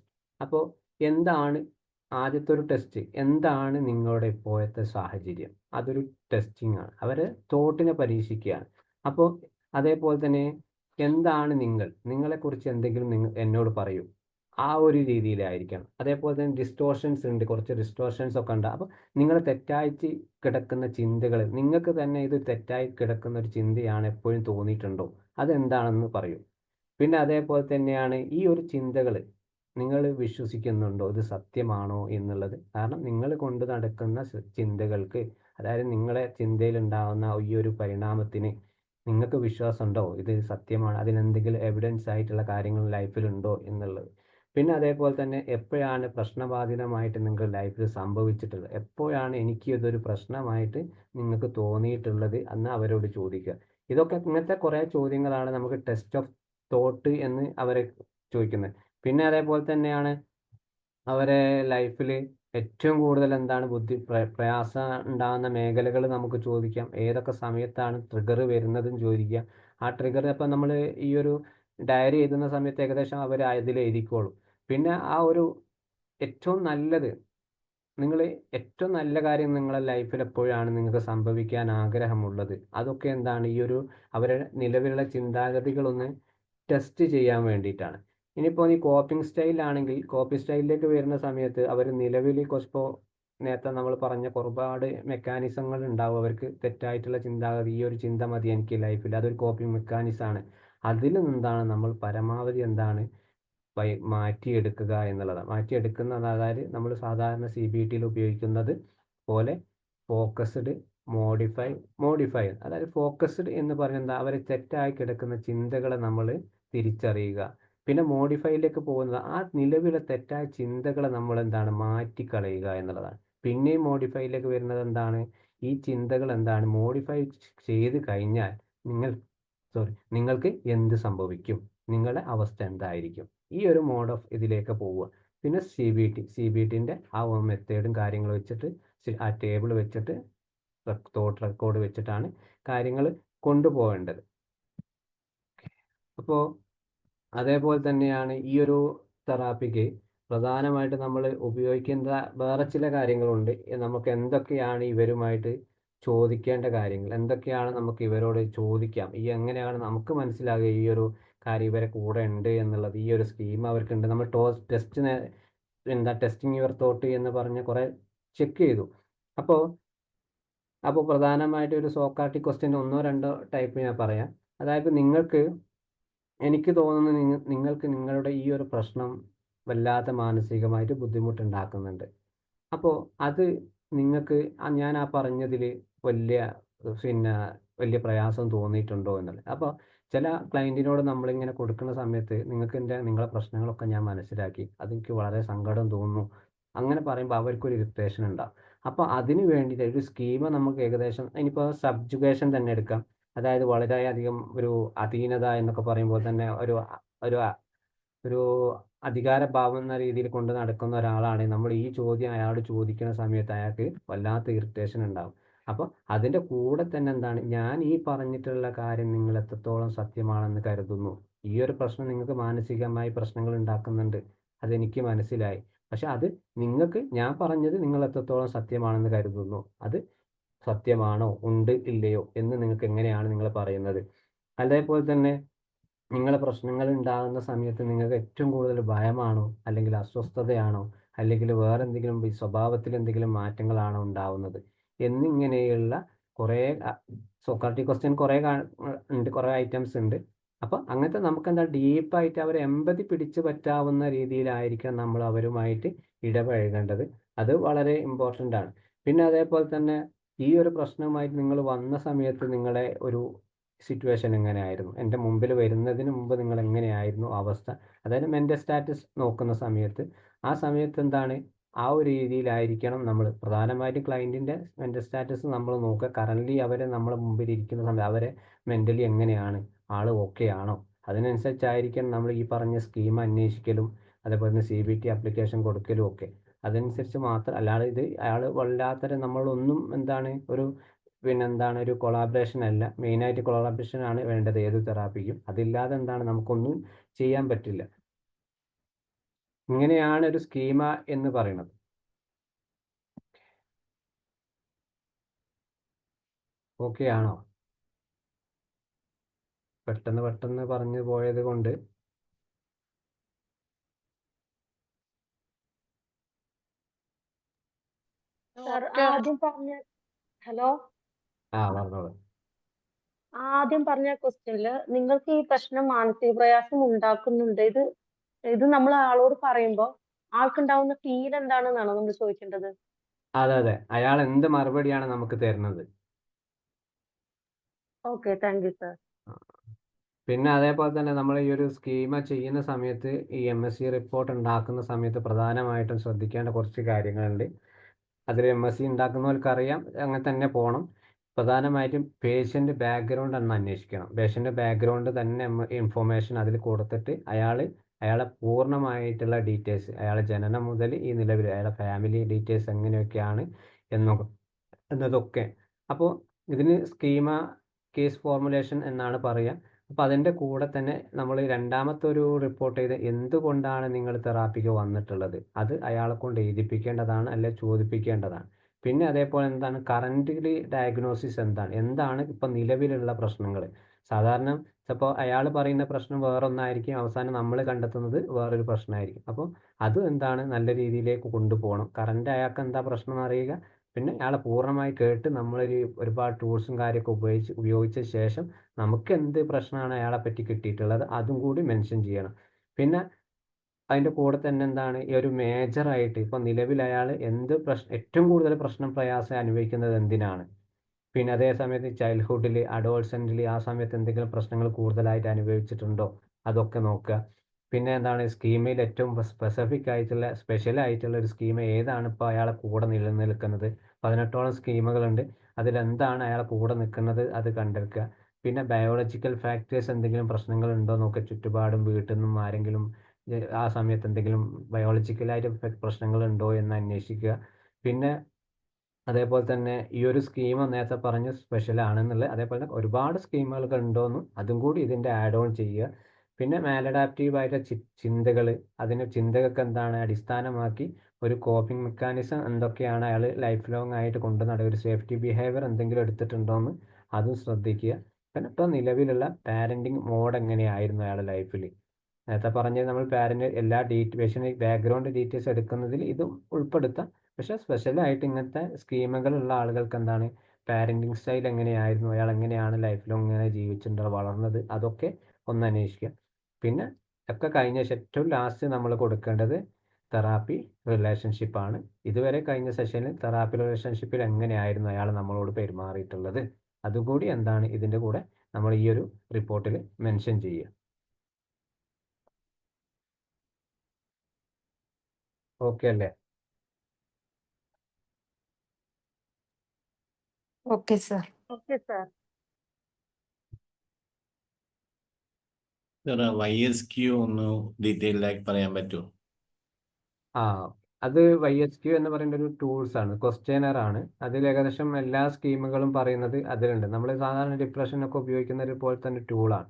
അപ്പോൾ എന്താണ് ആദ്യത്തെ ഒരു ടെസ്റ്റ്, എന്താണ് നിങ്ങളുടെ ഇപ്പോഴത്തെ സാഹചര്യം, അതൊരു ടെസ്റ്റിംഗ് ആണ്. അവരെ തോട്ടിനെ പരീക്ഷിക്കുകയാണ്. അപ്പോൾ അതേപോലെ തന്നെ എന്താണ് നിങ്ങളെക്കുറിച്ച് എന്തെങ്കിലും എന്നോട് പറയൂ, ആ ഒരു രീതിയിലായിരിക്കണം. അതേപോലെ തന്നെ ഡിസ്റ്റോർഷൻസ് ഉണ്ട്, കുറച്ച് ഡിസ്റ്റോർഷൻസ് ഒക്കെ ഉണ്ട്. അപ്പോൾ നിങ്ങൾ തെറ്റായിട്ട് കിടക്കുന്ന ചിന്തകൾ, നിങ്ങൾക്ക് തന്നെ ഇത് തെറ്റായി കിടക്കുന്ന ഒരു ചിന്തയാണ് എപ്പോഴും തോന്നിയിട്ടുണ്ടോ, അതെന്താണെന്ന് പറയൂ. പിന്നെ അതേപോലെ തന്നെയാണ് ഈ ഒരു ചിന്തകൾ നിങ്ങൾ വിശ്വസിക്കുന്നുണ്ടോ, ഇത് സത്യമാണോ എന്നുള്ളത്. കാരണം നിങ്ങൾ കൊണ്ട് നടക്കുന്ന ചിന്തകൾക്ക്, അതായത് നിങ്ങളെ ചിന്തയിലുണ്ടാകുന്ന ഈ ഒരു പരിണാമത്തിന് നിങ്ങൾക്ക് വിശ്വാസമുണ്ടോ, ഇത് സത്യമാണ്, അതിനെന്തെങ്കിലും എവിഡൻസ് ആയിട്ടുള്ള കാര്യങ്ങൾ ലൈഫിലുണ്ടോ എന്നുള്ളത്. പിന്നെ അതേപോലെ തന്നെ എപ്പോഴാണ് പ്രശ്നബാധിതമായിട്ട് നിങ്ങൾ ലൈഫിൽ സംഭവിച്ചിട്ടുള്ളത്, എപ്പോഴാണ് എനിക്ക് ഇതൊരു പ്രശ്നമായിട്ട് നിങ്ങൾക്ക് തോന്നിയിട്ടുള്ളത് എന്ന് അവരോട് ചോദിക്കുക. ഇങ്ങനത്തെ കുറേ ചോദ്യങ്ങളാണ് നമുക്ക് ടെസ്റ്റ് ഓഫ് തോട്ട് എന്ന് അവരെ ചോദിക്കുന്നത്. പിന്നെ അതേപോലെ തന്നെയാണ് അവരെ ലൈഫിൽ ഏറ്റവും കൂടുതൽ എന്താണ് പ്രയാസം ഉണ്ടാകുന്ന മേഖലകൾ നമുക്ക് ചോദിക്കാം. ഏതൊക്കെ സമയത്താണ് ട്രിഗർ വരുന്നതും ചോദിക്കാം. ആ ട്രിഗർ ഇപ്പം നമ്മൾ ഈ ഒരു ഡയറി എഴുതുന്ന സമയത്ത് ഏകദേശം അവർ അതിൽ എഴുതിക്കോളും. പിന്നെ ആ ഒരു ഏറ്റവും നല്ല കാര്യം നിങ്ങളുടെ ലൈഫിൽ എപ്പോഴാണ് നിങ്ങൾക്ക് സംഭവിക്കാൻ ആഗ്രഹമുള്ളത്, അതൊക്കെ എന്താണ് ഈ ഒരു അവരുടെ നിലവിലുള്ള ചിന്താഗതികളൊന്ന് ടെസ്റ്റ് ചെയ്യാൻ വേണ്ടിയിട്ടാണ്. ഇനിയിപ്പോൾ ഈ കോപ്പിംഗ് സ്റ്റൈലാണെങ്കിൽ കോപ്പിംഗ് സ്റ്റൈലിലേക്ക് വരുന്ന സമയത്ത് അവർ നിലവിൽ ഇപ്പോൾ നേരത്തെ നമ്മൾ പറഞ്ഞ ഒരുപാട് മെക്കാനിസങ്ങൾ ഉണ്ടാവും. അവർക്ക് തെറ്റായിട്ടുള്ള ചിന്താഗതി, ഈ ഒരു ചിന്ത മതി എനിക്ക് ലൈഫിൽ, അതൊരു കോപ്പിംഗ് മെക്കാനിസമാണ്. അതിൽ നിന്നാണ് നമ്മൾ പരമാവധി മാറ്റിയെടുക്കുക എന്നുള്ളതാണ്. മാറ്റിയെടുക്കുന്നത് അതായത് നമ്മൾ സാധാരണ CBTയിൽ ഉപയോഗിക്കുന്നത് പോലെ ഫോക്കസ്ഡ്, മോഡിഫൈ അതായത് ഫോക്കസ്ഡ് എന്ന് പറയുന്നത് അവർ തെറ്റായി കിടക്കുന്ന ചിന്തകളെ നമ്മൾ തിരിച്ചറിയുക. പിന്നെ മോഡിഫൈയിലേക്ക് പോകുന്നത് ആ നിലവിലെ തെറ്റായ ചിന്തകളെ നമ്മൾ മാറ്റിക്കളയുക എന്നുള്ളതാണ്. പിന്നെയും മോഡിഫൈയിലേക്ക് വരുന്നത് ഈ ചിന്തകൾ മോഡിഫൈ ചെയ്ത് കഴിഞ്ഞാൽ നിങ്ങൾക്ക് എന്ത് സംഭവിക്കും, നിങ്ങളുടെ അവസ്ഥ എന്തായിരിക്കും, ഈ ഒരു മോഡ് ഓഫ് ഇതിലേക്ക് പോവുക. പിന്നെ CBTൻ്റെ ആ മെത്തേഡും കാര്യങ്ങളും വെച്ചിട്ട് ആ ടേബിൾ വെച്ചിട്ട് തോട്ട് റെക്കോർഡ് വെച്ചിട്ടാണ് കാര്യങ്ങൾ കൊണ്ടുപോകേണ്ടത്. അപ്പോൾ അതേപോലെ തന്നെയാണ് ഈ ഒരു തെറാപ്പിക്ക് പ്രധാനമായിട്ട് നമ്മൾ ഉപയോഗിക്കുന്ന വേറെ ചില കാര്യങ്ങളുണ്ട്. നമുക്ക് എന്തൊക്കെയാണ് ഇവരുമായിട്ട് ചോദിക്കേണ്ട കാര്യങ്ങൾ എന്തൊക്കെയാണ് നമുക്ക് ഇവരോട് ചോദിക്കാം, ഈ എങ്ങനെയാണ് നമുക്ക് മനസ്സിലാകുക ഈ ഒരു കാര്യം ഇവരെ കൂടെ ഉണ്ട് എന്നുള്ളത്, ഈ ഒരു സ്കീം അവർക്കുണ്ട്. നമ്മൾ ടെസ്റ്റിംഗ് യുവർ തോട്ട് എന്ന് പറഞ്ഞ് കുറെ ചെക്ക് ചെയ്തു. അപ്പോൾ പ്രധാനമായിട്ട് ഒരു സോക്രാറ്റിക് ക്വസ്റ്റ്യൻ 1-2 ടൈപ്പ് ഞാൻ പറയാം. അതായത് എനിക്ക് തോന്നുന്നു നിങ്ങൾക്ക് നിങ്ങളുടെ ഈ ഒരു പ്രശ്നം വല്ലാതെ മാനസികമായിട്ട് ബുദ്ധിമുട്ടുണ്ടാക്കുന്നുണ്ട്. അപ്പോൾ അത് നിങ്ങൾക്ക് ഞാൻ പറഞ്ഞതിൽ വലിയ പ്രയാസം തോന്നിയിട്ടുണ്ടോ എന്നുള്ളത്. അപ്പോൾ ചില ക്ലയൻറ്റിനോട് നമ്മളിങ്ങനെ കൊടുക്കുന്ന സമയത്ത് നിങ്ങളെ പ്രശ്നങ്ങളൊക്കെ ഞാൻ മനസ്സിലാക്കി, അതെനിക്ക് വളരെ സങ്കടം തോന്നുന്നു, അങ്ങനെ പറയുമ്പോൾ അവർക്കൊരു ഇറിറ്റേഷൻ ഉണ്ടാവും. അപ്പോൾ അതിന് വേണ്ടിയിട്ട് ഒരു സ്കീം നമുക്ക് ഏകദേശം ഇനിയിപ്പോൾ സബ്ജുഗേഷൻ തന്നെ എടുക്കാം. അതായത് വളരെയധികം ഒരു അധീനത എന്നൊക്കെ പറയുമ്പോൾ തന്നെ ഒരു ഒരു ഒരു അധികാരഭാവം എന്ന രീതിയിൽ കൊണ്ട് നടക്കുന്ന ഒരാളാണെങ്കിൽ നമ്മൾ ഈ ചോദ്യം അയാളോട് ചോദിക്കുന്ന സമയത്ത് അയാൾക്ക് വല്ലാത്ത ഇറിറ്റേഷൻ ഉണ്ടാവും. അപ്പോൾ അതിൻ്റെ കൂടെ തന്നെ എന്താണ്, ഞാൻ ഈ പറഞ്ഞിട്ടുള്ള കാര്യം നിങ്ങൾ എത്രത്തോളം സത്യമാണെന്ന് കരുതുന്നു, ഈ ഒരു പ്രശ്നം നിങ്ങൾക്ക് മാനസികമായി പ്രശ്നങ്ങൾ ഉണ്ടാക്കുന്നുണ്ട്, അതെനിക്ക് മനസ്സിലായി. പക്ഷെ അത് ഞാൻ പറഞ്ഞത് നിങ്ങൾ എത്രത്തോളം സത്യമാണെന്ന് കരുതുന്നു, അത് സത്യമാണോ, ഉണ്ട് ഇല്ലയോ എന്ന് നിങ്ങൾക്ക് എങ്ങനെയാണ് നിങ്ങൾ പറയുന്നത്. അതേപോലെ തന്നെ നിങ്ങളെ പ്രശ്നങ്ങൾ ഉണ്ടാകുന്ന സമയത്ത് നിങ്ങൾക്ക് ഏറ്റവും കൂടുതൽ ഭയമാണോ, അല്ലെങ്കിൽ അസ്വസ്ഥതയാണോ, അല്ലെങ്കിൽ വേറെ എന്തെങ്കിലും ഈ സ്വഭാവത്തിൽ എന്തെങ്കിലും മാറ്റങ്ങളാണോ ഉണ്ടാവുന്നത് എന്നിങ്ങനെയുള്ള കുറേ സോക്രാറ്റിക് ക്വസ്റ്റ്യൻ ഉണ്ട്, കുറേ ഐറ്റംസ് ഉണ്ട്. അപ്പോൾ അങ്ങനത്തെ നമുക്കെന്താ ഡീപ്പായിട്ട് അവരെ എമ്പതി പിടിച്ചു പറ്റാവുന്ന രീതിയിലായിരിക്കണം നമ്മൾ അവരുമായിട്ട് ഇടപഴകേണ്ടത്. അത് വളരെ ഇമ്പോർട്ടൻ്റ് ആണ്. പിന്നെ അതേപോലെ തന്നെ ഈ ഒരു പ്രശ്നവുമായിട്ട് നിങ്ങൾ വന്ന സമയത്ത് നിങ്ങളെ ഒരു സിറ്റുവേഷൻ എങ്ങനെയായിരുന്നു, എൻ്റെ മുമ്പിൽ വരുന്നതിന് മുമ്പ് നിങ്ങൾ എങ്ങനെയായിരുന്നു അവസ്ഥ, അതായത് മെൻ്റൽ സ്റ്റാറ്റസ് നോക്കുന്ന സമയത്ത് ആ സമയത്ത് എന്താണ്, ആ ഒരു രീതിയിലായിരിക്കണം നമ്മൾ പ്രധാനമായിട്ടും ക്ലയൻറ്റിൻ്റെ മെൻ്റൽ സ്റ്റാറ്റസ് നമ്മൾ നോക്കുക. കറൻ്റ്ലി അവരെ നമ്മളെ മുമ്പിൽ ഇരിക്കുന്ന സമയത്ത് അവരെ മെൻ്റലി എങ്ങനെയാണ്, ആൾ ഓക്കെ ആണോ, അതിനനുസരിച്ചായിരിക്കണം നമ്മൾ ഈ പറഞ്ഞ സ്കീം അന്വേഷിക്കലും അതേപോലെ തന്നെ CBT ആപ്ലിക്കേഷൻ കൊടുക്കലും ഒക്കെ. അതനുസരിച്ച് മാത്രം, അല്ലാതെ അയാൾ വല്ലാത്തൊരു നമ്മളൊന്നും ഒരു കൊളാബറേഷൻ അല്ല. മെയിനായിട്ട് കൊളാബറേഷൻ ആണ് വേണ്ടത് ഏത് തെറാപ്പിക്കും. അതില്ലാതെ നമുക്കൊന്നും ചെയ്യാൻ പറ്റില്ല. ഇങ്ങനെയാണ് ഒരു സ്കീമ എന്ന് പറയുന്നത്. ഓക്കെ ആണോ? പെട്ടെന്ന് പറഞ്ഞു പോയത് കൊണ്ട് സർ, ആദ്യം പറഞ്ഞ പറഞ്ഞോളൂ. ആദ്യം പറഞ്ഞ ക്വസ്റ്റ്യനില് നിങ്ങൾക്ക് ഈ പ്രശ്നം മാനസിക പ്രയാസം ഉണ്ടാക്കുന്നുണ്ട്, ഇത് നമ്മൾ ആളോട് പറയുമ്പോ ആൾക്കുണ്ടാവുന്ന ഫീൽ എന്താണെന്നാണോ നമ്മൾ ചോദിക്കേണ്ടത്? അതെ, അയാൾ എന്ത് മറുപടിയാണ് നമുക്ക് തരുന്നത്. Okay, thank you sir. പിന്നെ അതേപോലെ തന്നെ നമ്മൾ ഈ ഒരു സ്കീമ ചെയ്യുന്ന സമയത്ത് ഈ MSc റിപ്പോർട്ട് ഉണ്ടാക്കുന്ന സമയത്ത് പ്രധാനമായിട്ടും ശ്രദ്ധിക്കേണ്ട കുറച്ച് കാര്യങ്ങളുണ്ട്. അതിൽ MSc ഉണ്ടാക്കുന്നവർക്കറിയാം, അങ്ങനെ തന്നെ പോകണം. പ്രധാനമായിട്ടും പേഷ്യൻ്റ് ബാക്ക്ഗ്രൗണ്ട് ഒന്ന് അന്വേഷിക്കണം. പേഷ്യൻ്റ് ബാക്ക്ഗ്രൗണ്ട് തന്നെ ഇൻഫോർമേഷൻ അതിൽ കൊടുത്തിട്ട് അയാളെ പൂർണ്ണമായിട്ടുള്ള ഡീറ്റെയിൽസ്, അയാളെ ജനനം മുതൽ ഈ നിലവിൽ അയാളെ ഫാമിലി ഡീറ്റെയിൽസ് എങ്ങനെയൊക്കെയാണ് എന്നതൊക്കെ. അപ്പോൾ ഇതിന് സ്കീമ കേസ് ഫോർമുലേഷൻ എന്നാണ് പറയുക. അപ്പോൾ അതിൻ്റെ കൂടെ തന്നെ നമ്മൾ രണ്ടാമത്തെ ഒരു റിപ്പോർട്ട് ചെയ്ത് എന്തുകൊണ്ടാണ് നിങ്ങൾ തെറാപ്പിക്ക് വന്നിട്ടുള്ളത്, അത് അയാളെ കൊണ്ട് എഴുതിപ്പിക്കേണ്ടതാണ്, അല്ലെ ചോദിപ്പിക്കേണ്ടതാണ്. പിന്നെ അതേപോലെ എന്താണ് കറൻ്റ് ഡയഗ്നോസിസ്, എന്താണ് ഇപ്പം നിലവിലുള്ള പ്രശ്നങ്ങൾ. സാധാരണ ചിലപ്പോൾ അയാൾ പറയുന്ന പ്രശ്നം വേറൊന്നായിരിക്കും, അവസാനം നമ്മൾ കണ്ടെത്തുന്നത് വേറൊരു പ്രശ്നമായിരിക്കും. അപ്പോൾ അത് നല്ല രീതിയിലേക്ക് കൊണ്ടുപോകണം. കറൻ്റ് അയാൾക്ക് എന്താ പ്രശ്നം അറിയുക, പിന്നെ അയാളെ പൂർണ്ണമായി കേട്ട് ഒരുപാട് ടൂൾസും കാര്യമൊക്കെ ഉപയോഗിച്ച ശേഷം നമുക്ക് എന്ത് പ്രശ്നമാണ് അയാളെ പറ്റി കിട്ടിയിട്ടുള്ളത് അതും കൂടി മെൻഷൻ ചെയ്യണം. പിന്നെ അതിൻ്റെ കൂടെ തന്നെ ഈ ഒരു മേജറായിട്ട് ഇപ്പം നിലവിൽ അയാൾ ഏറ്റവും കൂടുതൽ പ്രയാസം അനുഭവിക്കുന്നത് എന്തിനാണ്, പിന്നെ അതേ സമയത്ത് ചൈൽഡ്ഹുഡിൽ അഡോൾസെൻറ്റിൽ ആ സമയത്ത് എന്തെങ്കിലും പ്രശ്നങ്ങൾ കൂടുതലായിട്ട് അനുഭവിച്ചിട്ടുണ്ടോ, അതൊക്കെ നോക്കുക. പിന്നെ സ്കീമയിൽ ഏറ്റവും സ്പെഷ്യൽ ആയിട്ടുള്ള ഒരു സ്കീം ഏതാണ് ഇപ്പോൾ അയാളെ കൂടെ നിലനിൽക്കുന്നത്. 18ഓളം സ്കീമുകളുണ്ട്, അതിലെന്താണ് അയാളെ കൂടെ നിൽക്കുന്നത് അത് കണ്ടെടുക്കുക. പിന്നെ ബയോളജിക്കൽ ഫാക്ടേഴ്സ് എന്തെങ്കിലും പ്രശ്നങ്ങൾ ഉണ്ടോ നോക്കുക, ചുറ്റുപാടും വീട്ടിൽ നിന്നും ആരെങ്കിലും ആ സമയത്ത് എന്തെങ്കിലും ബയോളജിക്കലായിട്ട് പ്രശ്നങ്ങൾ ഉണ്ടോ എന്ന് അന്വേഷിക്കുക. പിന്നെ അതേപോലെ തന്നെ ഈ ഒരു സ്കീം നേരത്തെ പറഞ്ഞു സ്പെഷ്യൽ ആണെന്നുള്ളത്, അതേപോലെ തന്നെ ഒരുപാട് സ്കീമുകൾ ഉണ്ടോയെന്നും അതും കൂടി ഇതിൻ്റെ ആഡ് ഓൺ ചെയ്യുക. പിന്നെ മാലഡാപ്റ്റീവ് ആയിട്ട് ചിന്തകൾ, ചിന്തകൾക്ക് അടിസ്ഥാനമാക്കി ഒരു കോപ്പിംഗ് മെക്കാനിസം എന്തൊക്കെയാണ് അയാൾ ലൈഫ് ലോങ് ആയിട്ട് കൊണ്ടു നടക്കുക, ഒരു സേഫ്റ്റി ബിഹേവിയർ എന്തെങ്കിലും എടുത്തിട്ടുണ്ടോ എന്ന് അതും ശ്രദ്ധിക്കുക. പിന്നെ ഇപ്പോൾ നിലവിലുള്ള പാരൻറ്റിങ് മോഡ് എങ്ങനെയായിരുന്നു അയാളുടെ ലൈഫിൽ. നേരത്തെ പറഞ്ഞത് നമ്മൾ പാരന്റ് എല്ലാ പേഷ്യൻ്റ് ബാക്ക്ഗ്രൗണ്ട് ഡീറ്റെയിൽസ് എടുക്കുന്നതിൽ ഇതും ഉൾപ്പെടുത്താം. പക്ഷേ സ്പെഷ്യലായിട്ട് ഇങ്ങനത്തെ സ്കീമുകളുള്ള ആളുകൾക്ക് എന്താണ് പാരന്റിങ് സ്റ്റൈൽ എങ്ങനെയായിരുന്നു, അയാൾ എങ്ങനെയാണ് ലൈഫ് ലോങ് ഇങ്ങനെ ജീവിച്ചിട്ടുണ്ടോ വളർന്നത്, അതൊക്കെ ഒന്ന് അന്വേഷിക്കുക. പിന്നെ ഒക്കെ കഴിഞ്ഞ ശേഷം ഏറ്റവും ലാസ്റ്റ് നമ്മൾ കൊടുക്കേണ്ടത് തെറാപ്പി റിലേഷൻഷിപ്പാണ്. ഇതുവരെ കഴിഞ്ഞ സെഷനിൽ തെറാപ്പി റിലേഷൻഷിപ്പിൽ എങ്ങനെയായിരുന്നു അയാൾ നമ്മളോട് പെരുമാറിയിട്ടുള്ളത്, അതുകൂടി എന്താണ് ഇതിൻ്റെ കൂടെ നമ്മൾ ഈ ഒരു റിപ്പോർട്ടിൽ മെൻഷൻ ചെയ്യുക. ഓക്കെ അല്ലേ? Okay sir. Okay sir. Sir YSQ ഒന്ന് ഡീറ്റെയിൽഡ് ആയി പറയാൻ പറ്റുമോ? ആ അത് YSQ എന്ന് പറയുന്ന ഒരു ടൂൾസ് ആണ്, ക്വസ്റ്റ്യനർ ആണ്. അതിൽ ഏകദേശം എല്ലാ സ്കീമുകളും പറയുന്നത് അതിലുണ്ട്. നമ്മൾ സാധാരണ ഡിപ്രഷനൊക്കെ ഉപയോഗിക്കുന്ന പോലെ തന്നെ ടൂളാണ്.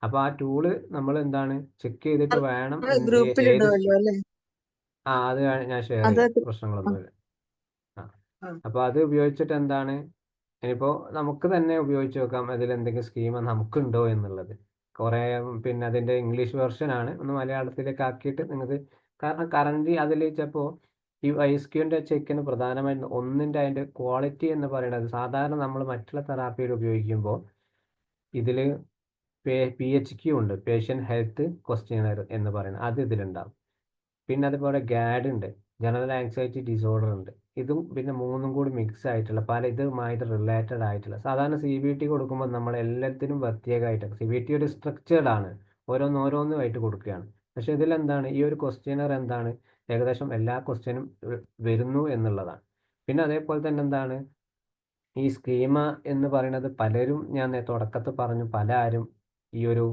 അപ്പോൾ ആ ടൂള് നമ്മൾ എന്താണ് ചെക്ക് ചെയ്തിട്ട് വേണം ഏത് ഗ്രൂപ്പിലിടുമല്ലോ അല്ലേ? അത് ഞാൻ ഷെയർ അത് ചെയ്യാം, പ്രശ്നങ്ങളൊന്നുമില്ല. അപ്പോൾ അത് ഉപയോഗിച്ചിട്ട് എന്താണ് ഇനിയിപ്പോൾ നമുക്ക് തന്നെ ഉപയോഗിച്ച് നോക്കാം അതിൽ എന്തെങ്കിലും സ്കീം നമുക്കുണ്ടോ എന്നുള്ളത്. കുറേ പിന്നെ അതിൻ്റെ ഇംഗ്ലീഷ് വെർഷനാണ്, ഒന്ന് മലയാളത്തിലേക്ക് ആക്കിയിട്ട് നിങ്ങൾക്ക്, കാരണം കറൻറ്റ്ലി അതിൽ ചിലപ്പോൾ ഈ YSQൻ്റെ ചെക്കിന് പ്രധാനമായിട്ടും ഒന്നിൻ്റെ അതിൻ്റെ ക്വാളിറ്റി എന്ന് പറയുന്നത് സാധാരണ നമ്മൾ മറ്റുള്ള തെറാപ്പിയിൽ ഉപയോഗിക്കുമ്പോൾ ഇതിൽ PHQ ഉണ്ട്, പേഷ്യൻ്റ് ഹെൽത്ത് ക്വസ്റ്റ്യനർ എന്ന് പറയുന്നത്, അത് ഇതിലുണ്ടാവും. പിന്നെ അതുപോലെ GAD ഉണ്ട്, ജനറൽ ആങ്സൈറ്റി ഡിസോർഡർ ഉണ്ട്. ഇതും പിന്നെ മൂന്നും കൂടി മിക്സ് ആയിട്ടുള്ള പല ഇതുമായിട്ട് റിലേറ്റഡ് ആയിട്ടുള്ള സാധാരണ CBT കൊടുക്കുമ്പോൾ നമ്മൾ എല്ലാത്തിനും പ്രത്യേകമായിട്ട് CBT ഒരു സ്ട്രക്ചേർഡാണ്, ഓരോന്നുമായിട്ട് കൊടുക്കുകയാണ്. പക്ഷെ ഇതിലെന്താണ് ഈ ഒരു ക്വസ്റ്റ്യനർ എന്താണ് ഏകദേശം എല്ലാ ക്വസ്റ്റ്യനും വരുന്നു എന്നുള്ളതാണ്. പിന്നെ അതേപോലെ തന്നെ എന്താണ് ഈ സ്കീമ എന്ന് പറയുന്നത് പലരും ഞാൻ തുടക്കത്തിൽ പറഞ്ഞു പലരും ഈ ഒരു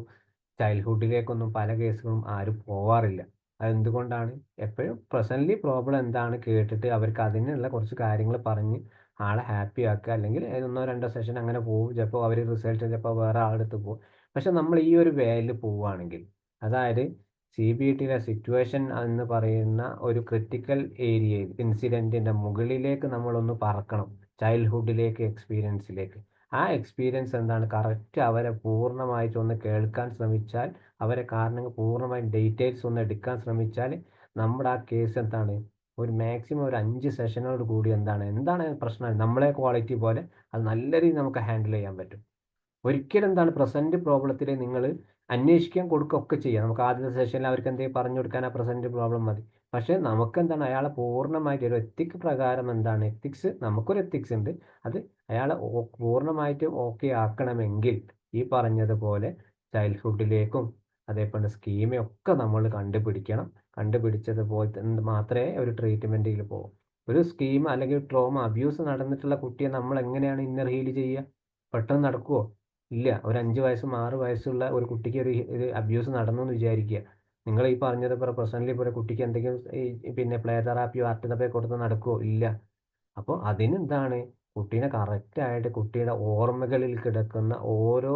ചൈൽഡ്ഹുഡിലേക്കൊന്നും പല കേസുകളും ആരും പോവാറില്ല. അതെന്തുകൊണ്ടാണ്? എപ്പോഴും പ്രസൻ്റ്ലി പ്രോബ്ലം എന്താണ് കേട്ടിട്ട് അവർക്ക് അതിനുള്ള കുറച്ച് കാര്യങ്ങൾ പറഞ്ഞ് ആളെ ഹാപ്പി ആക്കുക, അല്ലെങ്കിൽ 1-2 സെഷൻ അങ്ങനെ പോകും. ചിലപ്പോൾ അവർ റിസൾട്ട് ചിലപ്പോൾ വേറെ ആളുടെ അടുത്ത് പോകും. പക്ഷെ നമ്മൾ ഈ ഒരു വേയിൽ പോവുകയാണെങ്കിൽ, അതായത് CBTയിലെ സിറ്റുവേഷൻ എന്ന് പറയുന്ന ഒരു ക്രിട്ടിക്കൽ ഏരിയയിൽ ഇൻസിഡൻറ്റിൻ്റെ മുകളിലേക്ക് നമ്മളൊന്ന് പറക്കണം, ചൈൽഡ്ഹുഡിലേക്ക് എക്സ്പീരിയൻസിലേക്ക്. ആ എക്സ്പീരിയൻസ് എന്താണ് കറക്റ്റ് അവരെ പൂർണ്ണമായിട്ടൊന്ന് കേൾക്കാൻ ശ്രമിച്ചാൽ, അവരെ കാരണങ്ങൾ പൂർണ്ണമായും ഡീറ്റെയിൽസ് ഒന്ന് എടുക്കാൻ ശ്രമിച്ചാൽ നമ്മുടെ ആ കേസ് എന്താണ് ഒരു മാക്സിമം ഒരു 5 സെഷനോട് കൂടി എന്താണ് പ്രശ്നം നമ്മളെ ക്വാളിറ്റി പോലെ അത് നല്ല രീതിയിൽ നമുക്ക് ഹാൻഡിൽ ചെയ്യാൻ പറ്റും. ഒരിക്കലും എന്താണ് പ്രസൻറ്റ് പ്രോബ്ലത്തിൽ നിങ്ങൾ അന്വേഷിക്കാൻ കൊടുക്കുകയൊക്കെ ചെയ്യാം. നമുക്ക് ആദ്യത്തെ സെഷനിൽ അവർക്ക് എന്തെങ്കിലും പറഞ്ഞു കൊടുക്കാൻ ആ പ്രസൻറ്റ് പ്രോബ്ലം മതി. പക്ഷേ നമുക്കെന്താണ് അയാളെ പൂർണ്ണമായിട്ട് ഒരു എത്തിക് പ്രകാരം എന്താണ് എത്തിക്സ്, നമുക്കൊരു എത്തിക്സ് ഉണ്ട്, അത് അയാളെ പൂർണ്ണമായിട്ട് ഓക്കെ ആക്കണമെങ്കിൽ ഈ പറഞ്ഞതുപോലെ ചൈൽഡ്ഹുഡിലേക്കും അതേപോലെ സ്കീമയൊക്കെ നമ്മൾ കണ്ടുപിടിക്കണം. കണ്ടുപിടിച്ചതുപോലെ മാത്രമേ ഒരു ട്രീറ്റ്മെൻറ്റിൽ പോകും. ഒരു സ്കീം അല്ലെങ്കിൽ ട്രോമ അബ്യൂസ് നടന്നിട്ടുള്ള കുട്ടിയെ നമ്മൾ എങ്ങനെയാണ് ഇന്നർ ഹീൽ ചെയ്യുക? പെട്ടെന്ന് നടക്കുമോ? ഇല്ല. ഒരു 5 വയസ്സും 6 വയസ്സുള്ള ഒരു കുട്ടിക്ക് ഒരു അബ്യൂസ് നടന്നു എന്ന് വിചാരിക്കുക. നിങ്ങൾ ഈ പറഞ്ഞത് പ്രസൻ്റ്ലി പോലെ കുട്ടിക്ക് എന്തെങ്കിലും പിന്നെ പ്ലേ തെറാപ്പിയോ ആർട്ട് തെറാപ്പിയോ കൊടുത്ത് നടക്കുമോ? ഇല്ല. അപ്പോൾ അതിനെന്താണ് കുട്ടീനെ കറക്റ്റായിട്ട് കുട്ടിയുടെ ഓർമ്മകളിൽ കിടക്കുന്ന ഓരോ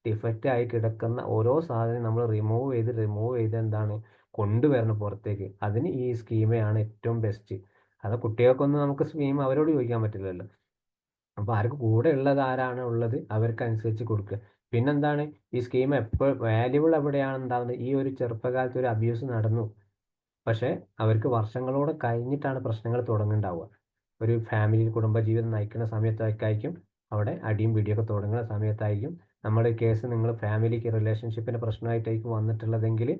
ഡിഫക്റ്റായി കിടക്കുന്ന ഓരോ സാധനം നമ്മൾ റിമൂവ് ചെയ്ത് എന്താണ് കൊണ്ടുവരണം പുറത്തേക്ക്. അതിന് ഈ സ്കീമയാണ് ഏറ്റവും ബെസ്റ്റ്. അത് കുട്ടികൾക്കൊന്നും നമുക്ക് സ്കീം അവരോട് ചോദിക്കാൻ പറ്റില്ലല്ലോ. അപ്പോൾ ആർക്ക് കൂടെ ഉള്ളത് ആരാണ് ഉള്ളത് അവർക്കനുസരിച്ച് കൊടുക്കുക. പിന്നെന്താണ് ഈ സ്കീം വാല്യുബിൾ എവിടെയാണ് ഉണ്ടാകുന്നത്? ഈ ഒരു ചെറുപ്പകാലത്ത് ഒരു അബ്യൂസ് നടന്നു, പക്ഷേ അവർക്ക് വർഷങ്ങളോടെ കഴിഞ്ഞിട്ടാണ് പ്രശ്നങ്ങൾ തുടങ്ങുന്നുണ്ടാവുക. ഒരു ഫാമിലിയിൽ കുടുംബജീവിതം നയിക്കുന്ന സമയത്തായിരിക്കും അവിടെ അടിയും പിടിയൊക്കെ തുടങ്ങുന്ന സമയത്തായിരിക്കും നമ്മുടെ കേസ് നിങ്ങൾ ഫാമിലിക്ക് റിലേഷൻഷിപ്പിൻ്റെ പ്രശ്നമായിട്ടായിരിക്കും വന്നിട്ടുള്ളതെങ്കിൽ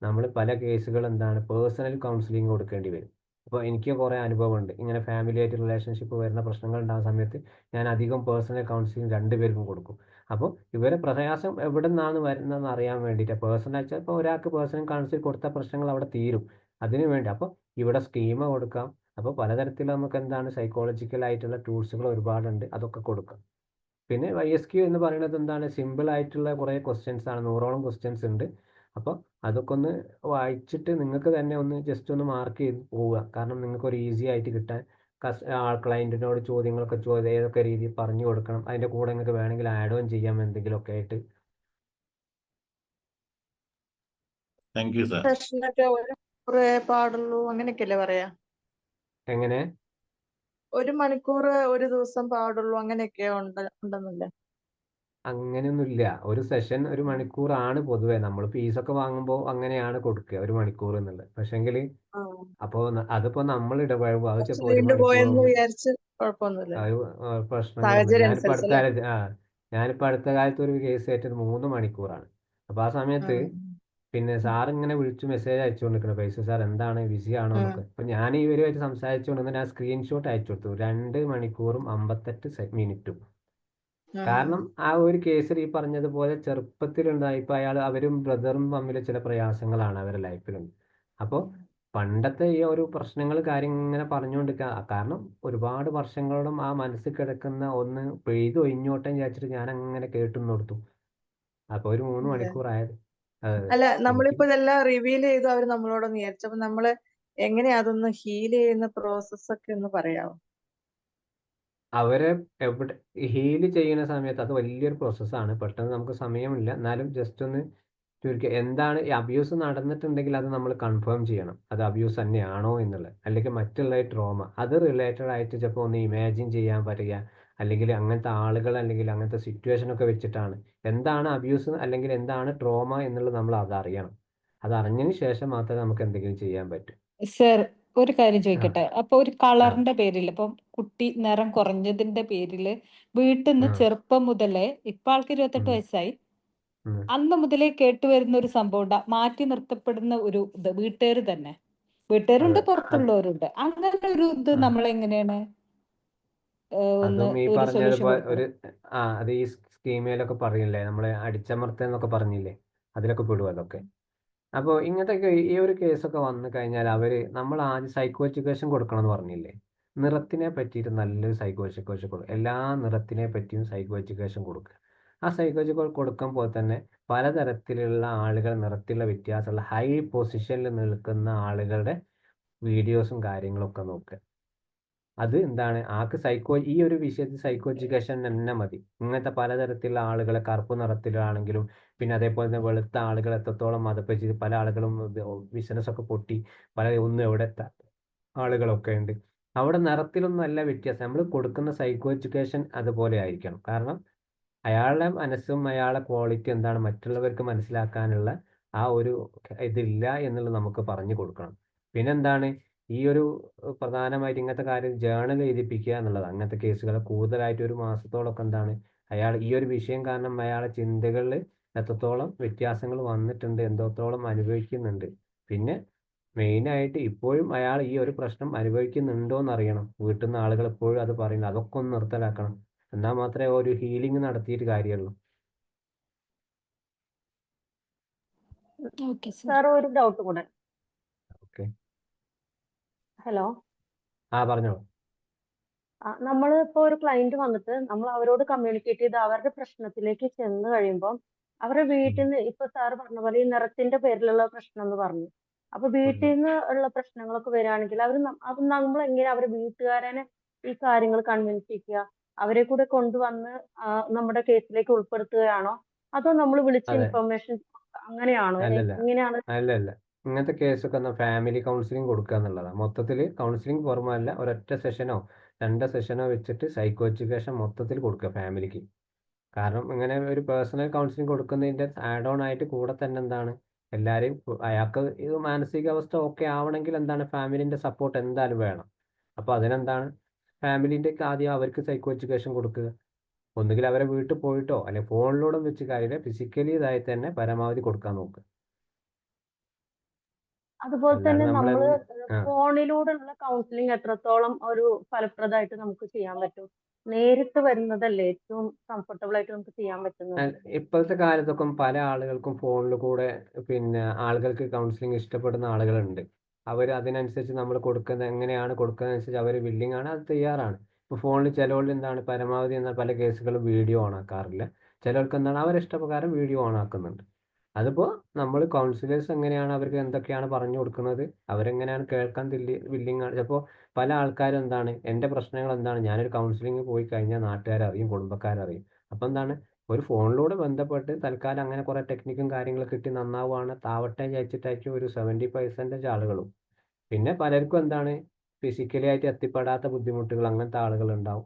നമ്മൾ പല കേസുകൾ എന്താണ് പേഴ്സണൽ കൗൺസിലിംഗ് കൊടുക്കേണ്ടി വരും. അപ്പോൾ എനിക്ക് കുറേ അനുഭവമുണ്ട് ഇങ്ങനെ ഫാമിലിയായിട്ട് റിലേഷൻഷിപ്പ് വരുന്ന പ്രശ്നങ്ങൾ ഉണ്ടാകുന്ന സമയത്ത് ഞാൻ അധികം പേഴ്സണൽ കൗൺസിലിംഗ് 2 പേർക്കും കൊടുക്കും. അപ്പോൾ ഇവരെ പ്രയാസം എവിടെ നിന്നാണ് വരുന്നതെന്ന് അറിയാൻ വേണ്ടിയിട്ട് പേഴ്സണൽ ചിലപ്പോൾ ഒരാൾക്ക് പേഴ്സണൽ കൗൺസിലിംഗ് കൊടുത്ത പ്രശ്നങ്ങൾ അവിടെ തീരും. അതിനു വേണ്ടി അപ്പോൾ ഇവിടെ സ്കീമ കൊടുക്കാം. അപ്പോൾ പലതരത്തിൽ നമുക്ക് എന്താണ് സൈക്കോളജിക്കൽ ആയിട്ടുള്ള ടൂൾസുകൾ ഒരുപാടുണ്ട്, അതൊക്കെ കൊടുക്കാം. പിന്നെ YSQ എന്ന് പറയുന്നത് എന്താണ് സിമ്പിൾ ആയിട്ടുള്ള കുറേ ക്വസ്റ്റ്യൻസ് ആണ്, 100ഓളം ക്വസ്റ്റ്യൻസ് ഉണ്ട്. അപ്പോൾ അതൊക്കെ ഒന്ന് വായിച്ചിട്ട് നിങ്ങൾക്ക് തന്നെ ഒന്ന് ജസ്റ്റ് ഒന്ന് മാർക്ക് ചെയ്ത് പോവുക. കാരണം നിങ്ങൾക്കൊരു ഈസി ആയിട്ട് കിട്ടാൻ ക്ലയൻറ്റിനോട് ചോദ്യങ്ങളൊക്കെ ഏതൊക്കെ രീതിയിൽ പറഞ്ഞു കൊടുക്കണം, അതിൻ്റെ കൂടെ നിങ്ങൾക്ക് വേണമെങ്കിൽ ആഡ് ഓൺ ചെയ്യാം എന്തെങ്കിലുമൊക്കെ ആയിട്ട്. Thank you sir. സെഷനൊക്കെ കുറേ പാടുള്ളൂ അങ്ങനെയൊക്കെയല്ലേ പറയാ? എങ്ങനെ? 1 മണിക്കൂർ ഒരു ദിവസം പാടുള്ളൂ അങ്ങനെയൊക്കെ ഉണ്ടെന്നല്ലേ? അങ്ങനെയൊന്നുമില്ല. ഒരു സെഷൻ 1 മണിക്കൂറാണ് പൊതുവെ. നമ്മൾ ഫീസൊക്കെ വാങ്ങുമ്പോൾ അങ്ങനെയാണ് കൊടുക്കുക 1 മണിക്കൂർ എന്നുള്ളത്. പക്ഷെങ്കിൽ ആ. അപ്പോൾ അതിപ്പോ നമ്മൾ ഇടപഴകും. അത് കുറച്ച് ചിലപ്പോൾ 1 നീണ്ടു പോയെന്ന് മണിക്കൂറൊന്നും വിചാരിച്ച് കുഴപ്പമൊന്നുമില്ല. അത് പ്രശ്നങ്ങളൊന്നും സാഹചര്യം ഞാനിപ്പോൾ അടുത്ത അനുസരിച്ചല്ലേ? കാലത്ത് ഞാനിപ്പോൾ അടുത്ത കാലത്ത് ഒരു കേസ് ഏറ്റത് 3 മണിക്കൂറാണ്. അപ്പോൾ ആ സമയത്ത് പിന്നെ സാർ ഇങ്ങനെ വിളിച്ച് മെസ്സേജ് അയച്ചുകൊണ്ടിരിക്കണം, ഫൈസൽ സാർ എന്താണ് ബിസി ആണോ എന്നൊക്കെ. അപ്പോൾ ഞാൻ ഇവരുമായിട്ട് സംസാരിച്ചുകൊണ്ടിരുന്ന ആ സ്ക്രീൻഷോട്ട് അയച്ചു കൊടുത്തു 2 മണിക്കൂറും 58 മിനിറ്റും. കാരണം ആ ഒരു കേസിൽ ഈ പറഞ്ഞതുപോലെ ചെറുപ്പത്തിലുണ്ടായി ഇപ്പൊ അവരും ബ്രദറും തമ്മിൽ ചില പ്രയാസങ്ങളാണ് അവരുടെ ലൈഫിലുണ്ട്. അപ്പോൾ പണ്ടത്തെ ഈ ഒരു പ്രശ്നങ്ങൾ കാര്യം ഇങ്ങനെ പറഞ്ഞുകൊണ്ടിരിക്കുക, കാരണം ഒരുപാട് വർഷങ്ങളോളം ആ മനസ്സിൽ കിടക്കുന്ന ഒന്ന് പെയ്തൊഴിഞ്ഞോട്ടെ വിചാരിച്ചിട്ട് ഞാൻ അങ്ങനെ കേട്ടും കൊടുത്തു. അപ്പൊ ഒരു 3 മണിക്കൂറായത്. അല്ല, എനിക്ക് നമ്മളിപ്പോ ഇതെല്ലാം റിവീൽ ചെയ്തു അവര് നമ്മളോടൊന്ന് വിചാരിച്ചു. അപ്പൊ നമ്മള് എങ്ങനെയാ അതൊന്ന് ഹീൽ ചെയ്യുന്ന പ്രോസസ് ഒക്കെ ഒന്ന് പറയാമോ? അവരെ എവിടെ ഹീൽ ചെയ്യുന്ന സമയത്ത് അത് വലിയൊരു പ്രോസസ്സാണ്. പെട്ടെന്ന് നമുക്ക് സമയമില്ല. എന്നാലും ജസ്റ്റ് ഒന്ന് ചുരുക്കി എന്താണ് ഈ അബ്യൂസ് നടന്നിട്ടുണ്ടെങ്കിൽ അത് നമ്മൾ കൺഫേം ചെയ്യണം. അത് അബ്യൂസ് തന്നെയാണോ എന്നുള്ളത്. അല്ലെങ്കിൽ മറ്റുള്ള ട്രോമ അത് റിലേറ്റഡ് ആയിട്ട് ചിലപ്പോൾ ഒന്ന് ഇമാജിൻ ചെയ്യാൻ പറ്റുക, അല്ലെങ്കിൽ അങ്ങനത്തെ ആളുകൾ അല്ലെങ്കിൽ അങ്ങനത്തെ സിറ്റുവേഷൻ ഒക്കെ വെച്ചിട്ടാണ് എന്താണ് അബ്യൂസ് അല്ലെങ്കിൽ എന്താണ് ട്രോമ എന്നുള്ളത് നമ്മൾ അതറിയണം. അതറിഞ്ഞതിന് ശേഷം മാത്രമേ നമുക്ക് എന്തെങ്കിലും ചെയ്യാൻ പറ്റൂ. സർ, ഒരു കാര്യം ആ ചോദിക്കട്ടെ. അപ്പൊ ഒരു ആ കളറിന്റെ പേരിൽ ഇപ്പം കുട്ടി നിറം കുറഞ്ഞതിന്റെ പേരിൽ വീട്ടിൽ നിന്ന് ഉം, ചെറുപ്പം മുതലേ ഇപ്പൊ ആൾക്ക് 28 ഉം, വയസ്സായി, ഉം. അന്ന് മുതലേ കേട്ടുവരുന്ന ഒരു സംഭവം മാറ്റി നിർത്തപ്പെടുന്ന ഒരു ഇത് വീട്ടുകാർ തന്നെ, വീട്ടുകാരുണ്ട് അതെ അത് പുറത്തുള്ളവരുണ്ട്, അങ്ങനെ ഒരു ഇത് ആ നമ്മൾ എങ്ങനെയാണ് ഒന്ന് അതും ഈ ഒരു സൊല്യൂഷൻ പറഞ്ഞതുപോലെ കൊടുക്കണം? അത് ഈ സ്കീമയിലൊക്കെ പറയില്ലേ, നമ്മളെ അടിച്ചമർത്തുന്നൊക്കെ പറഞ്ഞില്ലേ, അതിലൊക്കെ പെടും അതൊക്കെ. അപ്പോൾ ഇങ്ങനത്തെ ഈ ഒരു കേസൊക്കെ വന്നു കഴിഞ്ഞാൽ നമ്മൾ ആദ്യം സൈക്കോ എഡ്യൂക്കേഷൻ കൊടുക്കണം എന്ന് പറഞ്ഞില്ലേ. നിറത്തിനെ പറ്റിയിട്ട് നല്ലൊരു സൈക്കോ എഡ്യൂക്കേഷൻ കൊടുക്കുക. എല്ലാ നിറത്തിനെ പറ്റിയും സൈക്കോ എഡ്യൂക്കേഷൻ കൊടുക്കുക. ആ സൈക്കോ എഡ്യൂക്കേഷൻ കൊടുക്കുമ്പോൾ തന്നെ പലതരത്തിലുള്ള ആളുകൾ, നിറത്തിലുള്ള വ്യത്യാസമുള്ള ഹൈ പൊസിഷനിൽ നിൽക്കുന്ന ആളുകളുടെ വീഡിയോസും കാര്യങ്ങളൊക്കെ നോക്കുക. അത് എന്താണ് ഈ ഒരു വിഷയത്തിൽ സൈക്കോ എഡ്യൂക്കേഷൻ തന്നെ മതി. ഇങ്ങനത്തെ പലതരത്തിലുള്ള ആളുകളെ കറുപ്പ് നിറത്തിലാണെങ്കിലും പിന്നെ അതേപോലെ തന്നെ വെളുത്ത ആളുകൾ എത്രത്തോളം മതപ്പറ്റി പല ആളുകളും ബിസിനസ് ഒക്കെ പൊട്ടി ഒന്നും എവിടെ ആളുകളൊക്കെ ഉണ്ട്. അവിടെ നിറത്തിലൊന്നും അല്ല വ്യത്യാസം. നമ്മൾ കൊടുക്കുന്ന സൈക്കോ എഡ്യൂക്കേഷൻ അതുപോലെ ആയിരിക്കണം. കാരണം അയാളുടെ മനസ്സും അയാളുടെ ക്വാളിറ്റി എന്താണ് മറ്റുള്ളവർക്ക് മനസ്സിലാക്കാനുള്ള ആ ഒരു ഇതില്ല എന്നുള്ളത് നമുക്ക് പറഞ്ഞു കൊടുക്കണം. പിന്നെന്താണ് ഈ ഒരു പ്രധാനമായിട്ട് ഇങ്ങനത്തെ കാര്യം ജേണൽ എഴുതിപ്പിക്കുക എന്നുള്ളത്. അങ്ങനത്തെ കേസുകൾ കൂടുതലായിട്ട് 1 മാസത്തോളമൊക്കെ എന്താണ് അയാൾ ഈ ഒരു വിഷയം കാരണം അയാളുടെ ചിന്തകളിൽ എത്രത്തോളം വ്യത്യാസങ്ങൾ വന്നിട്ടുണ്ട്, എത്രത്തോളം അനുഭവിക്കുന്നുണ്ട്. പിന്നെ മെയിനായിട്ട് ഇപ്പോഴും അയാൾ ഈ ഒരു പ്രശ്നം അനുഭവിക്കുന്നുണ്ടോ എന്നറിയണം. വീട്ടിൽ നിന്ന് ആളുകൾ എപ്പോഴും അത് പറയുന്നത്, അതൊക്കെ ഒന്ന് നിർത്തലാക്കണം. എന്നാൽ മാത്രമേ ഒരു ഹീലിംഗ് നടത്തിയിട്ട് കാര്യമുള്ളൂ. Okay sir. സാർ ഒരു ഡൗട്ട് കൂടെ. ഓക്കെ, ഹലോ, പറഞ്ഞോളൂ. നമ്മളിപ്പോ ഒരു ക്ലയന്റ് വന്നിട്ട് നമ്മൾ അവരോട് കമ്മ്യൂണിക്കേറ്റ് ചെയ്ത് അവരുടെ പ്രശ്നത്തിലേക്ക് ചെന്ന് കഴിയുമ്പോൾ അവരുടെ വീട്ടിൽ നിന്ന് ഇപ്പൊ സാറ് പറഞ്ഞ പോലെ ഈ നിറത്തിന്റെ പേരിലുള്ള പ്രശ്നം എന്ന് പറഞ്ഞു. അപ്പൊ വീട്ടിൽ നിന്ന് ഉള്ള പ്രശ്നങ്ങളൊക്കെ വരികയാണെങ്കിൽ അപ്പൊ നമ്മൾ എങ്ങനെ അവരുടെ വീട്ടുകാരനെ ഈ കാര്യങ്ങൾ കൺവിൻസ് ചെയ്യിക്കുക, അവരെ കൂടെ കൊണ്ടുവന്ന് നമ്മുടെ കേസിലേക്ക് ഉൾപ്പെടുത്തുകയാണോ അതോ നമ്മൾ വിളിച്ച് അതെ, ഇൻഫർമേഷൻ അങ്ങനെയാണോ? അല്ലല്ല എങ്ങനെയാണ്? അല്ലല്ല ഇങ്ങനത്തെ കേസൊക്കെ ഫാമിലി കൗൺസിലിംഗ് കൊടുക്കുക എന്നുള്ളതാണ്. മൊത്തത്തിൽ കൗൺസിലിംഗ് പുറമല്ല, ഒരൊറ്റ സെഷനോ 2 സെഷനോ വെച്ചിട്ട് സൈക്കോ എഡ്യൂക്കേഷൻ മൊത്തത്തിൽ കൊടുക്കുക ഫാമിലിക്ക്. കാരണം ഇങ്ങനെ ഒരു പേഴ്സണൽ കൗൺസിലിംഗ് കൊടുക്കുന്നതിന്റെ ആഡ് ഓൺ ആയിട്ട് കൂടെ തന്നെ എന്താണ് എല്ലാവരെയും അയാൾക്ക് ഇത് മാനസികാവസ്ഥ ഓക്കെ ആവണമെങ്കിൽ എന്താണ് ഫാമിലിന്റെ സപ്പോർട്ട് എന്തായാലും വേണം. അപ്പോൾ അതിനെന്താണ് ഫാമിലിന്റെ ആദ്യം അവർക്ക് സൈക്കോ എഡ്യൂക്കേഷൻ കൊടുക്കുക. ഒന്നുകിൽ അവരെ വീട്ടിൽ പോയിട്ടോ അല്ലെങ്കിൽ ഫോണിലൂടെ വെച്ച് കാര്യമില്ല, ഫിസിക്കലി ഇതായി തന്നെ പരമാവധി കൊടുക്കാൻ നോക്കുക. അതുപോലെ അല്ലാണ്ട് തന്നെ നമ്മൾ നമ്മള് ആ ഫോണിലൂടെയുള്ള കൗൺസിലിംഗ് എത്രത്തോളം ഒരു ഫലപ്രദമായിട്ട് നമുക്ക് ചെയ്യാൻ പറ്റും? നേരിട്ട് വരുന്നതല്ലേ ഏറ്റവും കംഫർട്ടബിൾ ആയിട്ട് നമുക്ക് ചെയ്യാൻ പറ്റുന്നത്? ഇപ്പോഴത്തെ കാലത്തൊക്കെ പല ആളുകൾക്കും ഫോണിൽ കൂടെ പിന്നെ ആളുകൾക്ക് കൗൺസിലിംഗ് ഇഷ്ടപ്പെടുന്ന ആളുകളുണ്ട്. അവർ അതിനനുസരിച്ച് നമ്മൾ കൊടുക്കുന്നത് എങ്ങനെയാണ് കൊടുക്കുന്നതനുസരിച്ച് അവർ വില്ലിങ് ആണ്, അത് തയ്യാറാണ്. ഇപ്പോൾ ഫോണിൽ ചിലവർ എന്താണ് പരമാവധി എന്നാൽ പല കേസുകളും വീഡിയോ ഓൺ ആക്കാറില്ല. ചിലർക്ക് എന്താണ് അവരിഷ്ടപ്രകാരം വീഡിയോ ഓൺ ആക്കുന്നുണ്ട്. അതിപ്പോൾ നമ്മൾ കൗൺസിലേഴ്സ് എങ്ങനെയാണ് അവർക്ക് എന്തൊക്കെയാണ് പറഞ്ഞു കൊടുക്കുന്നത്, അവരെങ്ങനെയാണ് കേൾക്കാൻ വില്ലിങ് ആണ്. ചിലപ്പോൾ പല ആൾക്കാരും എന്താണ് എൻ്റെ പ്രശ്നങ്ങൾ എന്താണ് ഞാനൊരു കൗൺസിലിംഗ് പോയി കഴിഞ്ഞാൽ നാട്ടുകാരറിയും, കുടുംബക്കാരറിയും. അപ്പോൾ എന്താണ് ഒരു ഫോണിലൂടെ ബന്ധപ്പെട്ട് തൽക്കാലം അങ്ങനെ കുറെ ടെക്നിക്കും കാര്യങ്ങളൊക്കെ കിട്ടി നന്നാവുകയാണ് താവട്ടെ വിചാരിച്ചിട്ടായിരിക്കും ഒരു 70% ആളുകളും. പിന്നെ പലർക്കും എന്താണ് ഫിസിക്കലി ആയിട്ട് എത്തിപ്പെടാത്ത ബുദ്ധിമുട്ടുകൾ, അങ്ങനത്തെ ആളുകൾ ഉണ്ടാവും.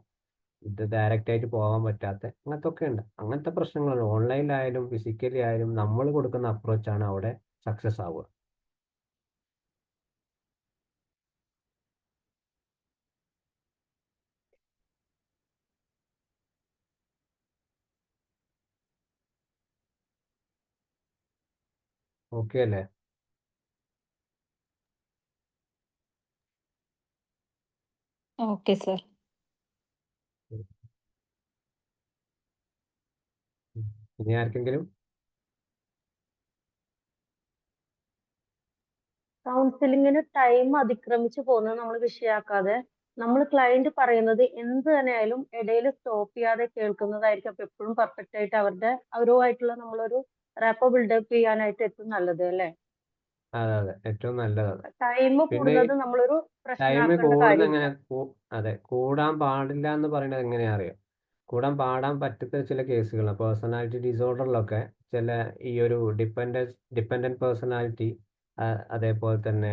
ഇത് ഡയറക്റ്റ് ആയിട്ട് പോകാൻ പറ്റാത്ത അങ്ങനത്തെ ഒക്കെ ഉണ്ട്. അങ്ങനത്തെ പ്രശ്നങ്ങളുണ്ട്. ഓൺലൈനിലായാലും ഫിസിക്കലി ആയാലും നമ്മൾ കൊടുക്കുന്ന അപ്രോച്ചാണ് അവിടെ സക്സസ് ആവുക. ഓക്കെ അല്ലേ? Okay sir. ഇനി ആർക്കെങ്കിലും? കൗൺസിലിങ്ങിന് ടൈം അതിക്രമിച്ചു പോകുന്നത് നമ്മൾ വിഷയാക്കാതെ നമ്മൾ ക്ലയന്റ് പറയുന്നത് എന്ത് തന്നെയായാലും ഇടയിൽ സ്റ്റോപ്പ് ചെയ്യാതെ കേൾക്കുന്നതായിരിക്കും അപ്പൊ എപ്പോഴും പെർഫെക്റ്റ് ആയിട്ട് അവരുമായിട്ടുള്ള നമ്മളൊരു റാപ്പോ ബിൽഡപ്പ് ചെയ്യാനായിട്ട് ഏറ്റവും നല്ലത് അല്ലേ? അതെ അതെ, ഏറ്റവും നല്ലത് അത്. ടൈം പിന്നെ കൂടുന്നത് നമ്മളൊരു ടൈം പ്രശ്നമാക്കേണ്ട കൂടുന്ന കാര്യമില്ല. എങ്ങനെ അതെ, കൂടാൻ പാടില്ല എന്ന് പറയുന്നത് എങ്ങനെയാ അറിയാം? കൂടാൻ പാടാൻ പറ്റാത്ത ചില കേസുകൾ പേഴ്സണാലിറ്റി ഡിസോർഡറിലൊക്കെ ചില ഈ ഒരു ഡിപ്പെൻഡന്റ് പേഴ്സണാലിറ്റി, അതേപോലെ തന്നെ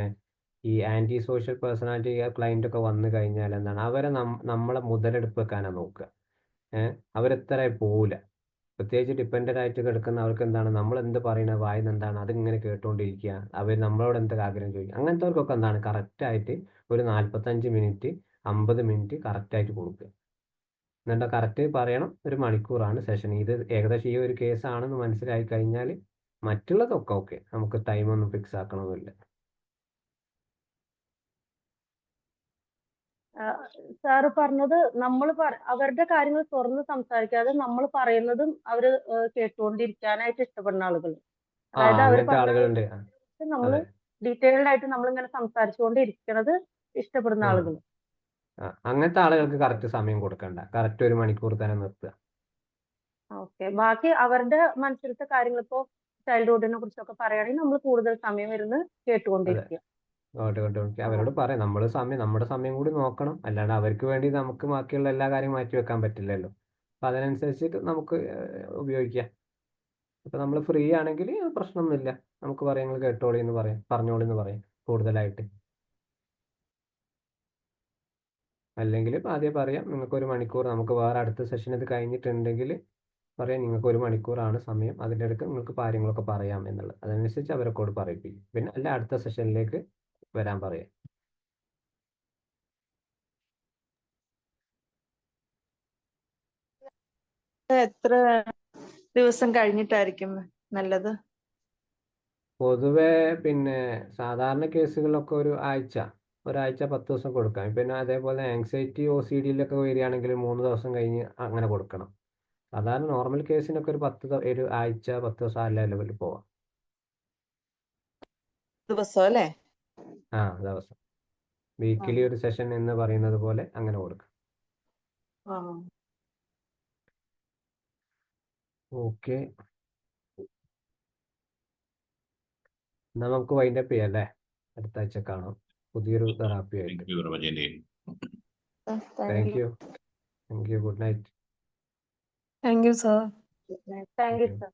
ഈ ആന്റി സോഷ്യൽ പേഴ്സണാലിറ്റി ക്ലൈന്റ് ഒക്കെ വന്നു കഴിഞ്ഞാൽ എന്താണ് അവരെ നമ്മളെ മുതലെടുപ്പ് വെക്കാനാണ് നോക്കുക. അവരെത്ര പോവില്ല. പ്രത്യേകിച്ച് ഡിപ്പെൻഡന്റ് ആയിട്ട് കിടക്കുന്ന അവർക്ക് എന്താണ് നമ്മൾ എന്ത് പറയുന്ന വായിന്ന് എന്താണ് അതിങ്ങനെ കേട്ടുകൊണ്ടിരിക്കുക, അവർ നമ്മളോട് എന്തൊക്കെ ആഗ്രഹം ചോദിക്കുക. അങ്ങനത്തെവർക്കൊക്കെ എന്താണ് കറക്റ്റായിട്ട് ഒരു 45 മിനിറ്റ് 50 മിനിറ്റ് കറക്റ്റായിട്ട് കൊടുക്കുക. എന്നിട്ട് കറക്റ്റ് പറയണം. 1 മണിക്കൂറാണ് സെഷൻ. ഇത് ഏകദേശം ഈ ഒരു കേസാണെന്ന് മനസ്സിലായി കഴിഞ്ഞാൽ മറ്റുള്ളതൊക്കെ ഓക്കെ, നമുക്ക് ടൈമൊന്നും ഫിക്സ് ആക്കണമെന്നില്ല. സാറ് പറഞ്ഞത് അവരുടെ കാര്യങ്ങൾ തുറന്ന് സംസാരിക്കാതെ നമ്മൾ പറയുന്നതും അവര് കേട്ടുകൊണ്ടിരിക്കാനായിട്ട് ഇഷ്ടപ്പെടുന്ന ആളുകൾ. അതായത് അവർ അങ്ങനത്തെ ആളുകളുണ്ട്. നമ്മൾ അതെ. ഡീറ്റെയിൽഡ് ആയിട്ട് നമ്മൾ ഇങ്ങനെ സംസാരിച്ചുകൊണ്ടിരിക്കുന്നത് ഇഷ്ടപ്പെടുന്ന ആളുകൾ. അങ്ങനത്തെ ആളുകൾക്ക് കറക്റ്റ് സമയം കൊടുക്കണ്ട. കറക്റ്റ് 1 മണിക്കൂർ തന്നെ നിർത്തുക. ഓക്കെ. ബാക്കി അവരുടെ മനസ്സിലത്തെ കാര്യങ്ങൾ ഇപ്പോ ചൈൽഡ്ഹുഡിനെ കുറിച്ചൊക്കെ പറയുകയാണെങ്കിൽ നമ്മൾ കൂടുതൽ സമയം ഇരുന്ന് കേട്ടുകൊണ്ടിരിക്കുക. അവരോട് പറയാം, നമ്മുടെ സമയം കൂടി നോക്കണം. അല്ലാണ്ട് അവർക്ക് വേണ്ടി നമുക്ക് ബാക്കിയുള്ള എല്ലാ കാര്യവും മാറ്റി വെക്കാൻ പറ്റില്ലല്ലോ. അപ്പൊ അതിനനുസരിച്ചിട്ട് നമുക്ക് ഉപയോഗിക്കാം. അപ്പൊ നമ്മൾ ഫ്രീ ആണെങ്കിൽ പ്രശ്നമൊന്നുമില്ല. നമുക്ക് പറയാം, നിങ്ങൾ കേട്ടോളി എന്ന് പറയാം, പറഞ്ഞോളി എന്ന് പറയാം കൂടുതലായിട്ട്. അല്ലെങ്കിൽ ആദ്യം പറയാം, നിങ്ങൾക്ക് 1 മണിക്കൂർ, നമുക്ക് വേറെ അടുത്ത സെഷൻ ഇത് കഴിഞ്ഞിട്ടുണ്ടെങ്കിൽ പറയാം, നിങ്ങൾക്ക് 1 മണിക്കൂറാണ് സമയം, അതിൻ്റെ ഇടയ്ക്ക് നിങ്ങൾക്ക് കാര്യങ്ങളൊക്കെ പറയാം എന്നുള്ളത്. അതനുസരിച്ച് അവരെ കൂടെ പറയിപ്പിക്കും. പിന്നെ അല്ല അടുത്ത സെഷനിലേക്ക് വരാൻ പറയാം. എത്ര ദിവസം കഴിഞ്ഞിട്ടായിരിക്കും നല്ലത്? പൊതുവെ പിന്നെ സാധാരണ കേസുകളിലൊക്കെ ഒരാഴ്ച 10 ദിവസം കൊടുക്കാം. പിന്നെ അതേപോലെ ആങ്സൈറ്റി OCDയിലൊക്കെ വരികയാണെങ്കിൽ 3 ദിവസം കഴിഞ്ഞ് അങ്ങനെ കൊടുക്കണം. സാധാരണ നോർമൽ കേസിനൊക്കെ ഒരു ആഴ്ച 10 ദിവസം ആ ലെവലിൽ പോവാം. ദിവസം അല്ലേ? ദിവസം വീക്കിലി ഒരു സെഷൻ എന്ന് പറയുന്നത് പോലെ അങ്ങനെ കൊടുക്കാം. ഓക്കെ, എന്നാ നമുക്ക് വൈൻഡപ്പ് ചെയ്യാം അല്ലേ? അടുത്ത ആഴ്ച കാണാം പുതിയൊരു തെറാപ്പി ആയിട്ട്. Thank you very much indeed. Thank you. Good night. Thank you, sir. Thank you sir.